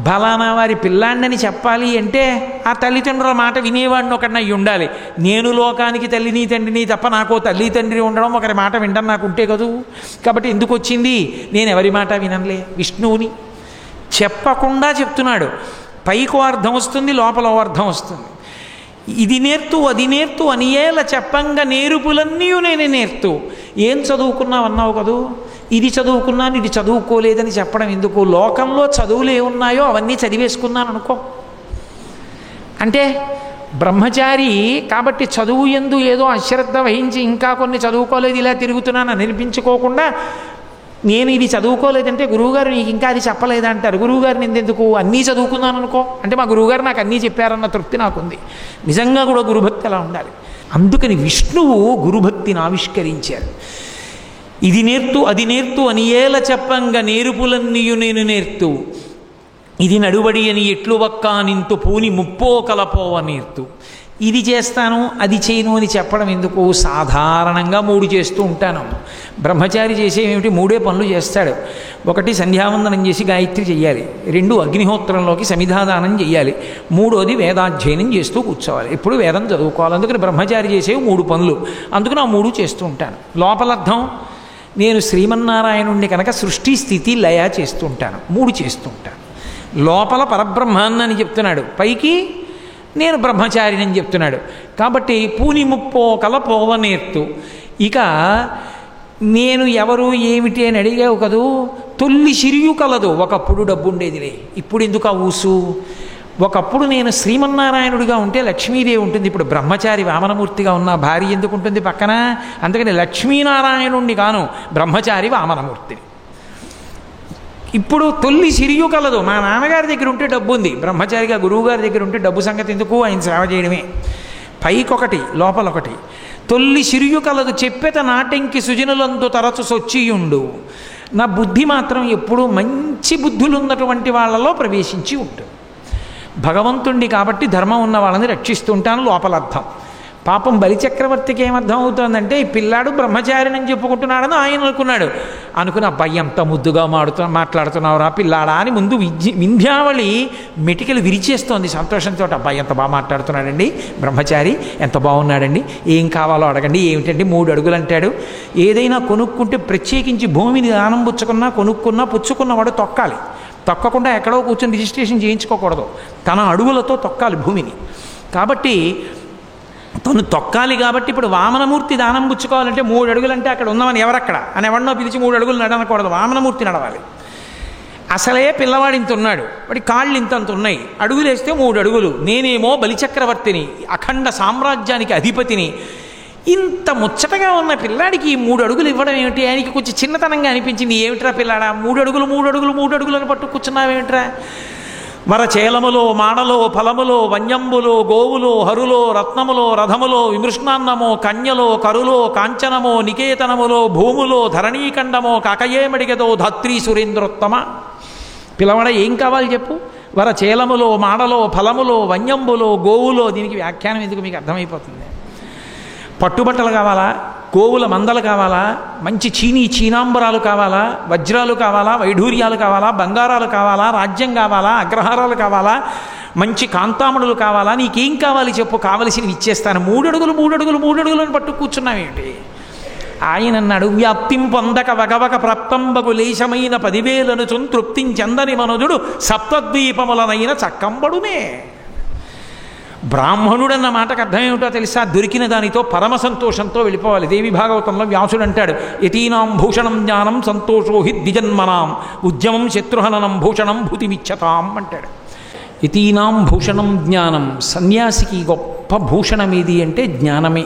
B: ఫలానా వారి పిల్లాండని చెప్పాలి అంటే ఆ తల్లిదండ్రుల మాట వినేవాడిని ఒకడిని అయి ఉండాలి. నేను లోకానికి తల్లిని తండ్రిని తప్ప నాకో తల్లి తండ్రి ఉండడం, ఒకరి మాట వినడం నాకు ఉంటే కదూ. కాబట్టి ఎందుకు వచ్చింది? నేను ఎవరి మాట వినలే, విష్ణువుని చెప్పకుండా చెప్తున్నాడు. పైకో అర్థం వస్తుంది, లోపల అర్థం వస్తుంది. ఇది నేర్తు అది నేర్తు అనియేల చెప్పంగా నేర్పులన్నీ నేను నేర్తు. ఏం చదువుకున్నావు అన్నావు కదూ, ఇది చదువుకున్నాను ఇది చదువుకోలేదని చెప్పడం ఎందుకు? లోకంలో చదువులు ఏమున్నాయో అవన్నీ చదివేసుకున్నాను అనుకో. అంటే బ్రహ్మచారి కాబట్టి చదువు యందు ఏదో అశ్రద్ధ వహించి ఇంకా కొన్ని చదువుకోలేదు ఇలా తిరుగుతున్నాను అనిపించుకోకుండా, నేను ఇది చదువుకోలేదంటే గురువుగారు నీకు ఇంకా అది చెప్పలేదంటారు. గురువుగారు నిందెందుకు, అన్నీ చదువుకున్నాను అనుకో అంటే మా గురువుగారు నాకు అన్నీ చెప్పారన్న తృప్తి నాకుంది. నిజంగా కూడా గురుభక్తి అలా ఉండాలి. అందుకని విష్ణువు గురుభక్తిని ఆవిష్కరించారు. ఇది నేర్తు అది నేర్తు అని ఏల చెప్పంగా నేర్పులన్నీయు నేను నేర్తు, ఇది నడువడి అని ఎట్లు వక్కా నింతు పూని ముప్పో కలపోవ నేర్తు. ఇది చేస్తాను అది చేయను అని చెప్పడం ఎందుకు? సాధారణంగా 3 చేస్తూ ఉంటాను. బ్రహ్మచారి చేసేవేమిటి? 3 పనులు చేస్తాడు. 1 సంధ్యావందనం చేసి గాయత్రి చెయ్యాలి, 2 అగ్నిహోత్రంలోకి సమిధాదానం చెయ్యాలి, 3వది వేదాధ్యయనం చేస్తూ కూర్చోవాలి, ఎప్పుడు వేదం చదువుకోవాలి. అందుకని బ్రహ్మచారి చేసేవి 3 పనులు. అందుకని ఆ 3 చేస్తూ ఉంటాను. లోపలర్థం, నేను శ్రీమన్నారాయణుణ్ణి కనుక సృష్టి స్థితి లయ చేస్తూ ఉంటాను, 3 చేస్తూ ఉంటాను. లోపల పరబ్రహ్మాన్నని చెప్తున్నాడు, పైకి నేను బ్రహ్మచారిని చెప్తున్నాడు. కాబట్టి పూని ముప్పో కలపోవ నేర్తు. ఇక నేను ఎవరు ఏమిటి అని అడిగావు కదూ, తొల్లి సిరియు కలదు ఒకప్పుడు డబ్బు ఉండేదిలే, ఇప్పుడు ఎందుకు ఆ ఊసు? ఒకప్పుడు నేను శ్రీమన్నారాయణుడిగా ఉంటే లక్ష్మీదేవి ఉంటుంది, ఇప్పుడు బ్రహ్మచారి వామనమూర్తిగా ఉన్న భార్య ఎందుకు ఉంటుంది పక్కన? అందుకని లక్ష్మీనారాయణుణ్ణి కాను, బ్రహ్మచారి వామనమూర్తిని. ఇప్పుడు తొల్లి సిరియు కలదు, మా నాన్నగారి దగ్గర ఉంటే డబ్బు ఉంది, బ్రహ్మచారిగా గురువుగారి దగ్గర ఉంటే డబ్బు సంగతి ఎందుకు, ఆయన సేవ చేయడమే. పైకొకటి లోపలొకటి. తొల్లి సిరియు కలదు చెప్పెత నాటంకి సుజనులందు తరచు సొచ్చియుండు. నా బుద్ధి మాత్రం ఎప్పుడూ మంచి బుద్ధులు ఉన్నటువంటి వాళ్ళలో ప్రవేశించి ఉంటుంది. భగవంతుణ్ణి కాబట్టి ధర్మం ఉన్న వాళ్ళని రక్షిస్తుంటాను లోపలర్థం. పాపం బలిచక్రవర్తికి ఏమర్థం అవుతుందంటే ఈ పిల్లాడు బ్రహ్మచారిని చెప్పుకుంటున్నాడని ఆయన అనుకుని అబ్బాయి ఎంత ముద్దుగా మాట్లాడుతున్నావురా పిల్లాడా అని ముందు వింధ్యావళి మెటికలు విరిచేస్తోంది సంతోషంతో. అబ్బాయి ఎంత బాగా మాట్లాడుతున్నాడండి, బ్రహ్మచారి ఎంత బాగున్నాడండి, ఏం కావాలో అడగండి, ఏమిటండి 3 అడుగులు అంటాడు. ఏదైనా కొనుక్కుంటే ప్రత్యేకించి భూమిని దానం కొనుక్కున్నా పుచ్చుకున్నవాడు తొక్కాలి, తొక్కకుండా ఎక్కడో కూర్చొని రిజిస్ట్రేషన్ చేయించుకోకూడదు, తన అడుగులతో తొక్కాలి భూమిని. కాబట్టి తను తొక్కాలి. కాబట్టి ఇప్పుడు వామనమూర్తి దానం పుచ్చుకోవాలంటే 3 అడుగులు అంటే అక్కడ ఉన్నవని ఎవరక్కడ అని ఎవరినో పిలిచి 3 అడుగులు నడవకూడదు, వామనమూర్తి నడవాలి. అసలే పిల్లవాడు ఇంత ఉన్నాడు, వాడి కాళ్ళు ఇంతంత ఉన్నాయి, అడుగులు వేస్తే 3 అడుగులు. నేనేమో బలిచక్రవర్తిని, అఖండ సామ్రాజ్యానికి అధిపతిని. ఇంత ముచ్చటగా ఉన్న పిల్లాడికి ఈ 3 అడుగులు ఇవ్వడం ఏమిటి? ఆయనకి కొంచెం చిన్నతనంగా అనిపించింది. ఏమిట్రా పిల్లాడా 3 అడుగులు 3 అడుగులు 3 అడుగులను పట్టు కూర్చున్నావేమిట్రా? వరచేలములో మాడలో ఫలములో వన్యంబులో గోవులో హరులో రత్నములో రథములో విమృష్ణాన్నమో కన్యలో కరులో కాంచనమో నికేతనములో భూములో ధరణీఖండమో కాకయేమడిగదో ధాత్రీ సురేంద్రోత్తమ. పిల్లవాడ ఏం కావాలి చెప్పు? వరచేలములో మాడలో ఫలములో వన్యంబులో గోవులో. దీనికి వ్యాఖ్యానం ఎందుకు మీకు అర్థమైపోతుంది. పట్టుబట్టలు కావాలా, గోవుల మందలు కావాలా, మంచి చీనాంబరాలు కావాలా, వజ్రాలు కావాలా, వైఢూర్యాలు కావాలా, బంగారాలు కావాలా, రాజ్యం కావాలా, అగ్రహారాలు కావాలా, మంచి కాంతామణులు కావాలా, నీకేం కావాలి చెప్పు, కావలసినవి ఇచ్చేస్తాను. 3 అడుగులు 3 అడుగులు 3 అడుగులు అని పట్టు కూర్చున్నావేంటి? ఆయన అన్నాడు, వ్యాప్తిం పొందక వగవక ప్రాప్తంబగు లేశమైన 10,000 తృప్తించందని మనుజుడు సప్తద్వీపములనైన చక్కంబడునే. బ్రాహ్మణుడన్న మాటకు అర్థమేమిటో తెలుసా? దొరికిన దానితో పరమ సంతోషంతో వెళ్ళిపోవాలి. దేవి భాగవతంలో వ్యాసుడు అంటాడు, యతీనాం భూషణం జ్ఞానం సంతోషో హి ద్విజన్మనాం ఉద్యమం శత్రుహననం భూషణం భూతిమిచ్చతాం అంటాడు. యతీనాం భూషణం జ్ఞానం, సన్యాసికి గొప్ప భూషణం ఏది అంటే జ్ఞానమే.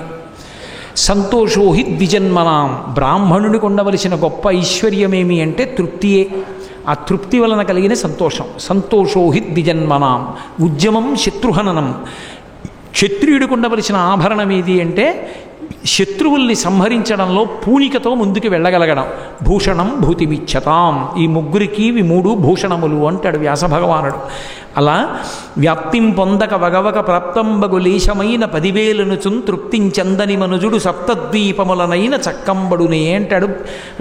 B: సంతోషో హి ద్విజన్మనాం, బ్రాహ్మణుడికి ఉండవలసిన గొప్ప ఐశ్వర్యమేమి అంటే తృప్తియే. ఆ తృప్తి వలన కలిగిన సంతోషం. సంతోషో హి ద్విజన్మనాం ఉద్యమం శత్రుహననం, క్షత్రియుడికి ఉండవలసిన ఆభరణం ఏది అంటే శత్రువుల్ని సంహరించడంలో పూనికతో ముందుకు వెళ్ళగలగడం. భూషణం భూతిమిచ్చతాం, ఈ ముగ్గురికి ఇవి 3 భూషణములు అంటాడు వ్యాస భగవానుడు. అలా వ్యాప్తిం పొందక వగవక ప్రాప్తంబగు లేశమైన 10,000 తృప్తించందని మనుజుడు సప్తద్వీపములనైన చక్కంబడునే అంటాడు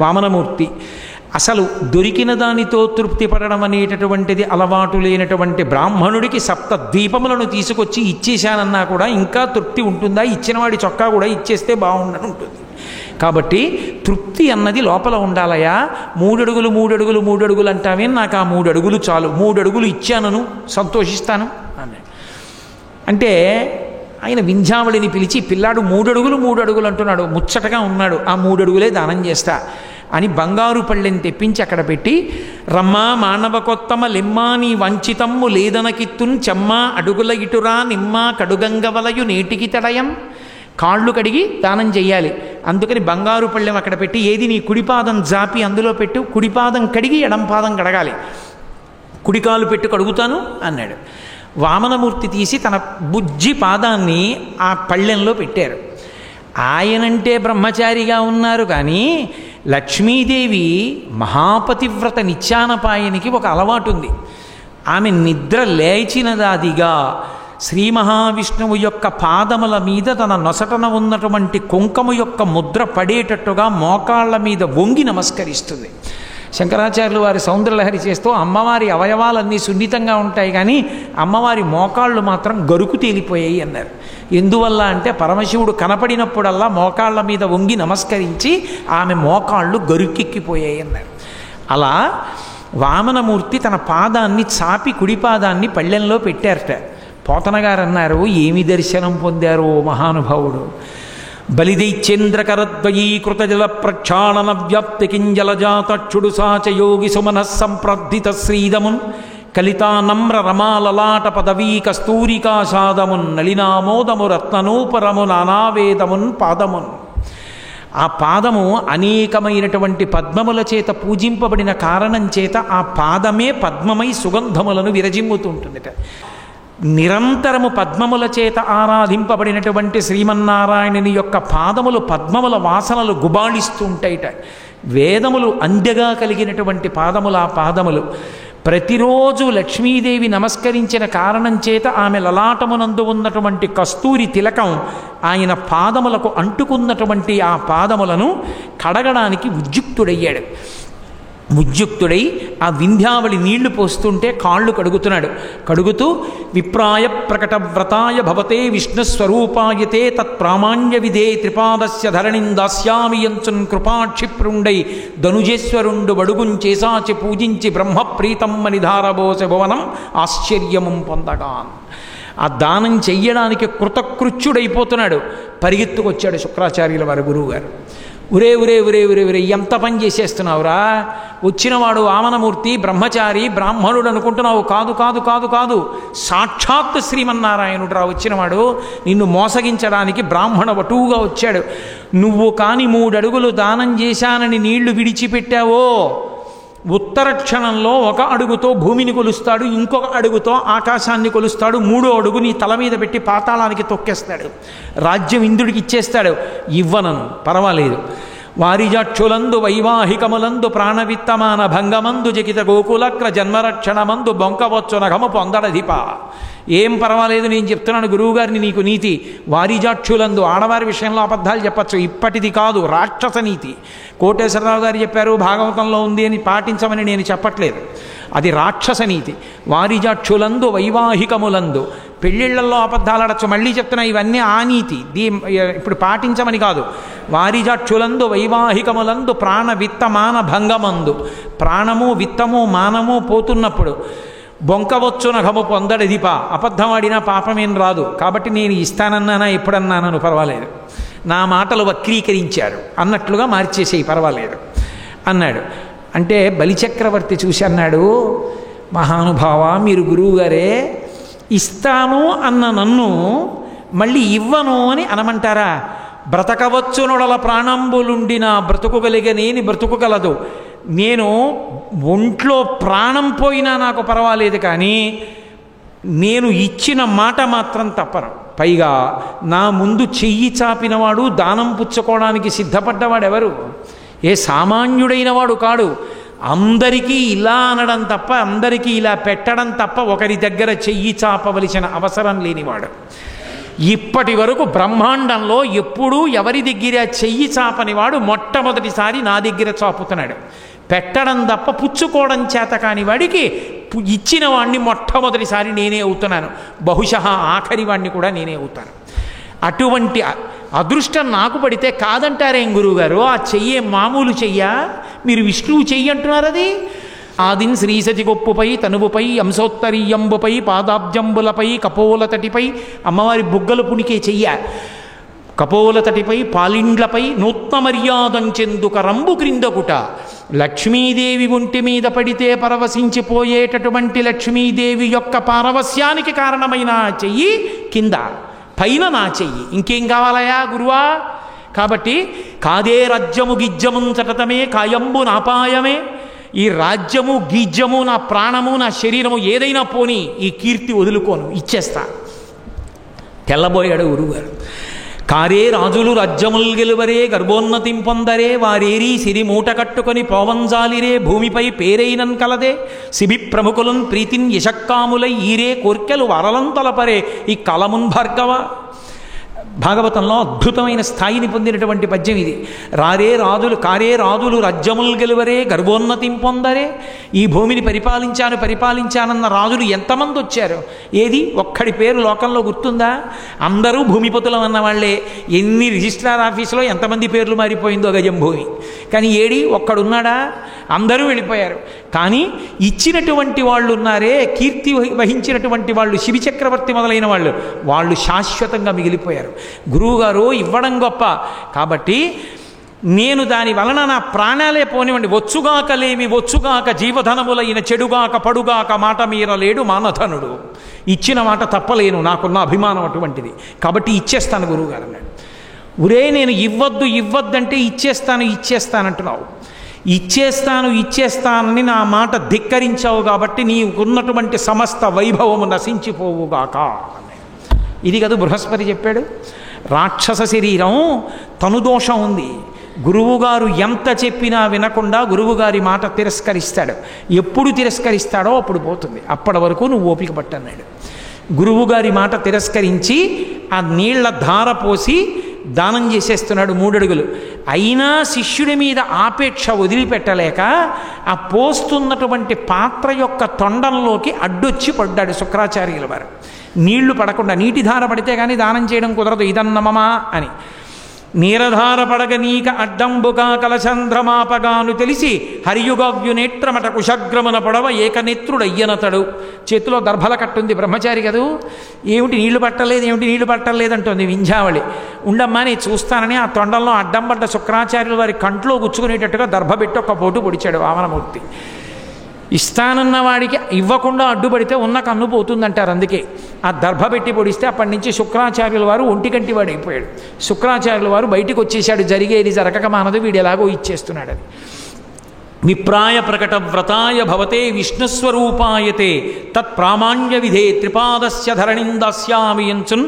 B: వామనమూర్తి. అసలు దొరికిన దానితో తృప్తి పడడం అనేటటువంటిది అలవాటు లేనటువంటి బ్రాహ్మణుడికి 7 ద్వీపములను తీసుకొచ్చి ఇచ్చేశానన్నా కూడా ఇంకా తృప్తి ఉంటుందా? ఇచ్చినవాడి చొక్కా కూడా ఇచ్చేస్తే బాగుండని ఉంటుంది. కాబట్టి తృప్తి అన్నది లోపల ఉండాలయా. 3 అడుగులు 3 అడుగులు 3 అడుగులు అంటామే, నాకు ఆ 3 అడుగులు చాలు, 3 అడుగులు ఇచ్చానను సంతోషిస్తాను అన్నాడు. అంటే ఆయన వింధ్యావళిని పిలిచి, పిల్లాడు 3 అడుగులు 3 అడుగులు అంటున్నాడు, ముచ్చటగా ఉన్నాడు, ఆ 3 అడుగులే దానం చేస్తా అని బంగారు పళ్ళెని తెప్పించి అక్కడ పెట్టి, రమ్మా మానవకొత్తమ లిమ్మా నీ వంచితమ్ము లేదనకిత్తున్ చెమ్మా అడుగుల ఇటురా నిమ్మా కడుగంగవలయు నేటికి తడయం. కాళ్ళు కడిగి దానం చెయ్యాలి. అందుకని బంగారు పళ్ళెం అక్కడ పెట్టి, ఏది నీ కుడిపాదం జాపి అందులో పెట్టు, కుడిపాదం కడిగి ఎడంపాదం కడగాలి, కుడికాలు పెట్టు కడుగుతాను అన్నాడు. వామనమూర్తి తీసి తన బుజ్జి పాదాన్ని ఆ పళ్ళెంలో పెట్టారు. ఆయనంటే బ్రహ్మచారిగా ఉన్నారు కానీ లక్ష్మీదేవి మహాపతివ్రత నిత్యానపాయనికి ఒక అలవాటు ఉంది. ఆమె నిద్ర లేచినదాదిగా శ్రీ మహావిష్ణువు యొక్క పాదముల మీద తన నొసటన ఉన్నటువంటి కుంకుమ యొక్క ముద్ర పడేటట్టుగా మోకాళ్ళ మీద వంగి నమస్కరిస్తుంది. శంకరాచార్యులు వారి సౌందర్యలహరి చేస్తూ అమ్మవారి అవయవాలన్నీ సున్నితంగా ఉంటాయి కానీ అమ్మవారి మోకాళ్ళు మాత్రం గరుకు తేలిపోయాయి అన్నారు. ఎందువల్ల అంటే పరమశివుడు కనపడినప్పుడల్లా మోకాళ్ళ మీద వంగి నమస్కరించి ఆమె మోకాళ్ళు గరుకెక్కిపోయాయి అన్నారు. అలా వామనమూర్తి తన పాదాన్ని చాపి కుడిపాదాన్ని పళ్ళెంలో పెట్టారట. పోతనగారు అన్నారు, ఏమి దర్శనం పొందారో మహానుభావుడు. బలిదైచ్చేంద్రకరద్వయీకృత జల ప్రక్షాళన వ్యాప్తి కింజలజాతక్షుడు సాచ యోగి సుమన సంప్రద్ధిత శ్రీదమున్ కలితా నమ్ర రమాలలాట పదవీ కస్తూరికాషాదమున్ నళినామోదము రత్ననూపరము నానావేదమున్ పాదమున్. ఆ పాదము అనేకమైనటువంటి పద్మముల చేత పూజింపబడిన కారణం చేత ఆ పాదమే పద్మమై సుగంధములను విరజిమ్ముతుంటుందిట. నిరంతరము పద్మముల చేత ఆరాధింపబడినటువంటి శ్రీమన్నారాయణుని యొక్క పాదములు పద్మముల వాసనలు గుబాళిస్తూ ఉంటాయిట. వేదములు అందెగా కలిగినటువంటి పాదములు ఆ పాదములు. ప్రతిరోజు లక్ష్మీదేవి నమస్కరించిన కారణం చేత ఆమె లలాటమునందు ఉన్నటువంటి కస్తూరి తిలకం ఆయన పాదములకు అంటుకున్నటువంటి ఆ పాదములను కడగడానికి ఉద్యుక్తుడయ్యాడు. ఉద్యుక్తుడై ఆ వింధ్యావళి నీళ్లు పోస్తుంటే కాళ్ళు కడుగుతున్నాడు. కడుగుతూ విప్రాయ ప్రకట వ్రతాయ భవతే విష్ణుస్వరూపాయతే తత్ప్రామాణ్య విదే త్రిపాదస్య ధరణిం దాస్యామి యంచున్ కృపాక్షిప్రుండై ధనుజేశ్వరుండు బడుగుంచేసాచి పూజించి బ్రహ్మప్రీతమ్మని ధారబోసె భువనం ఆశ్చర్యము పొందగాన్. ఆ దానం చెయ్యడానికి కృతకృత్యుడైపోతున్నాడు. పరిగెత్తుకొచ్చాడు శుక్రాచార్యుల వారి గురువుగారు. ఉరే ఉరే ఉరే ఉరే ఉరే ఎంత పని చేసేస్తున్నావురా, వచ్చినవాడు వామనమూర్తి బ్రహ్మచారి బ్రాహ్మణుడు అనుకుంటున్నావు, కాదు కాదు కాదు కాదు, సాక్షాత్ శ్రీమన్నారాయణుడు రా వచ్చినవాడు. నిన్ను మోసగించడానికి బ్రాహ్మణ వటువుగా వచ్చాడు. నువ్వు కాని 3 అడుగులు దానం చేశానని నీళ్లు విడిచిపెట్టావో ఉత్తర క్షణంలో 1 అడుగుతో భూమిని కొలుస్తాడు, ఇంకొక అడుగుతో ఆకాశాన్ని కొలుస్తాడు, 3వ అడుగు నీ తల మీద పెట్టి పాతాళానికి తొక్కేస్తాడు. రాజ్యం ఇంద్రుడికి ఇచ్చేస్తాడు. ఇవ్వనను, పర్వాలేదు. వారిజాక్షులందు వైవాహికములందు ప్రాణవిత్తమాన భంగమందు జకిత గోకులక్ర జన్మరక్షణమందు బొంకవచ్చు నఘము పొందడధిప. ఏం పర్వాలేదు, నేను చెప్తున్నాను గురువుగారిని నీకు నీతి. వారిజాక్షులందు ఆడవారి విషయంలో అబద్ధాలు చెప్పచ్చు, ఇప్పటిది కాదు, రాక్షస నీతి. కోటేశ్వరరావు గారు చెప్పారు భాగవతంలో ఉంది అని పాటించమని నేను చెప్పట్లేదు. అది రాక్షస నీతి. వారిజాక్షులందు వైవాహికములందు పెళ్ళిళ్లలో అబద్ధాలడచ్చు. మళ్ళీ చెప్తున్నా, ఇవన్నీ ఆ నీతి. ఇప్పుడు పాటించమని కాదు. వారిజాక్షులందు వైవాహికములందు ప్రాణ విత్త మాన భంగమందు. ప్రాణము విత్తము మానము పోతున్నప్పుడు బొంకవచ్చు నఘము పొందడదిప. అబద్ధం ఆడినా పాపమేం రాదు. కాబట్టి నేను ఇస్తానన్నానా ఎప్పుడన్నానను పర్వాలేదు, నా మాటలు వక్రీకరించారు అన్నట్లుగా మార్చేసేయి పర్వాలేదు అన్నాడు. అంటే బలిచక్రవర్తి చూసి అన్నాడు, మహానుభావ, మీరు గురువుగారే, ఇస్తాను అన్న నన్ను మళ్ళీ ఇవ్వను అని అనమంటారా? బ్రతకవచ్చు నొడల ప్రాణంబులుండిన బ్రతుకుగలిగనేని బ్రతుకుగలదు. నేను ఒంట్లో ప్రాణం పోయినా నాకు పర్వాలేదు, కానీ నేను ఇచ్చిన మాట మాత్రం తప్పను. పైగా నా ముందు చెయ్యి చాపినవాడు, దానం పుచ్చుకోవడానికి సిద్ధపడ్డవాడెవరు? ఏ సామాన్యుడైన వాడు కాడు. అందరికీ ఇలా అనడం తప్ప, అందరికీ ఇలా పెట్టడం తప్ప ఒకరి దగ్గర చెయ్యి చాపవలసిన అవసరం లేనివాడు. ఇప్పటి వరకు బ్రహ్మాండంలో ఎప్పుడూ ఎవరి దగ్గర చెయ్యి చాపనివాడు మొట్టమొదటిసారి నా దగ్గర చాపుతున్నాడు. పెట్టడం తప్ప పుచ్చుకోవడం చేత కాని వాడికి ఇచ్చిన వాడిని మొట్టమొదటిసారి నేనే అవుతున్నాను. బహుశా ఆఖరి వాడిని కూడా నేనే అవుతాను. అటువంటి అదృష్టం నాకు పడితే కాదంటారేం గురువుగారు? ఆ చెయ్యే మామూలు చెయ్యా? మీరు విష్ణువు చెయ్యి అంటున్నారు. అది ఆదిన్ శ్రీసతి గొప్పుపై తనువుపై అంశోత్తరీయంబుపై పాదాబ్జంబులపై కపోల తటిపై అమ్మవారి బుగ్గలు పుణికే చెయ్య. కపోల తటిపై పాలిండ్లపై నూత్న మర్యాదంచెందుక రంబు క్రిందకుట. లక్ష్మీదేవి ఒంటి మీద పడితే పరవశించిపోయేటటువంటి లక్ష్మీదేవి యొక్క పారవస్యానికి కారణమైన చెయ్యి కింద, పైన నా చెయ్యి. ఇంకేం కావాలయా గురువా? కాబట్టి కాదే రాజ్యము గిజ్జము చటతమే కాయంబు నాపాయమే. ఈ రాజ్యము గీజ్యము నా ప్రాణము నా శరీరము ఏదైనా పోని, ఈ కీర్తి వదులుకోను, ఇచ్చేస్తా. తెల్లబోయాడు గురువుగారు. కారే రాజులు రాజ్యముల్ గెలువరే గర్భోన్నతిం పొందరే వారేరీ సిరి మూట కట్టుకొని పోవంజాలిరే భూమిపై పేరైనన్ కలదే సిబి ప్రముఖులను ప్రీతిన్ యశక్కాములై ఈరే కోర్కెలు వరలంతలపరే ఈ కలమున్ భార్గవ. భాగవతంలో అద్భుతమైన స్థాయిని పొందినటువంటి పద్యం ఇది. కారే రాజులు రాజ్యముల్ గెలువరే గర్భోన్నతిం పొందరే. ఈ భూమిని పరిపాలించానన్న రాజులు ఎంతమంది వచ్చారు? ఏది ఒక్కడి పేరు లోకంలో గుర్తుందా? అందరూ భూమిపతులం అన్న వాళ్ళే. ఎన్ని రిజిస్ట్రార్ ఆఫీసులో ఎంతమంది పేర్లు మారిపోయిందో గజం భూమి. కానీ ఏడి ఒక్కడున్నాడా? అందరూ వెళ్ళిపోయారు. కానీ ఇచ్చినటువంటి వాళ్ళు ఉన్నారే, కీర్తి వహించినటువంటి వాళ్ళు, శివి చక్రవర్తి మొదలైన వాళ్ళు శాశ్వతంగా మిగిలిపోయారు. గురువుగారు ఇవ్వడం గొప్ప, కాబట్టి నేను దాని వలన నా ప్రాణాలే పోనివ్వండి. వచ్చుగాకలేమి వచ్చుగాక జీవధనములైన చెడుగాక పడుగాక మాట మీరలేడు మానధనుడు. ఇచ్చిన మాట తప్పలేను, నాకున్న అభిమానం అటువంటిది, కాబట్టి ఇచ్చేస్తాను గురువుగారు అన్నాడు. ఒరే, నేను ఇవ్వద్దంటే ఇచ్చేస్తానంటున్నావు. ఇచ్చేస్తానని నా మాట ధిక్కరించావు కాబట్టి నీకున్నటువంటి సమస్త వైభవము నశించిపోవుగాక. ఇది కదా బృహస్పతి చెప్పాడు. రాక్షస శరీరం తనుదోషం ఉంది. గురువుగారు ఎంత చెప్పినా వినకుండా గురువుగారి మాట తిరస్కరిస్తాడు. ఎప్పుడు తిరస్కరిస్తాడో అప్పుడు పోతుంది. అప్పటి వరకు నువ్వు ఓపిక పట్టన్నాడు. గురువుగారి మాట తిరస్కరించి ఆ నీళ్ల ధార పోసి దానం చేసేస్తున్నాడు 3 అడుగులు. అయినా శిష్యుడి మీద ఆపేక్ష వదిలిపెట్టలేక ఆ పోస్తున్నటువంటి పాత్ర యొక్క తొండంలోకి అడ్డొచ్చి పడ్డాడు శుక్రాచార్యుల వారు. నీళ్లు పడకుండా, నీటి ధార పడితే కానీ దానం చేయడం కుదరదు. ఇదన్నమమా అని నీరధార పడగ నీక అడ్డంబుగా కలచంద్రమాపగాను తెలిసి హరియుగవ్యునేత్రమట కుశగ్రమున పొడవ ఏకనేత్రుడయ్యనతడు. చేతిలో దర్భల కట్టుంది, బ్రహ్మచారి కదూ. ఏమిటి నీళ్లు పట్టలేదంటోంది వింధ్యావళి. ఉండమ్మా నేను చూస్తానని ఆ తొండంలో అడ్డం పడ్డ శుక్రాచార్యుల వారి కంట్లో గుచ్చుకునేటట్టుగా దర్భ పెట్టి ఒక పోటు పొడిచాడు వామనమూర్తి. ఇస్తానన్న వాడికి ఇవ్వకుండా అడ్డుపడితే ఉన్న కన్ను పోతుందంటారు. అందుకే ఆ దర్భ పెట్టి పొడిస్తే అప్పటి నుంచి శుక్రాచార్యుల వారు ఒంటికంటి వాడు అయిపోయాడు. శుక్రాచార్యుల వారు బయటికి వచ్చేసాడు. జరిగేది జరగక మానదు, వీడు ఎలాగో ఇచ్చేస్తున్నాడు. అది విప్రాయ ప్రకట వ్రతాయ భవతే విష్ణుస్వరూపాయతే తత్ప్రామాణ్య విధే త్రిపాదస్య ధరణిందాస్యామియంచున్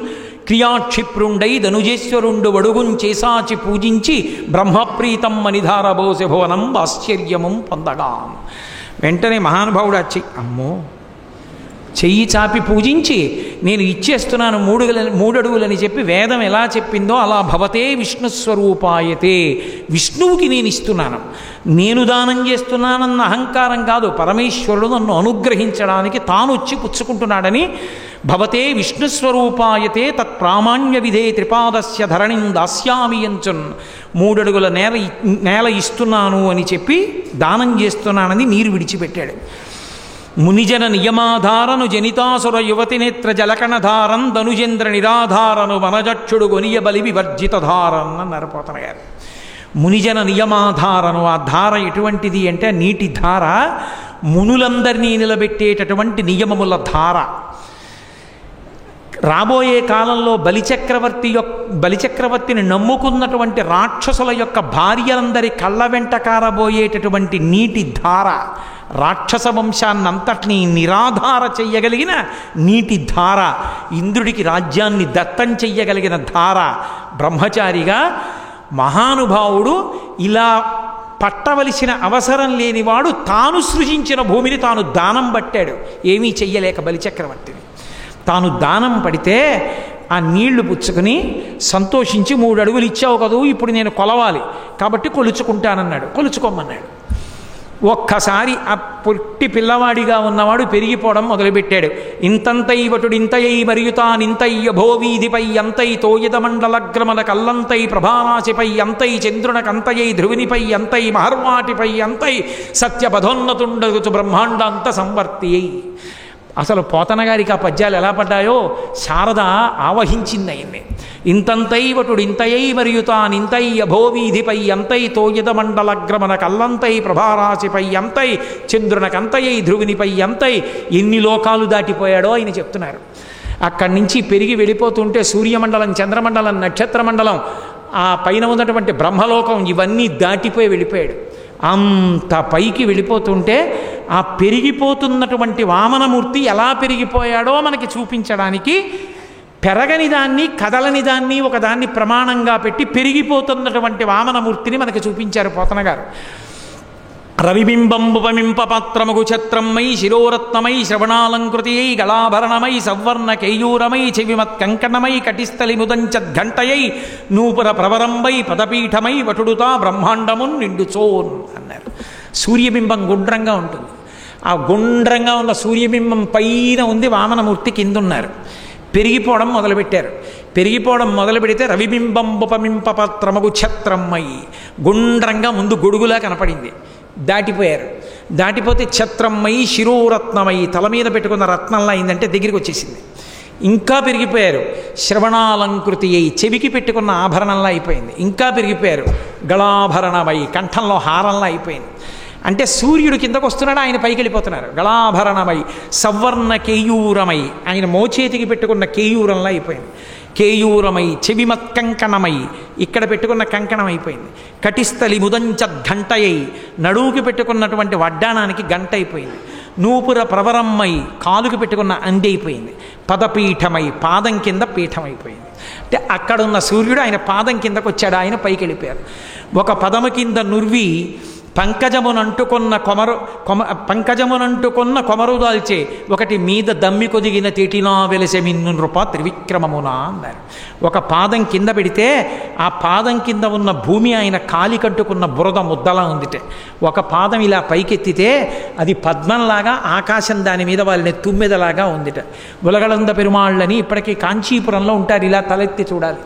B: క్రియాక్షిప్రుండై ధనుజేశ్వరుండు వడుగుంచేసాచి పూజించి బ్రహ్మప్రీతం మనిధారబోసె భువనం ఆశ్చర్యము పొందగా. వెంటనే మహానుభావుడు వచ్చి, అమ్మో చెయ్యి చాపి పూజించి నేను ఇచ్చేస్తున్నాను 3 అడుగులని చెప్పి వేదం ఎలా చెప్పిందో అలా భవతే విష్ణుస్వరూపాయతే, విష్ణువుకి నేను ఇస్తున్నాను, నేను దానం చేస్తున్నానన్న అహంకారం కాదు, పరమేశ్వరుడు నన్ను అనుగ్రహించడానికి తాను వచ్చి పుచ్చుకుంటున్నాడని భవతే విష్ణుస్వరూపాయతే తత్ప్రామాణ్య విధే త్రిపాదస్య ధరణిం దాస్యామి యంచున్, 3 అడుగుల నేల ఇస్తున్నాను అని చెప్పి దానం చేస్తున్నానని నీరు విడిచిపెట్టాడు. మునిజన నియమాధారను జనితాసుర యువతి నేత్ర జలకణధారం ధనుజేంద్ర నిరాధారను వనజక్షుడు గొనియ బలి వివర్జితధారన్ అన్నారు పోతన గారు. మునిజన నియమాధారను, ఆ ధార ఎటువంటిది అంటే నీటి ధార, మునులందరినీ నిలబెట్టేటటువంటి నియమముల ధార. రాబోయే కాలంలో బలిచక్రవర్తిని నమ్ముకున్నటువంటి రాక్షసుల యొక్క భార్యలందరి కళ్ళ వెంట కారబోయేటటువంటి నీటి ధార, రాక్షస వంశాన్నంతటినీ నిరాధార చెయ్యగలిగిన నీటి ధార, ఇంద్రుడికి రాజ్యాన్ని దత్తం చెయ్యగలిగిన ధార. బ్రహ్మచారిగా మహానుభావుడు ఇలా పట్టవలసిన అవసరం లేనివాడు తాను సృజించిన భూమిని తాను దానం పట్టాడు, ఏమీ చెయ్యలేక బలిచక్రవర్తిని. తాను దానం పడితే ఆ నీళ్లు పుచ్చుకొని సంతోషించి 3 అడుగులు ఇచ్చావు కదూ, ఇప్పుడు నేను కొలవాలి కాబట్టి కొలుచుకుంటానన్నాడు. కొలుచుకోమన్నాడు. ఒక్కసారి ఆ పొట్టి పిల్లవాడిగా ఉన్నవాడు పెరిగిపోవడం మొదలుపెట్టాడు. ఇంతంతై వటుడింతయై మరియుతానింతయ్య భోవీధిపై అంతై తోయద మండలగ్రమల కల్లంతై ప్రభారాశిపై అంతై చంద్రునకంతయై ధ్రువునిపై అంతై మహర్వాటిపై అంతై సత్యపథోన్నతుండగుచు బ్రహ్మాండాంత సంవర్తి అయి. అసలు పోతన గారికి ఆ పద్యాలు ఎలా పడ్డాయో శారద ఆవహించింది ఆయన్ని. ఇంతంతై వటుడు ఇంతయై మరియు తానింతై అభోవీధిపై అంతై తోయద మండలగ్రమణ కల్లంతై ప్రభారాశిపై అంతై చంద్రునకంతయై ధ్రువునిపై అంతై, ఎన్ని లోకాలు దాటిపోయాడో ఆయన చెప్తున్నారు. అక్కడి నుంచి పెరిగి వెళ్ళిపోతుంటే సూర్యమండలం, చంద్రమండలం, నక్షత్రమండలం, ఆ పైన ఉన్నటువంటి బ్రహ్మలోకం ఇవన్నీ దాటిపోయి వెళ్ళిపోయాడు. అంత పైకి వెళ్ళిపోతుంటే ఆ పెరిగిపోతున్నటువంటి వామనమూర్తి ఎలా పెరిగిపోయాడో మనకి చూపించడానికి పెరగని దాన్ని, కదలని దాన్ని ఒకదాన్ని ప్రమాణంగా పెట్టి పెరిగిపోతున్నటువంటి వామనమూర్తిని మనకి చూపించారు పోతన గారు. రవిబింబంబుపమింప పాత్రముగు ఛత్రమై శిరోరత్నమై శ్రవణాలంకృతియై గళాభరణమై సవర్ణ కేయూరమై చెవిమత్ కంకణమై కటిస్థలి ముదంచద్ఘంటయై నూపుర ప్రవరంబై పదపీఠమై వటుడుతా బ్రహ్మాండమున్ నిండుచోన్ అన్నారు. సూర్యబింబం గుండ్రంగా ఉంటుంది. ఆ గుండ్రంగా ఉన్న సూర్యబింబం పైన ఉంది, వామనమూర్తి కింద ఉన్నారు. పెరిగిపోవడం మొదలుపెట్టారు. పెరిగిపోవడం మొదలు పెడితే రవిబింబంబుపమింప పాత్రముగు ఛత్రమై, గుండ్రంగా ముందు గొడుగులా కనపడింది. దాటిపోయారు. దాటిపోతే ఛత్రమై శిరోరత్నమై, తల మీద పెట్టుకున్న రత్నంలా అయిందంటే దగ్గరికి వచ్చేసింది. ఇంకా పెరిగిపోయారు. శ్రవణాలంకృతి అయి, చెవికి పెట్టుకున్న ఆభరణంలా అయిపోయింది. ఇంకా పెరిగిపోయారు. గళాభరణమై, కంఠంలో హారంలా అయిపోయింది. అంటే సూర్యుడు కిందకు వస్తున్నాడు, ఆయన పైకి వెళ్ళిపోతున్నారు. గళాభరణమై సవర్ణ కేయూరమై, ఆయన మోచేతికి పెట్టుకున్న కేయూరంలా అయిపోయింది. కేయూరమై చెవిమత్ కంకణమై, ఇక్కడ పెట్టుకున్న కంకణం అయిపోయింది. కటిస్థలి ముదంచద్ఘంటయై, నడువుకి పెట్టుకున్నటువంటి వడ్డానానికి గంట అయిపోయింది. నూపుర ప్రవరమ్మై, కాలుకి పెట్టుకున్న అంది అయిపోయింది. పదపీఠమై, పాదం కింద పీఠం అయిపోయింది. అంటే అక్కడున్న సూర్యుడు ఆయన పాదం కిందకు వచ్చాడు, ఆయన పైకి వెళ్ళిపోయారు. ఒక పదము కింద నుర్వి పంకజమునంటుకున్న కొమరు దాల్చే, ఒకటి మీద దమ్మి కొదిగిన తేటినా వెలసె మిన్ను నృప త్రివిక్రమమునా అన్నారు. ఒక పాదం కింద పెడితే ఆ పాదం కింద ఉన్న భూమి ఆయన కాలి కట్టుకున్న బురద ముద్దలా ఉందిటే. ఒక పాదం ఇలా పైకెత్తితే అది పద్మంలాగా ఆకాశం దాని మీద వాళ్ళని తుమ్మెదలాగా ఉందిట. ఉలగళంద పెరుమాళ్ళని ఇప్పటికీ కాంచీపురంలో ఉంటారు, ఇలా తలెత్తి చూడాలి.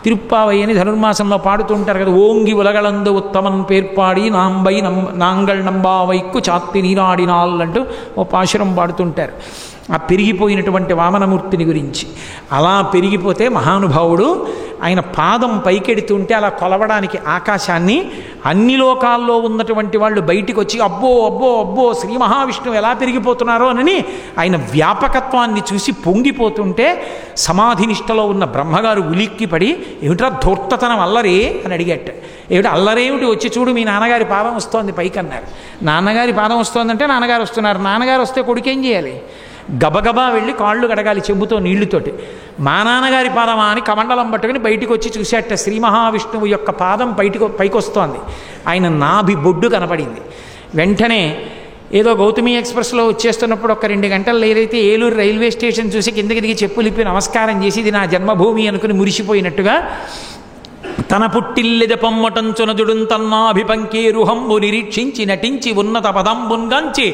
B: తిరుప్పావై అని ధనుర్మాసంలో పాడుతూ ఉంటారు కదా, ఓంగి ఉలగళందు ఉత్తమన్ పేర్పాడి నాంబై నాంగళ్ నంబావైక్కు చాత్తి నీరాడినాల్ అంటూ ఓ పాశురం పాడుతుంటారు ఆ పెరిగిపోయినటువంటి వామనమూర్తిని గురించి. అలా పెరిగిపోతే మహానుభావుడు ఆయన పాదం పైకెడుతుంటే అలా కొలవడానికి ఆకాశాన్ని అన్ని లోకాల్లో ఉన్నటువంటి వాళ్ళు బయటికి వచ్చి అబ్బో అబ్బో అబ్బో శ్రీ మహావిష్ణువు ఎలా పెరిగిపోతున్నారో అని ఆయన వ్యాపకత్వాన్ని చూసి పొంగిపోతుంటే సమాధినిష్టలో ఉన్న బ్రహ్మగారు ఉలిక్కిపడి ఏమిట్రా ధూర్తతనం అల్లరే అని అడిగట. ఏమిటి అల్లరేమిటి, వచ్చి చూడు మీ నాన్నగారి పాదం వస్తోంది పైకి అన్నారు. నాన్నగారి పాదం వస్తోందంటే నాన్నగారు వస్తున్నారు. నాన్నగారు వస్తే కొడుకేం చేయాలి? గబగబా వెళ్ళి కాళ్ళు కడగాలి చెంబుతో నీళ్లుతోటి. మా నాన్నగారి పాదమా అని కమండలం పట్టుకుని బయటికి వచ్చి చూసేట శ్రీ మహావిష్ణువు యొక్క పాదం పైకి వస్తోంది. ఆయన నాభి బొడ్డు కనపడింది. వెంటనే ఏదో గౌతమి ఎక్స్ప్రెస్లో వచ్చేస్తున్నప్పుడు ఒక 2 గంటలు ఏదైతే ఏలూరు రైల్వే స్టేషన్ చూసి కిందకి దిగి చెప్పులు ఇప్పి నమస్కారం చేసి ఇది నా జన్మభూమి అనుకుని మురిసిపోయినట్టుగా తన పుట్టిల్లెద పొమ్మటంచునజుడుంతన్నాభిపంకేరుహంబు నిరీక్షించి నటించి ఉన్నత పదంబున్గాంచి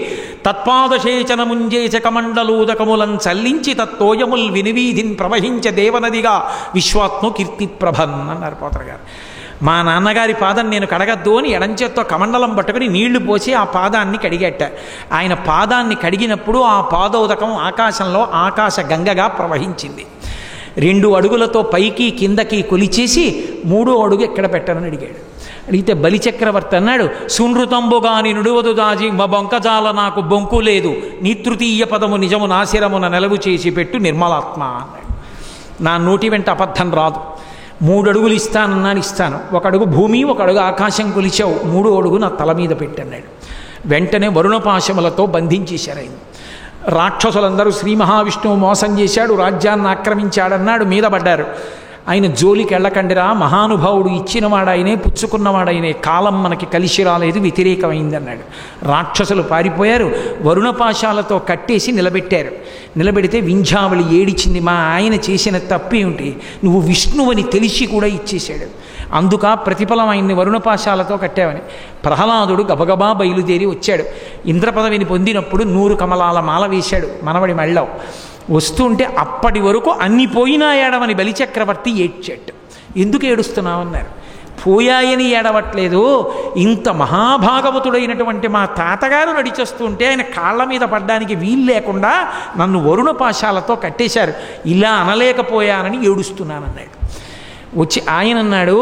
B: తత్పాదశేచనముంజేచ కమండలూదకములం చల్లించి తత్తోయముల్ వినివీధిన్ ప్రవహించ దేవనదిగా విశ్వాత్మ కీర్తిప్రభన్ అన్నారు పోతన గారు. మా నాన్నగారి పాదం నేను కడగద్దు అని ఎడంచేత్తో కమండలం పట్టుకుని నీళ్లు పోసి ఆ పాదాన్ని కడిగట్ట. ఆయన పాదాన్ని కడిగినప్పుడు ఆ పాదోదకం ఆకాశంలో ఆకాశ గంగగా ప్రవహించింది. 2 అడుగులతో పైకి కిందకి కొలిచేసి 3వ అడుగు ఎక్కడ పెట్టనని అడిగాడు. అడిగితే బలిచక్రవర్తి అన్నాడు, సునృతంబుగాని నుడువదు దాజి బొంకజాల నాకు బొంకు లేదు, నీ తృతీయ పదము నిజము నాశిరమున నెలవు చేసి పెట్టు నిర్మలాత్మ అన్నాడు. నా నోటి వెంట అబద్ధం రాదు. 3 అడుగులు ఇస్తానన్నాను, ఇస్తాను. 1 అడుగు భూమి 1 అడుగు ఆకాశం కొలిచావు, 3వ అడుగు నా తల మీద పెట్టన్నాడు. వెంటనే వరుణపాశములతో బంధించేశారు ఆయన. రాక్షసులందరూ శ్రీ మహావిష్ణువు మోసం చేశాడు, రాజ్యాన్ని ఆక్రమించాడన్నాడు, మీద పడ్డారు. ఆయన జోలికి వెళ్ళకండిరా, మహానుభావుడు ఇచ్చినవాడాయనే పుచ్చుకున్నవాడాయనే, కాలం మనకి కలిసి రాలేదు, వ్యతిరేకమైంది అన్నాడు. రాక్షసులు పారిపోయారు. వరుణపాశాలతో కట్టేసి నిలబెట్టారు. నిలబెడితే వింధ్యావళి ఏడిచింది, మా ఆయన చేసిన తప్పేమిటి, నువ్వు విష్ణువని తెలిసి కూడా ఇచ్చేశాడు, అందుక ప్రతిఫలం ఆయన్ని వరుణపాశాలతో కట్టావని. ప్రహ్లాదుడు గబగబా బయలుదేరి వచ్చాడు. ఇంద్రపదవిని పొందినప్పుడు 100 కమలాల మాల వేశాడు మనవడి మెళ్ళో. వస్తుంటే అప్పటి వరకు అన్ని పోయినా ఏడవని బలిచక్రవర్తి ఏడ్చాడు. ఎందుకు ఏడుస్తున్నావన్నారు. పోయాయని ఏడవట్లేదు, ఇంత మహాభాగవతుడైనటువంటి మా తాతగారు నడిచేస్తుంటే ఆయన కాళ్ళ మీద పడ్డానికి వీలు లేకుండా నన్ను వరుణపాశాలతో కట్టేశారు, ఇలా అనలేకపోయానని ఏడుస్తున్నానన్నాడు. వచ్చి ఆయన అన్నాడు,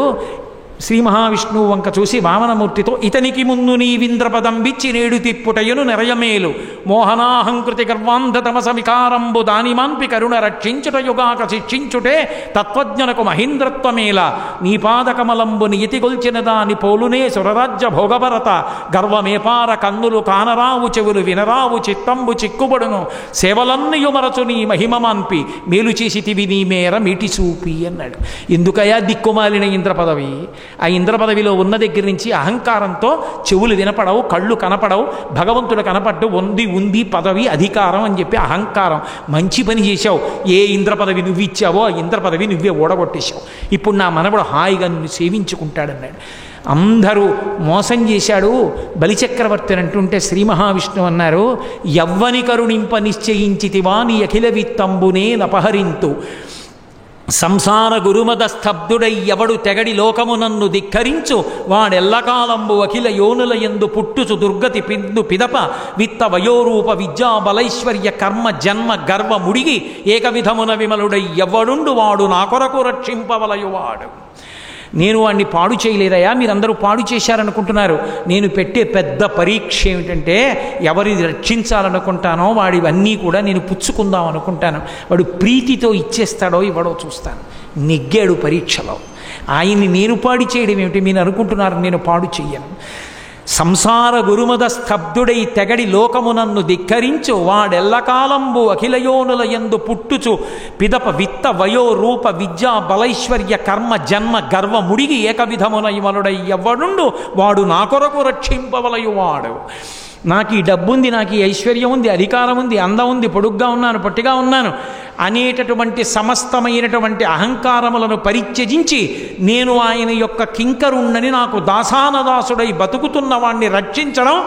B: శ్రీ మహావిష్ణువు వంక చూసి వామనమూర్తితో, ఇతనికి ముందు నీవింద్రపదం బిచ్చి నేడు తిప్పుటయును నెరయమేలు, మోహనాహంకృతి గర్వాంధతమస వికారంబు దానిమాన్పి కరుణ రక్షించుటయుగాక శిక్షించుటే తత్వజ్ఞనకు మహీంద్రత్వమేల, నీ పాదకమలంబు నియతిగొల్చిన దాని పోలునే సురరాజ్య భోగభరత, గర్వమేపార కన్నులు కానరావు చెవులు వినరావు చిత్తంబు చిక్కుబడును, సేవలన్నయుమరచు నీ మహిమమాన్పి మేలు చేసితివి నీ మేర మీటి చూపి అన్నాడు. ఎందుకయా దిక్కుమాలిన ఇంద్రపదవి, ఆ ఇంద్రపదవిలో ఉన్న దగ్గర నుంచి అహంకారంతో చెవులు వినపడవు, కళ్ళు కనపడవు, భగవంతుడు కనపడ్డు, ఉంది పదవి అధికారం అని చెప్పి అహంకారం. మంచి పని చేశావు, ఏ ఇంద్రపదవి నువ్వు ఇచ్చావో ఆ ఇంద్రపదవి నువ్వే ఓడగొట్టేశావు, ఇప్పుడు నా మనవడు హాయిగా నిన్ను సేవించుకుంటాడన్నాడు. అందరూ మోసం చేశాడు బలిచక్రవర్తి అంటుంటే శ్రీ మహావిష్ణువు అన్నారు, యవ్వని కరుణింప నిశ్చయించితివా నీ అఖిల విత్తంబునే నపహరింతు, సంసార గురుమద స్తబ్దుడై ఎవడు తెగడి లోకము నన్ను ధిక్కరించు, వాడెల్లకాలంబు అఖిల యోనుల యందు పుట్టుచు దుర్గతి పిందు పిదప విత్త వయోరూప విద్యా బలైశ్వర్య కర్మ జన్మ గర్వ ముడిగి ఏకవిధమున విమలుడై ఎవడుండు వాడు నా కొరకు రక్షింపవలయువాడు. నేను వాడిని పాడు చేయలేదయా, మీరందరూ పాడు చేశారనుకుంటున్నారు. నేను పెట్టే పెద్ద పరీక్ష ఏమిటంటే, ఎవరిని రక్షించాలనుకుంటానో వాడివన్నీ కూడా నేను పుచ్చుకుందాం అనుకుంటాను. వాడు ప్రీతితో ఇచ్చేస్తాడో ఇవ్వడో చూస్తాను. నెగ్గాడు పరీక్షలో. ఆయన్ని నేను పాడు చేయడం ఏమిటి, మీరు అనుకుంటున్నారు నేను పాడు చెయ్యను. సంసార గురుమద స్తబ్దుడై తెగడి లోకమునన్ను ధిక్కరించు, వాడెల్లకాలంబు అఖిలయోనుల యందు పుట్టుచు పిదప విత్త వయో రూప విద్యా బలైశ్వర్య కర్మ జన్మ గర్వ ముడిగి ఏకవిధమున ఇమలుడై ఎవ్వడుండు వాడు నా కొరకు రక్షింపవలయువాడు. నాకు ఈ డబ్బు ఉంది, నాకు ఈ ఐశ్వర్యం ఉంది, అధికారం ఉంది, అందం ఉంది, పొడుగ్గా ఉన్నాను, పొట్టిగా ఉన్నాను అనేటటువంటి సమస్తమైనటువంటి అహంకారములను పరిత్యజించి నేను ఆయన యొక్క కింకరుణ్ణని, నాకు దాసానదాసుడై బతుకుతున్న వాణ్ణి రక్షించడం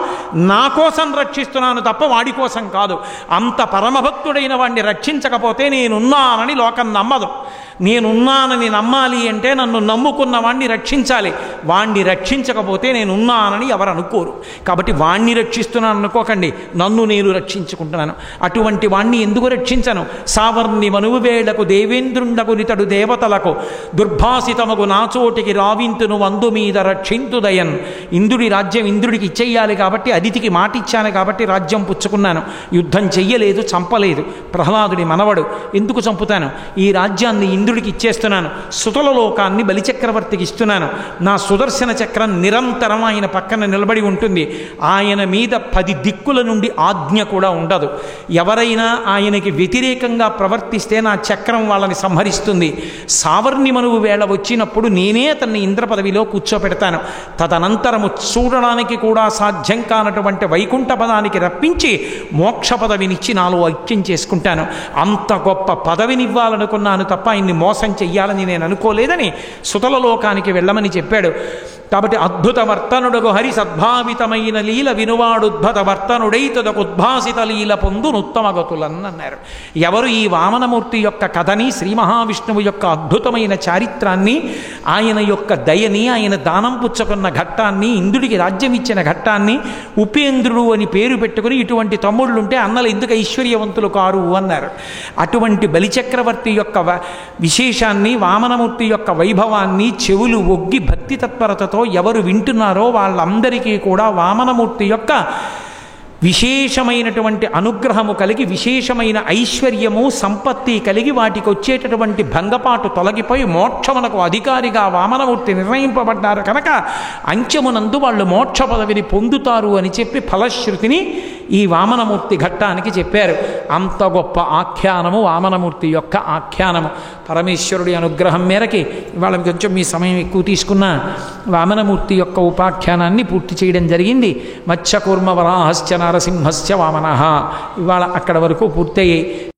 B: నా కోసం రక్షిస్తున్నాను తప్ప వాడి కోసం కాదు. అంత పరమభక్తుడైన వాణ్ణి రక్షించకపోతే నేనున్నానని లోకం నమ్మదు. నేనున్నానని నమ్మాలి అంటే నన్ను నమ్ముకున్న వాణ్ణి రక్షించాలి. వాణ్ణి రక్షించకపోతే నేనున్నానని ఎవరు అనుకోరు. కాబట్టి వాణ్ణి రక్షిస్తున్నాను అనుకోకండి, నన్ను నేను రక్షించుకుంటున్నాను. అటువంటి వాణ్ణి ఎందుకు రక్షించను? సావర్ణి మనువు వేళకు దేవేంద్రుండకు నితడు దేవతలకు దుర్భాసితమగు నాచోటికి రావింతును వందు మీద రక్షింతుదయన్. ఇంద్రుడి రాజ్యం ఇంద్రుడికి ఇచ్చేయాలి కాబట్టి, అదితికి మాట ఇచ్చాను కాబట్టి రాజ్యం పుచ్చుకున్నాను. యుద్ధం చెయ్యలేదు, చంపలేదు. ప్రహ్లాదుడి మనవడు, ఎందుకు చంపుతాను? ఈ రాజ్యాన్ని ఇంద్రుడికి ఇచ్చేస్తున్నాను, సుతల లోకాన్ని బలిచక్రవర్తికి ఇస్తున్నాను. నా సుదర్శన చక్రం నిరంతరం ఆయన పక్కన నిలబడి ఉంటుంది. ఆయన మీద 10 దిక్కుల నుండి ఆజ్ఞ కూడా ఉండదు. ఎవరైనా ఆయనకి వ్యతిరేకంగా ప్రవర్తిస్తే నా చక్రం వాళ్ళని సంహరిస్తుంది. సావర్ణిమనువు వేళ వచ్చినప్పుడు నేనే అతన్ని ఇంద్ర పదవిలో కూర్చోపెడతాను. తదనంతరము చూడడానికి కూడా సాధ్యం కానటువంటి వైకుంఠ పదానికి రప్పించి మోక్ష పదవినిచ్చి నాలో ఐక్యం చేసుకుంటాను. అంత గొప్ప పదవినివ్వాలనుకున్నాను తప్ప ఆయన్ని మోసం చెయ్యాలని నేను అనుకోలేదని సుతల లోకానికి వెళ్ళమని చెప్పాడు. కాబట్టి అద్భుత వర్తనుడగు హరి సద్భావితమైన లీల వినువాడుద్భుత వర్తనుడైతదకు ఉద్భాసిత లీల పొందునుత్తమగతులన్ అన్నారు. ఎవరు ఈ వామనమూర్తి యొక్క కథని, శ్రీ మహావిష్ణువు యొక్క అద్భుతమైన చారిత్రాన్ని, ఆయన యొక్క దయని, ఆయన దానం పుచ్చుకున్న ఘట్టాన్ని, ఇంద్రుడికి రాజ్యం ఇచ్చిన ఘట్టాన్ని, ఉపేంద్రుడు అని పేరు పెట్టుకుని ఇటువంటి తమ్ముళ్ళుంటే అన్నలు ఎందుకు ఐశ్వర్యవంతులు కారు అన్నారు. అటువంటి బలిచక్రవర్తి యొక్క విశేషాన్ని, వామనమూర్తి యొక్క వైభవాన్ని చెవులు ఒగ్గి భక్తి తత్పరతతో ఎవరు వింటున్నారో వాళ్ళందరికీ కూడా వామనమూర్తి యొక్క విశేషమైనటువంటి అనుగ్రహము కలిగి, విశేషమైన ఐశ్వర్యము సంపత్తి కలిగి, వాటికి వచ్చేటటువంటి భంగపాటు తొలగిపోయి మోక్షమునకు అధికారిగా వామనమూర్తి నిర్ణయింపబడ్డారు కనుక అంచెమునందు వాళ్ళు మోక్ష పదవిని పొందుతారు అని చెప్పి ఫలశ్రుతిని ఈ వామనమూర్తి ఘట్టానికి చెప్పారు. అంత గొప్ప ఆఖ్యానము వామనమూర్తి యొక్క ఆఖ్యానము. పరమేశ్వరుడి అనుగ్రహం మేరకి ఇవాళ కొంచెం మీ సమయం ఎక్కువ తీసుకున్న వామనమూర్తి యొక్క ఉపాఖ్యానాన్ని పూర్తి చేయడం జరిగింది. మత్స్యకూర్మ వరాహశ్చ నరసింహస్య వామనః ఇవాళ అక్కడ వరకు పూర్తయ్యాయి.